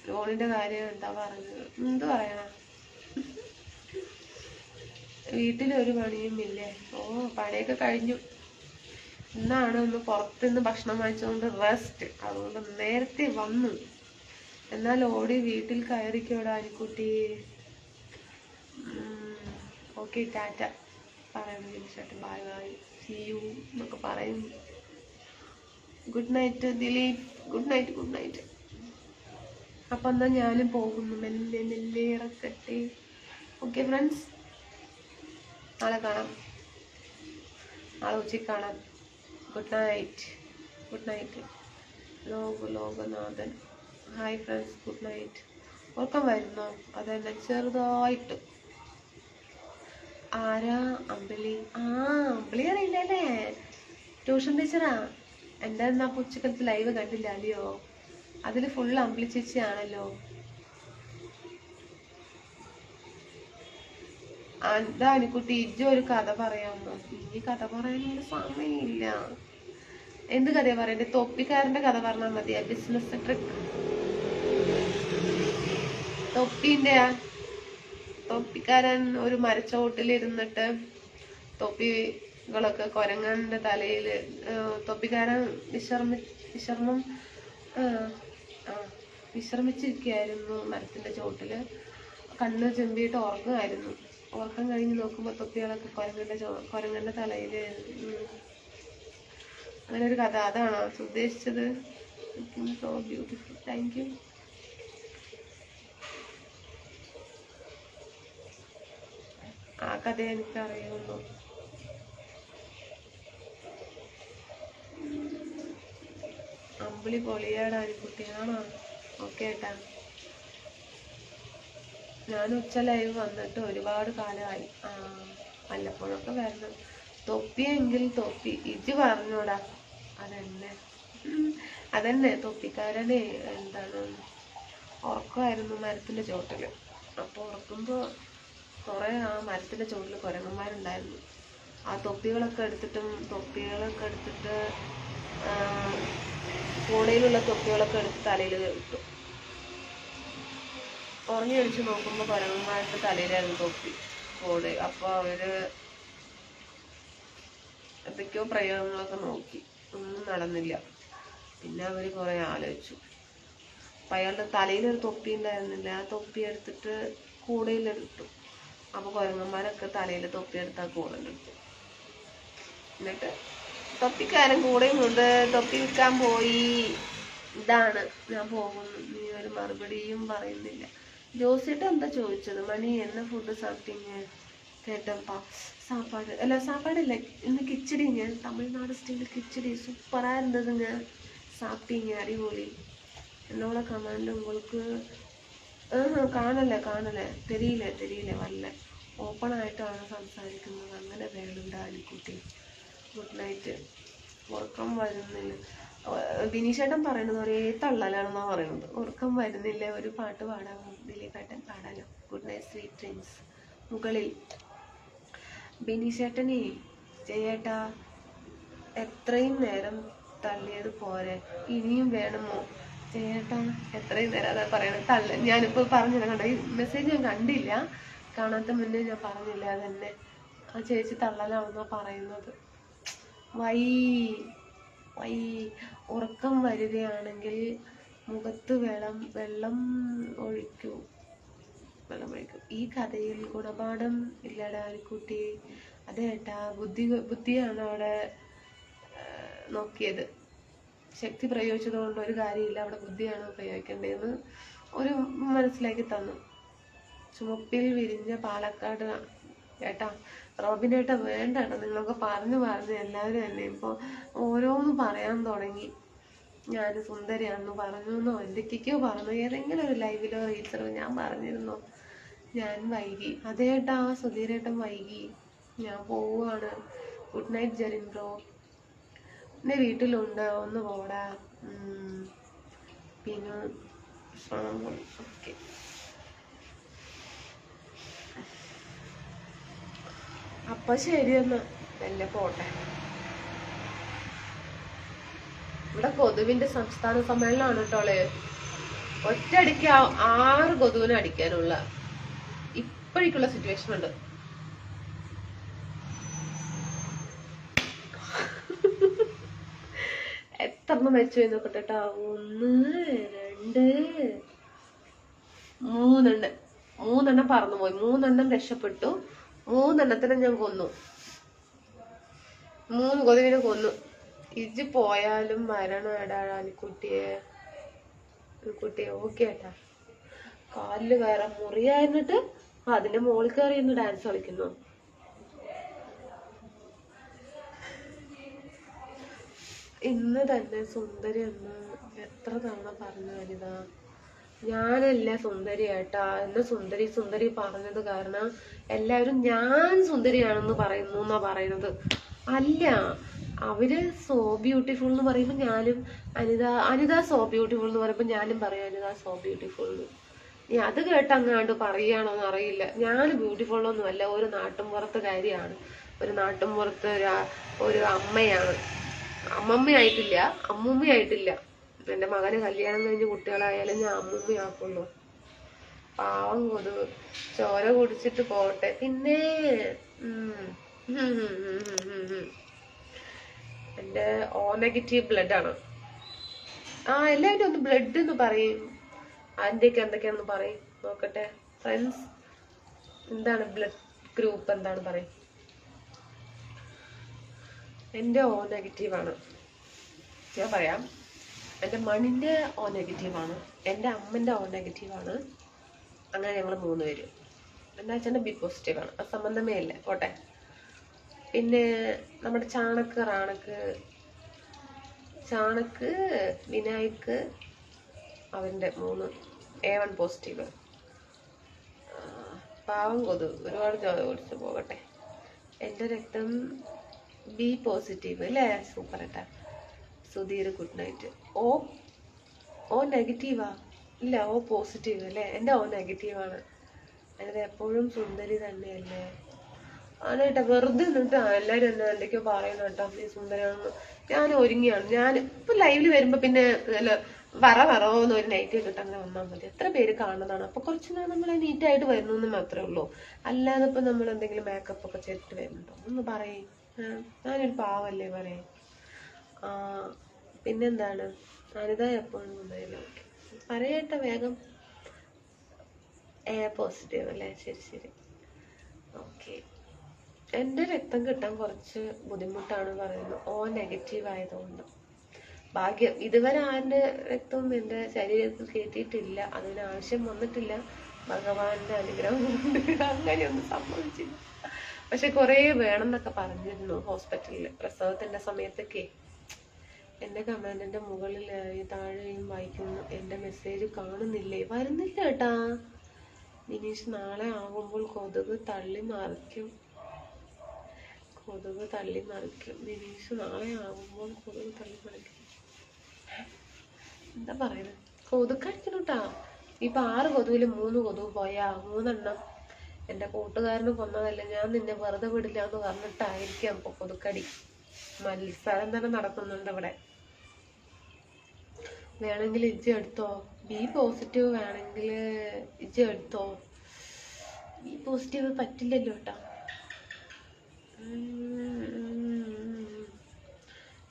ലോണിന്റെ കാര്യം എന്താ പറഞ്ഞത്? എന്ത് പറയണ? വീട്ടിലൊരു പണിയും ഇല്ലേ? ഓ, പണിയൊക്കെ കഴിഞ്ഞു. ഇന്നാണ് ഒന്ന് പുറത്തുനിന്ന് ഭക്ഷണം വാങ്ങിച്ചുകൊണ്ട് റെസ്റ്റ്. അതുകൊണ്ട് നേരത്തെ വന്നു. എന്നാൽ ഓടി വീട്ടിൽ കയറിക്കോടാ അനിക്കുട്ടി. ഓക്കെ, ടാറ്റ പറയുന്നു ചേട്ടൻ. ബൈ ബൈ, സീ യു എന്നൊക്കെ പറയും. Good night Dileep. Good night, good night. അപ്പം എന്നാൽ ഞാനും പോകുന്നു. മെല്ലെ മെല്ലെ ഇറക്കട്ടെ. ഓക്കെ ഫ്രണ്ട്സ്, നാളെ കാണാം. നാളെ ഉച്ചയ്ക്ക് കാണാം. Good night, good night. Lokanathan. Hi friends, good night. ഉറക്കം വരുന്നോ? അതെന്നെ, ചെറുതായിട്ട്. ആരാ അമ്പിളി? ആ, അമ്പിളി അറിയില്ലല്ലേ? Tuition teacher. എൻ്റെ എന്നാ ഉച്ചക്കലത്ത് ലൈവ് കണ്ടില്ല അല്ലയോ? അതിൽ ഫുള്ള് അമ്പിളി ചേച്ചി ആണല്ലോ. എന്താ അനുക്കുട്ടി, ഇജ്ജ് ഒരു കഥ പറയാമോ? ഇനി കഥ പറയാനുള്ള സമയമില്ല. എന്ത് കഥയാ പറയണ്ടേ? തൊപ്പിക്കാരന്റെ കഥ പറഞ്ഞാൽ മതിയാ? Business trick. തൊപ്പിക്കാരൻ ഒരു മരച്ചോട്ടിലിരുന്നിട്ട് തൊപ്പികളൊക്കെ കുരങ്ങന്റെ തലയില്, തൊപ്പിക്കാരൻ വിശ്രമിച്ചിരിക്കുകയായിരുന്നു മരത്തിന്റെ ചോട്ടില്. കണ്ണ് ചെമ്പിയിട്ട് ഉറങ്ങുമായിരുന്നു. ഉറക്കം കഴിഞ്ഞ് നോക്കുമ്പോ തൊപ്പികളൊക്കെ കുരങ്ങന്റെ തലയില്. അങ്ങനെ ഒരു കഥ. അതാണോ ഉദ്ദേശിച്ചത്? So beautiful, thank you. ആ കഥ എനിക്കറിയുള്ളൂ. അമ്പിളി പൊളിയാടാൻ കുട്ടിയാണോ? ഓക്കെ ഏട്ടാ. ഞാൻ ഉച്ച ലൈവ് വന്നിട്ട് ഒരുപാട് കാലമായി. വല്ലപ്പോഴൊക്കെ വരണം. തൊപ്പിയെങ്കിൽ തൊപ്പി ഇജ്ജ് പറഞ്ഞോടാ. അതന്നെ തൊപ്പിക്കാരനെ എന്താണ് ഉറക്കമായിരുന്നു മരത്തിന്റെ ചോട്ടില്. അപ്പോൾ ഉറക്കുമ്പോ കുറെ ആ മരത്തിന്റെ ചോട്ടില് കുരങ്ങന്മാരുണ്ടായിരുന്നു. ആ തൊപ്പികളൊക്കെ എടുത്തിട്ട് കൂടയിലുള്ള തൊപ്പികളൊക്കെ എടുത്ത് തലയിൽ ഇട്ടു. ഉറങ്ങി അടിച്ച് നോക്കുമ്പോൾ കുരങ്ങന്മാരുടെ തലയിലായിരുന്നു തൊപ്പി കൂടെ. അപ്പോൾ അവര് എന്തൊക്കെയോ പ്രയോഗങ്ങളൊക്കെ നോക്കി, ഒന്നും നടന്നില്ല. പിന്നെ അവര് കുറെ ആലോചിച്ചു. അപ്പം അയാളുടെ തലയിലൊരു തൊപ്പി ഉണ്ടായിരുന്നില്ല. ആ തൊപ്പി എടുത്തിട്ട് കൂടയിലെടുത്തു. അപ്പോൾ കുരങ്ങന്മാരൊക്കെ തലയിൽ തൊപ്പി എടുത്താൽ കൂടലെടുത്തു. എന്നിട്ട് തൊപ്പിക്കാരൻ കൂടെയും കൊണ്ട് തൊപ്പി വിൽക്കാൻ പോയി. ഇതാണ് ഞാൻ പോകുന്നു. നീ ഒരു മറുപടിയും പറയുന്നില്ല. ജോസിട്ട് എന്താ ചോദിച്ചത്? മണി என்ன ഫുഡ് சாப்பிட்டீங்க കേട്ടപ്പാ? சாப்பாடு അല്ല, சாப்பாടില്ല, ഇന്ന് കിച്ചടിங்க. തമിഴ്നാട് സ്റ്റൈൽ കിച്ചടി സൂപ്പറാ இருந்ததுங்க. சாப்பிட்டீங்க, അടിപൊളി. എന്നോட കമാൻഡ് உங்களுக்கு കാണല്ലേ തെരിയില്ല വല്ല ഓപ്പൺ ആയിട്ടാണ് സംസാരിക്കുന്നത്. അങ്ങനെ വേണ്ട അനിക്കുട്ടി. Good night. ഉറക്കം വരുന്നില്ല. ബിനീഷേട്ടൻ പറയുന്നത് ഒരേ തള്ളലാണെന്നാ പറയുന്നത്. ഉറക്കം വരുന്നില്ല, ഒരു പാട്ട് പാടാമോ? ദിലീപേട്ടൻ പാടാലോ. Good night, sweet dreams. മുകളിൽ ബിനീഷേട്ടനെ ചേട്ടാ എത്രയും നേരം തള്ളിയത് പോരെ, ഇനിയും വേണമോ? ചേട്ടാ എത്രയും നേരം അതാ പറയണത്. ഞാനിപ്പോൾ പറഞ്ഞത് കണ്ടോ, ഈ മെസ്സേജ് ഞാൻ കണ്ടില്ല, കാണാത്ത മുന്നേ ഞാൻ പറഞ്ഞില്ല. അതെന്നെ ആ ചേച്ചി തള്ളലാണെന്നാ പറയുന്നത്. വൈ വൈ ഉറക്കം വരികയാണെങ്കിൽ മുഖത്ത് വെള്ളം ഒഴിക്കൂ. ഈ കഥയിൽ ഗുണപാഠം ഇല്ലടാ അരിക്കുട്ടി. അതേട്ടാ ബുദ്ധിയാണ് അവിടെ നോക്കിയത്. ശക്തി പ്രയോഗിച്ചത് കൊണ്ട് ഒരു കാര്യമില്ല, അവിടെ ബുദ്ധിയാണ് പ്രയോഗിക്കേണ്ടതെന്ന് ഒരു മനസ്സിലാക്കി തന്നു. ചുമപ്പിൽ വിരിഞ്ഞ പാലക്കാട് ഏട്ടാ, റോബിനേട്ട വേണ്ട കേട്ടോ. നിങ്ങളൊക്കെ പറഞ്ഞു എല്ലാവരും തന്നെ ഇപ്പോൾ ഓരോന്ന് പറയാൻ തുടങ്ങി. ഞാൻ സുന്ദരിയാണെന്ന് പറഞ്ഞോ, എന്തൊക്കെയോ പറഞ്ഞു. ഏതെങ്കിലും ഒരു ലൈവിലോ റീൽസിലോ ഞാൻ പറഞ്ഞിരുന്നോ ഞാൻ വൈകി? അതേട്ടാ സുധീരേട്ടൻ വൈകി, ഞാൻ പോവാണ്. Good night Jerin bro. എന്റെ വീട്ടിലുണ്ട്, ഒന്ന് പോടാ. പിന്നെ ഓക്കെ, അപ്പൊ ശരിയെന്നാ എന്നെ പോട്ടെ. ഇവിടെ കൊതുവിന്റെ സംസ്ഥാന സമ്മേളനമാണ് കേട്ടോളെ. ഒറ്റയടിക്ക് 6 കൊതുവിനെ അടിക്കാനുള്ള ഇപ്പോഴേക്കുള്ള സിറ്റുവേഷൻ ഉണ്ട്. എത്രണ്ണം വെച്ചു നോക്കട്ടെ കേട്ടോ. 1 2 3 3 പറന്നുപോയി. 3 രക്ഷപ്പെട്ടു. 3 ഞാൻ കൊന്നു. 3 കൊതുവിനെ കൊന്നു. ഇജ്ജ് പോയാലും മരണടാ അലിക്കുട്ടിയെ. ഓക്കെ ഏട്ടാ. കാലില് കയറാൻ മുറിയായിരുന്നിട്ട് അതിന്റെ മുകളിൽ കയറി ഇന്ന് ഡാൻസ് കളിക്കുന്നു. ഇന്ന് തന്നെ സുന്ദരി എന്ന് എത്ര തവണ പറഞ്ഞു വനിത? ഞാനല്ല സുന്ദരി ഏട്ടാ. എന്നെ സുന്ദരി പറഞ്ഞത് കാരണം എല്ലാവരും ഞാൻ സുന്ദരിയാണെന്ന് പറയുന്നു എന്നാ പറയുന്നത്. അല്ല, അവര് സോ ബ്യൂട്ടിഫുൾ എന്ന് പറയുമ്പോ ഞാനും അനിത സോ ബ്യൂട്ടിഫുൾ എന്ന് പറയുമ്പോ ഞാനും പറയും അനിത സോ ബ്യൂട്ടിഫുൾ. അത് കേട്ട് അങ്ങാണ്ട് പറയുകയാണോന്ന് അറിയില്ല. ഞാൻ ബ്യൂട്ടിഫുൾ ഒന്നും അല്ല, ഒരു നാട്ടുംപുറത്തുകാരിയാണ്. ഒരു നാട്ടുംപുറത്ത് ഒരു അമ്മയാണ്. അമ്മമ്മയായിട്ടില്ല, അമ്മൂമ്മയായിട്ടില്ല. എന്റെ മകന് കല്യാണം കഴിഞ്ഞ് കുട്ടികളായാലും ഞാൻ അമ്മൂമ്മയാക്കുള്ളൂ. പാവം കൊതുക് ചോര കുടിച്ചിട്ട് പോട്ടെ. പിന്നെ എന്റെ ഓ നെഗറ്റീവ് ബ്ലഡ് ആണ്. എല്ലാവരും ഒന്ന് ബ്ലഡ് എന്ന് പറയും. അതിന്റെയൊക്കെ എന്തൊക്കെയാന്ന് പറയും നോക്കട്ടെ ഫ്രണ്ട്സ്. എന്താണ് ബ്ലഡ് ഗ്രൂപ്പ്, എന്താണ് പറയും? എൻ്റെ ഓ നെഗറ്റീവ് ആണ്. ഞാൻ പറയാം, എൻ്റെ മണിന്റെ ഓ നെഗറ്റീവ് ആണ്, എൻ്റെ അമ്മന്റെ ഓ നെഗറ്റീവ് ആണ്. അങ്ങനെ ഞങ്ങൾ 3 പേര്. എൻ്റെ അച്ഛൻ്റെ ബി പോസിറ്റീവ് ആണ്. അത് സംബന്ധമേ ഇല്ല, പോട്ടെ. പിന്നെ നമ്മുടെ ചാണക്ക് വിനായക്ക് അവൻ്റെ 3 A1 പോസിറ്റീവ്. പാവം കൊതു ഒരുപാട് ചോര കുടിച്ച് പോകട്ടെ. എൻ്റെ രക്തം ബി പോസിറ്റീവ് അല്ലേ? സൂപ്പർ ഏട്ടാ. Sudheer good night. ഓ നെഗറ്റീവാ? ഇല്ല, ഓ പോസിറ്റീവ് അല്ലേ? എൻ്റെ ഓ നെഗറ്റീവാണ്. അതിന് എപ്പോഴും സുന്ദരി തന്നെയല്ലേ? ആണേട്ടാ, വെറുതെ നിന്നിട്ട് എല്ലാവരും എന്നെ എന്തൊക്കെയോ പറയുന്നു കേട്ടോ, നീ സുന്ദരിയാണെന്ന്. ഞാൻ ഒരുങ്ങിയാണ്. ഞാൻ ഇപ്പൊ ലൈവില് വരുമ്പോ പിന്നെ വറോന്ന് ഒരു നൈറ്റ് ഇട്ടിട്ട് അങ്ങനെ വന്നാൽ മതി. എത്ര പേര് കാണുന്നതാണ്. അപ്പൊ കുറച്ച് നമ്മളെ നീറ്റായിട്ട് വരുന്നു എന്ന് മാത്രമേ ഉള്ളൂ. അല്ലാതെ ഇപ്പൊ നമ്മൾ എന്തെങ്കിലും മേക്കപ്പ് ഒക്കെ ചെയ്തിട്ട് വരുന്നുണ്ടോ ഒന്ന് പറയേ. ഞാനൊരു പാവല്ലേ പറയേ. പിന്നെന്താണ് അനിത എപ്പോഴും പറയട്ടെ വേഗം. പോസിറ്റീവ് അല്ലേ? ശരി. ഓക്കെ. എൻ്റെ രക്തം കിട്ടാൻ കുറച്ച് ബുദ്ധിമുട്ടാണ് പറയുന്നു, ഓ നെഗറ്റീവ് ആയതുകൊണ്ട്. ഭാഗ്യം, ഇതുവരെ ആരുടെ രക്തവും എൻ്റെ ശരീരത്തിൽ കയറ്റിയിട്ടില്ല. അതിന് ആവശ്യം വന്നിട്ടില്ല. ഭഗവാന്റെ അനുഗ്രഹം കൊണ്ട് അങ്ങനെയൊന്നും സംഭവിച്ചില്ല. പക്ഷെ കുറേ വേണമെന്നൊക്കെ പറഞ്ഞിരുന്നു ഹോസ്പിറ്റലിൽ പ്രസവത്തിന്റെ സമയത്തൊക്കെ. എൻ്റെ കമന്റിന്റെ മുകളിൽ താഴെയും വായിക്കുന്നു, എൻ്റെ മെസ്സേജ് കാണുന്നില്ലേ? വരുന്നില്ല കേട്ടാ. വിനീഷ്, നാളെ ആകുമ്പോൾ കൊതുക് തള്ളി മറിക്കും. വിനീഷ്, നാളെ ആകുമ്പോൾ കൊതുക് തള്ളി മറിക്കും. എന്താ പറയുന്നത്? കൊതുക് അടിക്കണോട്ടാ. ഇപ്പൊ 6 കൊതുവില് 3 കൊതുക് പോയാ 3 എണ്ണം എൻ്റെ കൂട്ടുകാരന് കൊന്നതല്ല, ഞാൻ നിന്നെ വെറുതെ വിടില്ല എന്ന് പറഞ്ഞിട്ടായിരിക്കാം ഇപ്പൊ കൊതുക്കടി. മത്സരം തന്നെ നടത്തുന്നുണ്ട് ഇവിടെ. വേണമെങ്കിൽ ഇജ്ജ് എടുത്തോ, ബി പോസിറ്റീവ് വേണമെങ്കിൽ ഇജ്ജ് എടുത്തോ. ബി പോസിറ്റീവ് പറ്റില്ലല്ലോ കേട്ടോ.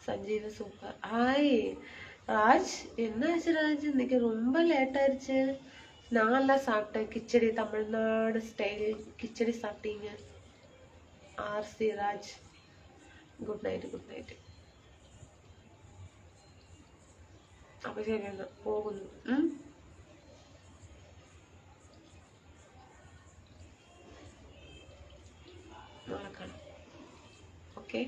சஞ்சீவ சூப்பர். ஹாய் ராஜ், என்ன ஆச்சு ராஜ், இன்னைக்கு ரொம்ப லேட் ஆயிடுச்சு. நான்லாம் சாப்பிட்டேன் கிச்சடி, தமிழ்நாடு ஸ்டைல் கிச்சடி சாப்பிட்டீங்க. RC Raj, good night good night. അപ്പൊ ശരി എന്നാ പോകുന്നു. നാളെ കാണാം. ഓക്കെ.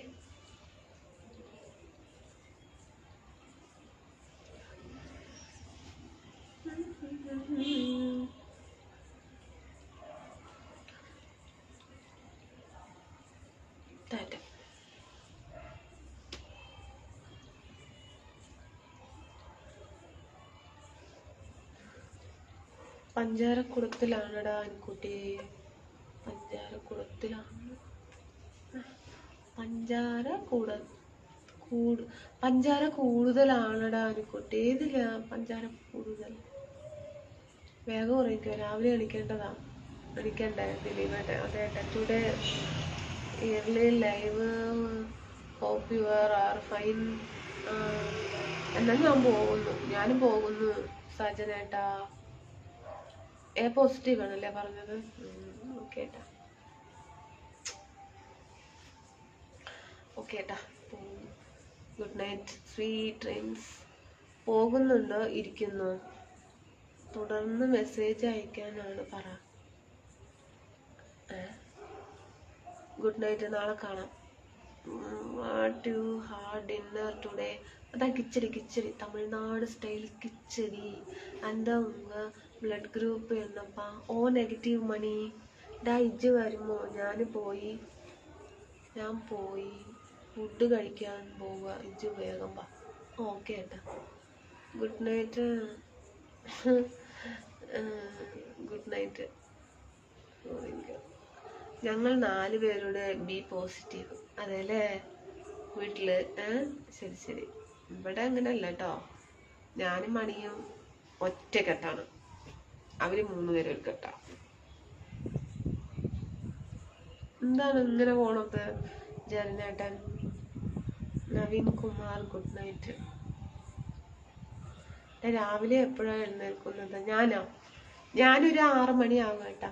ടാറ്റ. പഞ്ചാരക്കുടത്തിലാണടാ അൻകുട്ടി, പഞ്ചാരക്കുടത്തിലാണ്. പഞ്ചാര കൂടുതലാണടാ അൻകുട്ടി. ഏതില്ല പഞ്ചാര കൂടുതൽ? വേഗം ഉറങ്ങിക്കോ, രാവിലെ എണിക്കേണ്ടതാ. എണിക്കണ്ടേ ദിലീപേട്ടെ? അതേട്ടെ. Today early live, hope you are fine. എന്നാൽ ഞാനും പോകുന്നു സജനേട്ടാ. എ പോസിറ്റീവ് ആണല്ലേ പറഞ്ഞത്? ഓക്കെ ഏട്ടാ, ഓക്കെ ഏട്ടാ. Good night, sweet dreams. പോകുന്നുണ്ടോ? ഇരിക്കുന്നു. തുടർന്ന് മെസ്സേജ് അയക്കാനാണ് പറ. ഗുഡ് നൈറ്റ്, നാളെ കാണാം. What you had dinner today? அதான் கிச்சடி, கிச்சடி தமிழ்நாடு ஸ்டைல் கிச்சடி. அந்த உங்க ബ്ലഡ് ഗ്രൂപ്പ് എന്നപ്പാ? ഓ നെഗറ്റീവ് മണി. ഡാ ഇജ്ജ് വരുമോ? ഞാൻ പോയി ഫുഡ് കഴിക്കാൻ പോവുക. ഇജ്ജ് വേഗം വാ. ഓക്കെ ഏട്ടാ. Good night. Good night. ഞങ്ങൾ 4 പേരുടെ ബി പോസിറ്റീവ്. അതെല്ലേ വീട്ടില്? ശരി ശരി. ഇവിടെ അങ്ങനെയല്ല കേട്ടോ. ഞാനും മണിയും ഒറ്റക്കെട്ടാണ്, അവര് 3 പേരും ഒരു കെട്ടാ. എന്താണ് ഇങ്ങനെ പോണത്? ജരനേട്ടൻ, നവീൻ കുമാർ ഗുഡ് നൈറ്റ്. രാവിലെ എപ്പോഴാണ് എഴുന്നേൽക്കുന്നത്? ഞാനൊരു 6 മണിയാകും കേട്ടാ.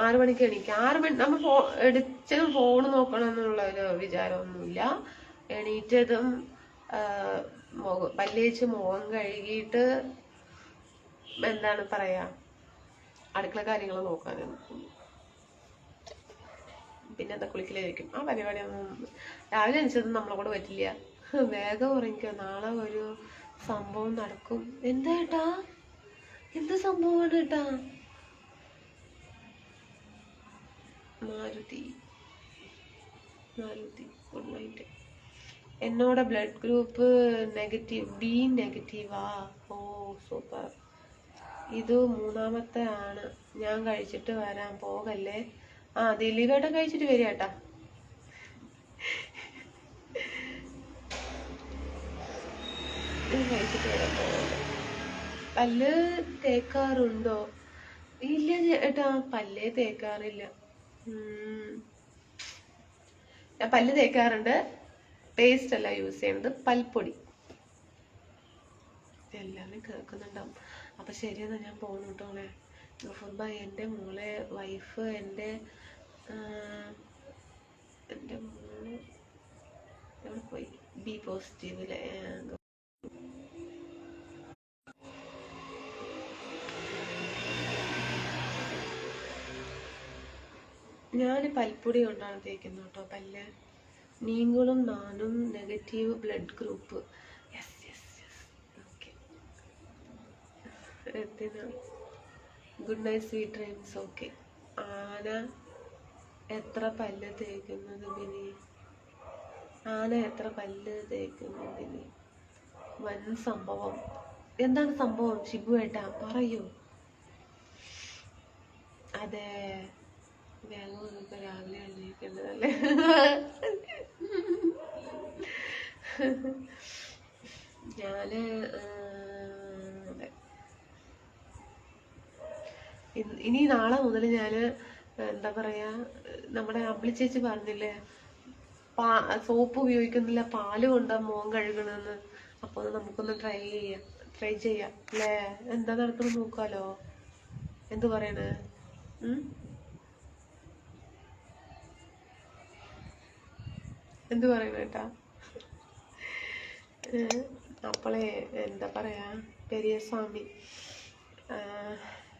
6 മണിക്ക് എണീക്കാം. 6 മണി നമ്മൾ എടുത്തതും ഫോൺ നോക്കണം എന്നുള്ള ഒരു വിചാരമൊന്നുമില്ല. എണീറ്റതും പല്ലേച്ച് മുഖം കഴുകിയിട്ട് എന്താണ് പറയാ, അടുക്കള കാര്യങ്ങൾ നോക്കാനും പിന്നെ എന്താ കുളിക്കലായിരിക്കും. ആ പരിപാടിയൊന്നും രാവിലെ എണീച്ചതും നമ്മളെ കൂടെ പറ്റില്ല. വേഗം ഉറങ്ങിക്കോ, നാളെ ഒരു സംഭവം നടക്കും. എന്താ ഏട്ടാ? എന്ത് സംഭവമാണ് ഏട്ടാ? Maruti good night. എന്നോട് ബ്ലഡ് ഗ്രൂപ്പ് നെഗറ്റീവ്, ബി നെഗറ്റീവാ? ഓ സൂപ്പർ. ഇത് 3ാമത്തെ ആണ്. ഞാൻ കഴിച്ചിട്ട് വരാൻ, പോകല്ലേ. ദിലീപേട്ടൻ കഴിച്ചിട്ട് വരിക കേട്ടാ. കഴിച്ചിട്ട് വരാൻ പോകല്ലേ. പല്ല് തേക്കാറുണ്ടോ? ഇല്ല ഏട്ടാ, പല്ലേ തേക്കാറില്ല. ഞാൻ പല്ല് തേക്കാറുണ്ട്, പേസ്റ്റ് അല്ല യൂസ് ചെയ്യുന്നത്, പൽപ്പൊടി. എല്ലാവരും കേൾക്കുന്നുണ്ടാവും. അപ്പൊ ശരിയെന്നാ ഞാൻ പോകുന്നു കേട്ടോളെ. ഗഫൂർ ഭായ്, എൻ്റെ മോളെ വൈഫ്, എൻ്റെ മോള് എവിടെ പോയി? ബി പോസിറ്റീവിലെ. ഞാൻ പൽപ്പൊടി കൊണ്ടാണ് തേക്കുന്നത് കേട്ടോ പല്ല്. നീങ്ങളും നാനും negative blood group. Yes yes yes. Okay. Good night, sweet dreams. Okay. ആന എത്ര പല്ല് തേക്കുന്നത് ബിനി? ആന എത്ര പല്ല് തേക്കുന്നു ബിനി? വൻ സംഭവം. എന്താണ് സംഭവം ഷിബു ഏട്ടാ? പറയൂ. അതെ, വേഗം ഇപ്പൊ രാവിലെ എഴുന്നേൽക്കേണ്ടതല്ലേ. ഞാന് അതെ, ഇനി നാളെ മുതൽ ഞാൻ എന്താ പറയാ, നമ്മുടെ അമ്പിളി ചേച്ചി പറഞ്ഞില്ലേ സോപ്പ് ഉപയോഗിക്കുന്നില്ല പാല് കൊണ്ടാ മോൻ കഴുകണമെന്ന്. അപ്പൊ നമുക്കൊന്ന് ട്രൈ ചെയ്യാം അല്ലേ? എന്താ നടക്കണം നോക്കാലോ. എന്ത് പറയണേ? എന്ത് പറയണ കേട്ടാ? അപ്പളേ എന്താ പറയാ, പെരിയസ്വാമി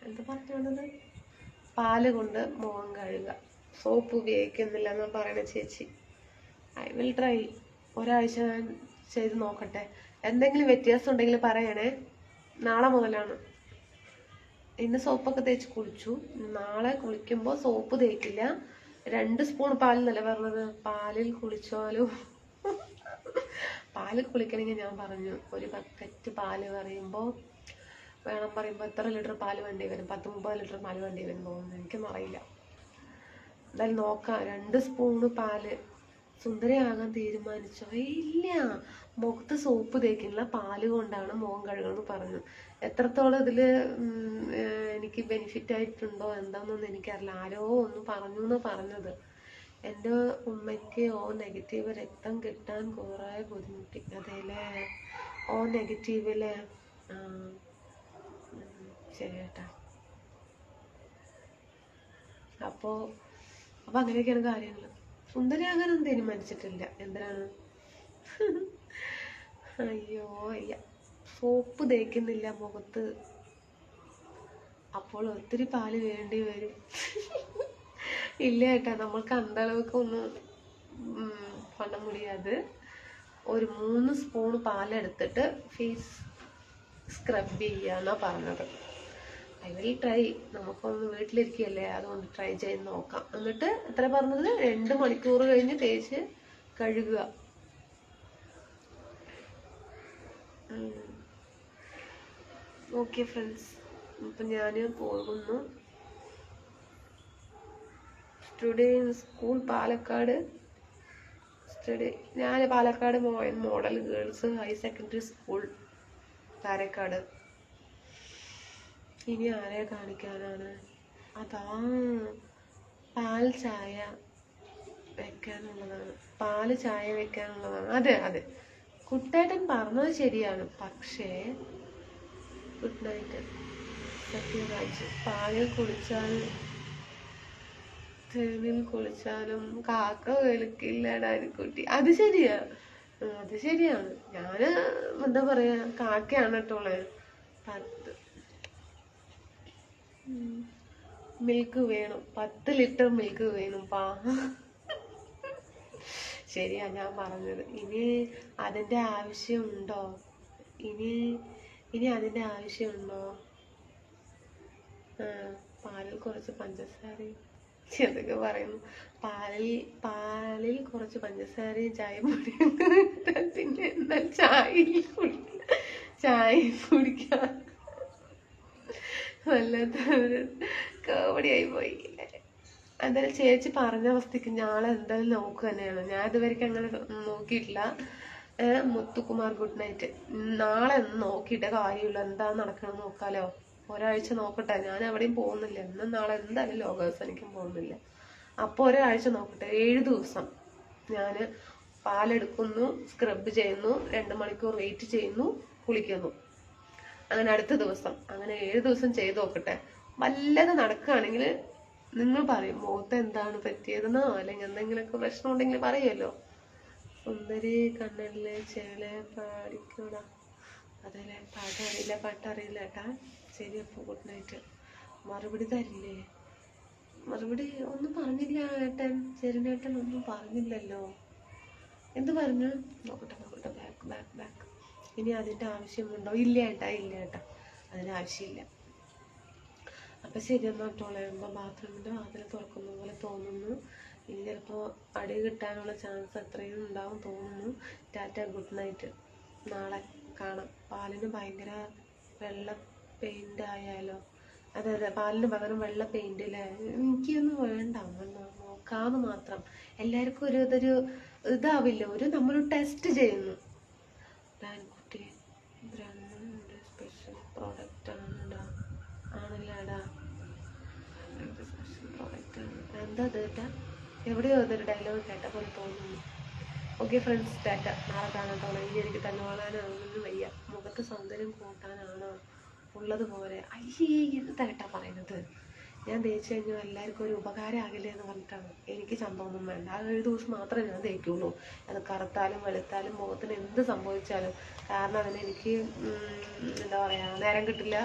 എന്താ പറഞ്ഞത്, പാല് കൊണ്ട് മോൻ കഴുകുക, സോപ്പ് ഉപയോഗിക്കുന്നില്ല എന്നാ പറയണ ചേച്ചി. I will try. ഒരാഴ്ച ഞാൻ ചെയ്ത് നോക്കട്ടെ. എന്തെങ്കിലും വ്യത്യാസം ഉണ്ടെങ്കിൽ പറയണേ. നാളെ മുതലാണ്. ഇന്ന് സോപ്പൊക്കെ തേച്ച് കുളിച്ചു. നാളെ കുളിക്കുമ്പോൾ സോപ്പ് തേക്കില്ല. 2 സ്പൂൺ പാലിനല്ല പറഞ്ഞത്, പാലിൽ കുളിച്ചാലും. പാലിൽ കുളിക്കണമെങ്കിൽ ഞാൻ പറഞ്ഞു, ഒരു ബക്കറ്റ് പാല് പറയുമ്പോൾ എത്ര ലിറ്റർ പാല് വേണ്ടി വരും? 10-30 ലിറ്റർ പാല് വേണ്ടി വരും തോന്നുന്നു, എനിക്കൊന്നും അറിയില്ല. എന്തായാലും നോക്കാം. 2 സ്പൂണ് പാല്. സുന്ദരിയാകാൻ തീരുമാനിച്ചോ? ഇല്ല, മുഖത്ത് സോപ്പ് തേക്കില്ല, പാല് കൊണ്ടാണ് മോൻ കഴുകണമെന്ന് പറഞ്ഞു. എത്രത്തോളം ഇതില് എനിക്ക് ബെനിഫിറ്റ് ആയിട്ടുണ്ടോ എന്താന്നൊന്നും എനിക്കറിയില്ല. ആരോ ഒന്ന് പറഞ്ഞു എന്നാ പറഞ്ഞത്. എൻ്റെ ഉമ്മയ്ക്ക് ഓ നെഗറ്റീവ് രക്തം കിട്ടാൻ കുറെ ബുദ്ധിമുട്ടി. അതേല്ലേ? ഓ നെഗറ്റീവില്ലേ? ശരി കേട്ടാ. അപ്പൊ അങ്ങനെയൊക്കെയാണ് കാര്യങ്ങൾ. സുന്ദരിയാകാനൊന്നും തീരുമാനിച്ചിട്ടില്ല. എന്തിനാണ്? അയ്യോ അയ്യ, സോപ്പ് തേക്കുന്നില്ല മുഖത്ത്. അപ്പോൾ ഒത്തിരി പാല് വേണ്ടി വരും. ഇല്ല കേട്ടാ, നമ്മൾക്ക് அந்த அளவுக்கு ഒന്നും பண்ண முடியாது. ഒരു 3 സ്പൂൺ പാലെടുത്തിട്ട് ഫേസ് സ്ക്രബ് ചെയ്യാന്നാ പറഞ്ഞത്. I will try. നമുക്കൊന്ന് വീട്ടിലിരിക്കുകയല്ലേ, അതുകൊണ്ട് ട്രൈ ചെയ്ത് നോക്കാം. എന്നിട്ട് എത്ര പറഞ്ഞത്, 2 മണിക്കൂർ കഴിഞ്ഞ് തേച്ച് കഴുകുക. ഓക്കെ ഫ്രണ്ട്സ്, ഇപ്പം ഞാൻ പോകുന്നു. സ്റ്റുഡി സ്കൂൾ പാലക്കാട്. ഞാൻ Palakkad model girls higher secondary school Palakkad. ഇനി ആരെ കാണിക്കാനാണ്? അതാ പാൽ ചായ വെക്കാനുള്ളതാണ്. അതെ അതെ, കുട്ടേട്ടൻ പറഞ്ഞത് ശരിയാണ്. പക്ഷേ ഗുഡ് നൈറ്റ് സത്യരാജ്. പാലിൽ കുളിച്ചാലും കാക്ക വെളുക്കില്ലടാ കുട്ടി. അത് ശരിയാണ്. ഞാന് എന്താ പറയാ, കാക്കയാണ് കേട്ടോളെ. 10 മിൽക്ക് വേണം, 10 ലിറ്റർ മിൽക്ക് വേണം ശരിയാ ഞാൻ പറഞ്ഞത്. ഇനി അതിന്റെ ആവശ്യമുണ്ടോ? ഇനി അതിന്റെ ആവശ്യമുണ്ടോ? പാലിൽ കുറച്ച് പഞ്ചസാരയും എന്തൊക്കെ പറയുന്നു. പാലിൽ കുറച്ച് പഞ്ചസാരയും ചായപ്പൊടിയും പിന്നെ എന്താ ചായ കുടിക്കാൻ വല്ലാത്തൊരു കോമഡിയായി പോയി. എന്തായാലും ചേച്ചി പറഞ്ഞ അവസ്ഥക്ക് നാളെ എന്തായാലും നോക്കുക തന്നെയാണ്. ഞാൻ ഇതുവരെയ്ക്ക് അങ്ങനെ നോക്കിയിട്ടില്ല. Muthukumar good night. നാളെ ഒന്ന് നോക്കിയിട്ടേ കാര്യമുള്ളൂ. എന്താ നടക്കണം നോക്കാലോ. ഒരാഴ്ച നോക്കട്ടെ. ഞാൻ എവിടെയും പോകുന്നില്ല. ഇന്നും നാളെ എന്തായാലും ലോകവസാനിക്കും പോകുന്നില്ല. അപ്പോൾ ഒരാഴ്ച നോക്കട്ടെ. 7 ദിവസം ഞാൻ പാലെടുക്കുന്നു, സ്ക്രബ് ചെയ്യുന്നു, 2 മണിക്കൂർ വെയിറ്റ് ചെയ്യുന്നു, കുളിക്കുന്നു. അങ്ങനെ അടുത്ത ദിവസം, അങ്ങനെ 7 ദിവസം ചെയ്ത് നോക്കട്ടെ. വല്ലത് നടക്കുകയാണെങ്കിൽ നിങ്ങൾ പറയും മുഖത്ത് എന്താണ് പറ്റിയതെന്നോ അല്ലെങ്കിൽ എന്തെങ്കിലുമൊക്കെ പ്രശ്നം ഉണ്ടെങ്കിൽ പറയുമല്ലോ. സുന്ദരി കണ്ണല്ലേ ചേലെ പാടിക്കൂടാ. അതല്ലേ, പാട്ടറിയില്ല ഏട്ടാ. ശരി, അപ്പോൾ ഗുഡ് നൈറ്റ്. മറുപടി തരില്ലേ? മറുപടി ഒന്നും പറഞ്ഞില്ല ഏട്ടൻ. ചെറിനേട്ടൻ ഒന്നും പറഞ്ഞില്ലല്ലോ. എന്ത് പറഞ്ഞു? നോക്കട്ടെ. ബാക്ക്. ഇനി അതിന്റെ ആവശ്യമുണ്ടോ? ഇല്ല ഏട്ടാ, അതിന് ആവശ്യമില്ല. അപ്പൊ ശരി എന്നാ കേട്ടോളെ. ബാത്റൂമിന്റെ വാതിൽ തുറക്കുന്ന പോലെ തോന്നുന്നു. ഇനി ചിലപ്പോ അടി കിട്ടാനുള്ള ചാൻസ് എത്രയും ഉണ്ടാവും തോന്നുന്നു. Tata, good night. നാളെ കാണാം. പാലിന് ഭയങ്കര വെള്ള പെയിന്റ് ആയാലോ. അതെ അതെ, പാലിന് പകരം വെള്ള പെയിന്റ് അല്ലേ? എനിക്കൊന്നും വേണ്ട, നോക്കാന്ന് മാത്രം. എല്ലാവർക്കും ഇതൊരു ഇതാവില്ല, നമ്മൾ ടെസ്റ്റ് ചെയ്യുന്നു. കുട്ടി ബ്രാൻഡിന്റെ സ്പെഷ്യൽ പ്രോഡക്റ്റ് ആണല്ലേടാ, സ്പെഷ്യൽ പ്രോഡക്റ്റ് ആണ്. എന്താ കേട്ടാ? എവിടെയോ അതൊരു ഡയലോഗ് കേട്ട പോലെ തോന്നുന്നു. Okay friends, Tata. നാളെ കാണാത്തോളാം. ഇനി എനിക്ക് തന്നെ വളരാനൊന്നും വയ്യ. മുഖത്ത് സൗന്ദര്യം കൂട്ടാനാണോ ഉള്ളതുപോലെ? അയ്യേ, എന്താ കേട്ടാ പറയുന്നത്? ഞാൻ തേച്ച് കഴിഞ്ഞാൽ എല്ലാവർക്കും ഒരു ഉപകാരം ആകില്ലേ എന്ന് പറഞ്ഞിട്ടാണ്. എനിക്ക് ചന്തമൊന്നും വേണ്ട. ആ ഒരു ദിവസം മാത്രമേ ഞാൻ തേക്കുള്ളൂ. അത് കറുത്താലും വെളുത്താലും മുഖത്തിന് എന്ത് സംഭവിച്ചാലും. കാരണം അതിനെനിക്ക് എന്താ പറയുക, നേരം കിട്ടില്ല.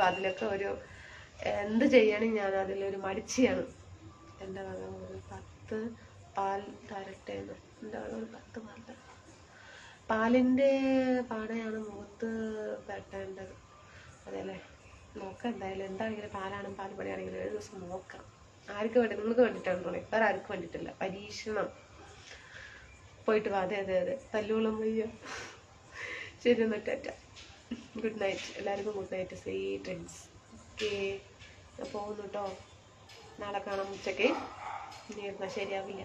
അതിലൊക്കെ എന്ത് ചെയ്യണമെങ്കിൽ ഞാൻ അതിലൊരു മടിച്ചിയാണ്. എൻ്റെ വക ഒരു 10 പാൽ തരട്ടേന്ന്. എൻ്റെ വക ഒരു 10 പാൽ തരട്ടെ. പാലിൻ്റെ പാടയാണ് മുഖത്ത് തട്ടേണ്ടത്. അതെല്ലേ, നോക്കാം എന്തായാലും. എന്താണെങ്കിലും പാലാണ് പാൽപ്പൊടിയാണെങ്കിലും ഒരു ദിവസം നോക്കാം. ആർക്ക് വേണ്ടി? നിങ്ങൾക്ക് വേണ്ടിയിട്ടാണ്, വേറെ ആർക്കും വേണ്ടിയിട്ടില്ല. പരീക്ഷണം. പോയിട്ട് വാ. അതെ അതെ അതെ, തല്ലുകൊള്ളും വയ്യ. ശരി എന്നാൽ ടാറ്റ. ഗുഡ് നൈറ്റ് എല്ലാവർക്കും. Good night, sweet dreams. Okay, ഞാൻ പോകുന്നു കേട്ടോ. നാളെ കാണാം ഉച്ചയ്ക്ക്. ഇനി എന്നാൽ ശരിയാവില്ല.